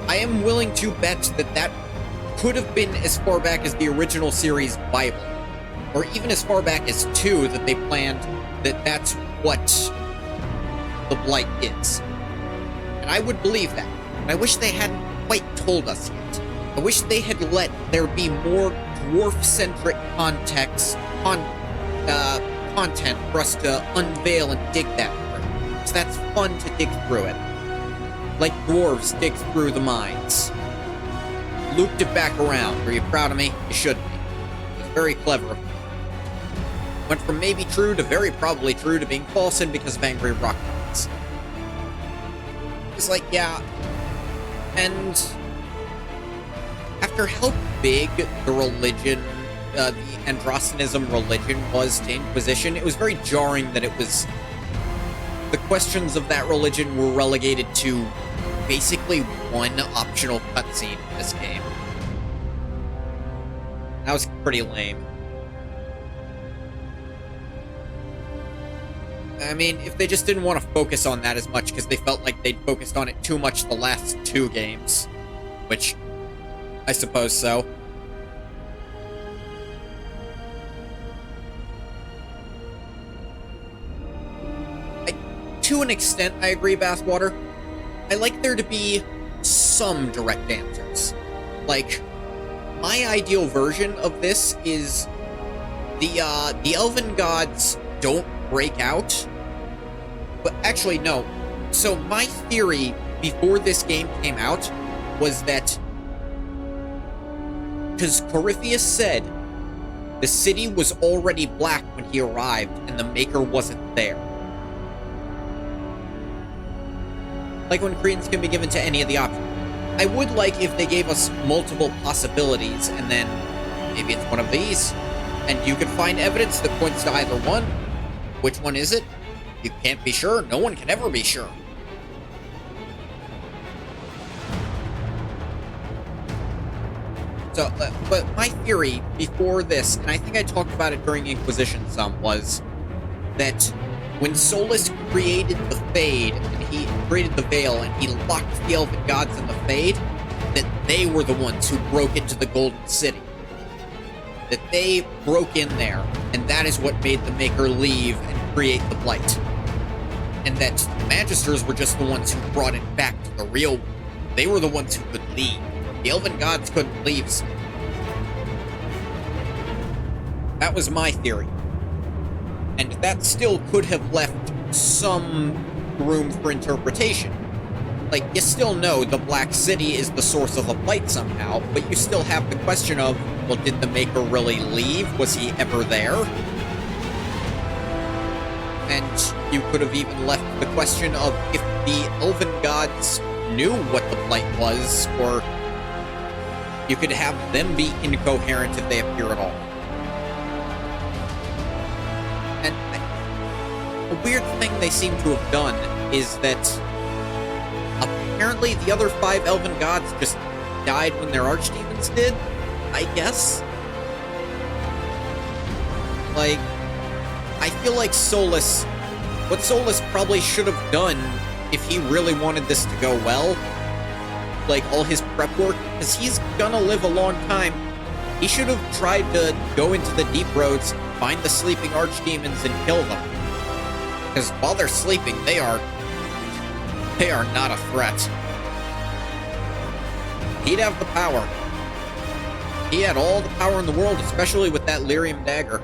Speaker 1: I am willing to bet that could have been as far back as the original series Bible, or even as far back as 2, that they planned that that's what the blight is. And I would believe that. And I wish they hadn't quite told us yet. I wish they had let there be more dwarf-centric content for us to unveil and dig that through. Because that's fun to dig through it. Like dwarves dig through the mines. Looped it back around. Are you proud of me? You should be. It's very clever of me. Went from maybe true to very probably true to being false and because of angry rock gods. It's like, yeah. And after how big the religion, the Androstanism religion was to Inquisition, it was very jarring that it was... The questions of that religion were relegated to basically one optional cutscene in this game. That was pretty lame. I mean, if they just didn't want to focus on that as much because they felt like they'd focused on it too much the last 2 games. Which, I suppose so. To an extent, I agree, Bathwater. I like there to be some direct answers. Like, my ideal version of this is the elven gods don't break out. But actually, no. So my theory before this game came out was that, because Corypheus said the city was already black when he arrived and the Maker wasn't there. Like when Credence can be given to any of the options. I would like if they gave us multiple possibilities, and then maybe it's one of these, and you can find evidence that points to either one. Which one is it? You can't be sure. No one can ever be sure. So, but my theory before this, and I think I talked about it during Inquisition some, was that when Solus created the Fade, and he created the Veil, and he locked the Elven Gods in the Fade, that they were the ones who broke into the Golden City. That they broke in there, and that is what made the Maker leave and create the Blight. And that the Magisters were just the ones who brought it back to the real world. They were the ones who could leave. The Elven Gods couldn't leave. That was my theory. And that still could have left some room for interpretation. Like, you still know the Black City is the source of the Blight somehow, but you still have the question of, well, did the Maker really leave? Was he ever there? And you could have even left the question of if the Elven Gods knew what the Blight was, or you could have them be incoherent if they appear at all. And a weird thing they seem to have done is that apparently the other 5 Elven Gods just died when their archdemons did, I guess? Like, I feel like Solus, what Solus probably should have done if he really wanted this to go well, like all his prep work, because he's gonna live a long time, He should have tried to go into the deep roads, find the sleeping archdemons, and kill them. Because while they're sleeping, they are not a threat. He'd have the power. He had all the power in the world, especially with that lyrium dagger.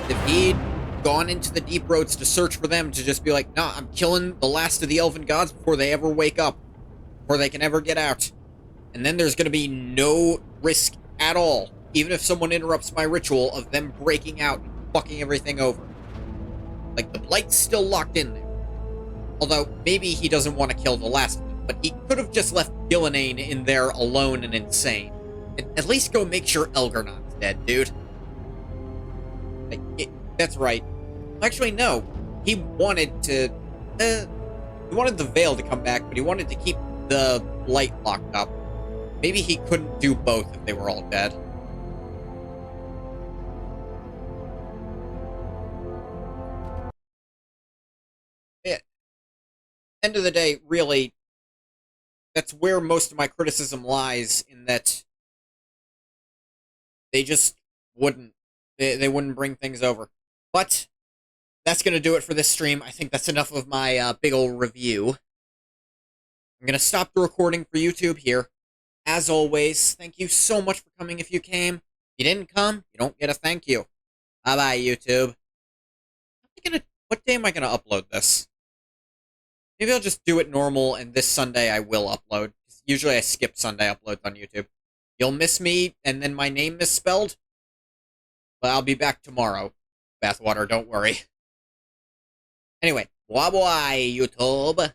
Speaker 1: If he'd gone into the deep roads to search for them, to just be like, nah, I'm killing the last of the elven gods before they ever wake up, before they can ever get out. And then there's going to be no risk at all, even if someone interrupts my ritual, of them breaking out and fucking everything over. Like, the Blight's still locked in there. Although, maybe he doesn't want to kill the last of them, but he could have just left Gillenane in there alone and insane. And at least go make sure Elgernon's dead, dude. Like, that's right. Actually, no. He wanted to... he wanted the Veil to come back, but he wanted to keep the Blight locked up. Maybe he couldn't do both if they were all dead. Yeah. End of the day, really, that's where most of my criticism lies, in that they just wouldn't. They wouldn't bring things over. But that's going to do it for this stream. I think that's enough of my big ol' review. I'm going to stop the recording for YouTube here. As always, thank you so much for coming if you came. If you didn't come, you don't get a thank you. Bye-bye, YouTube. What day am I going to upload this? Maybe I'll just do it normal, and this Sunday I will upload. Usually I skip Sunday uploads on YouTube. You'll miss me, and then my name misspelled? But I'll be back tomorrow. Bathwater, don't worry. Anyway, bye-bye, YouTube.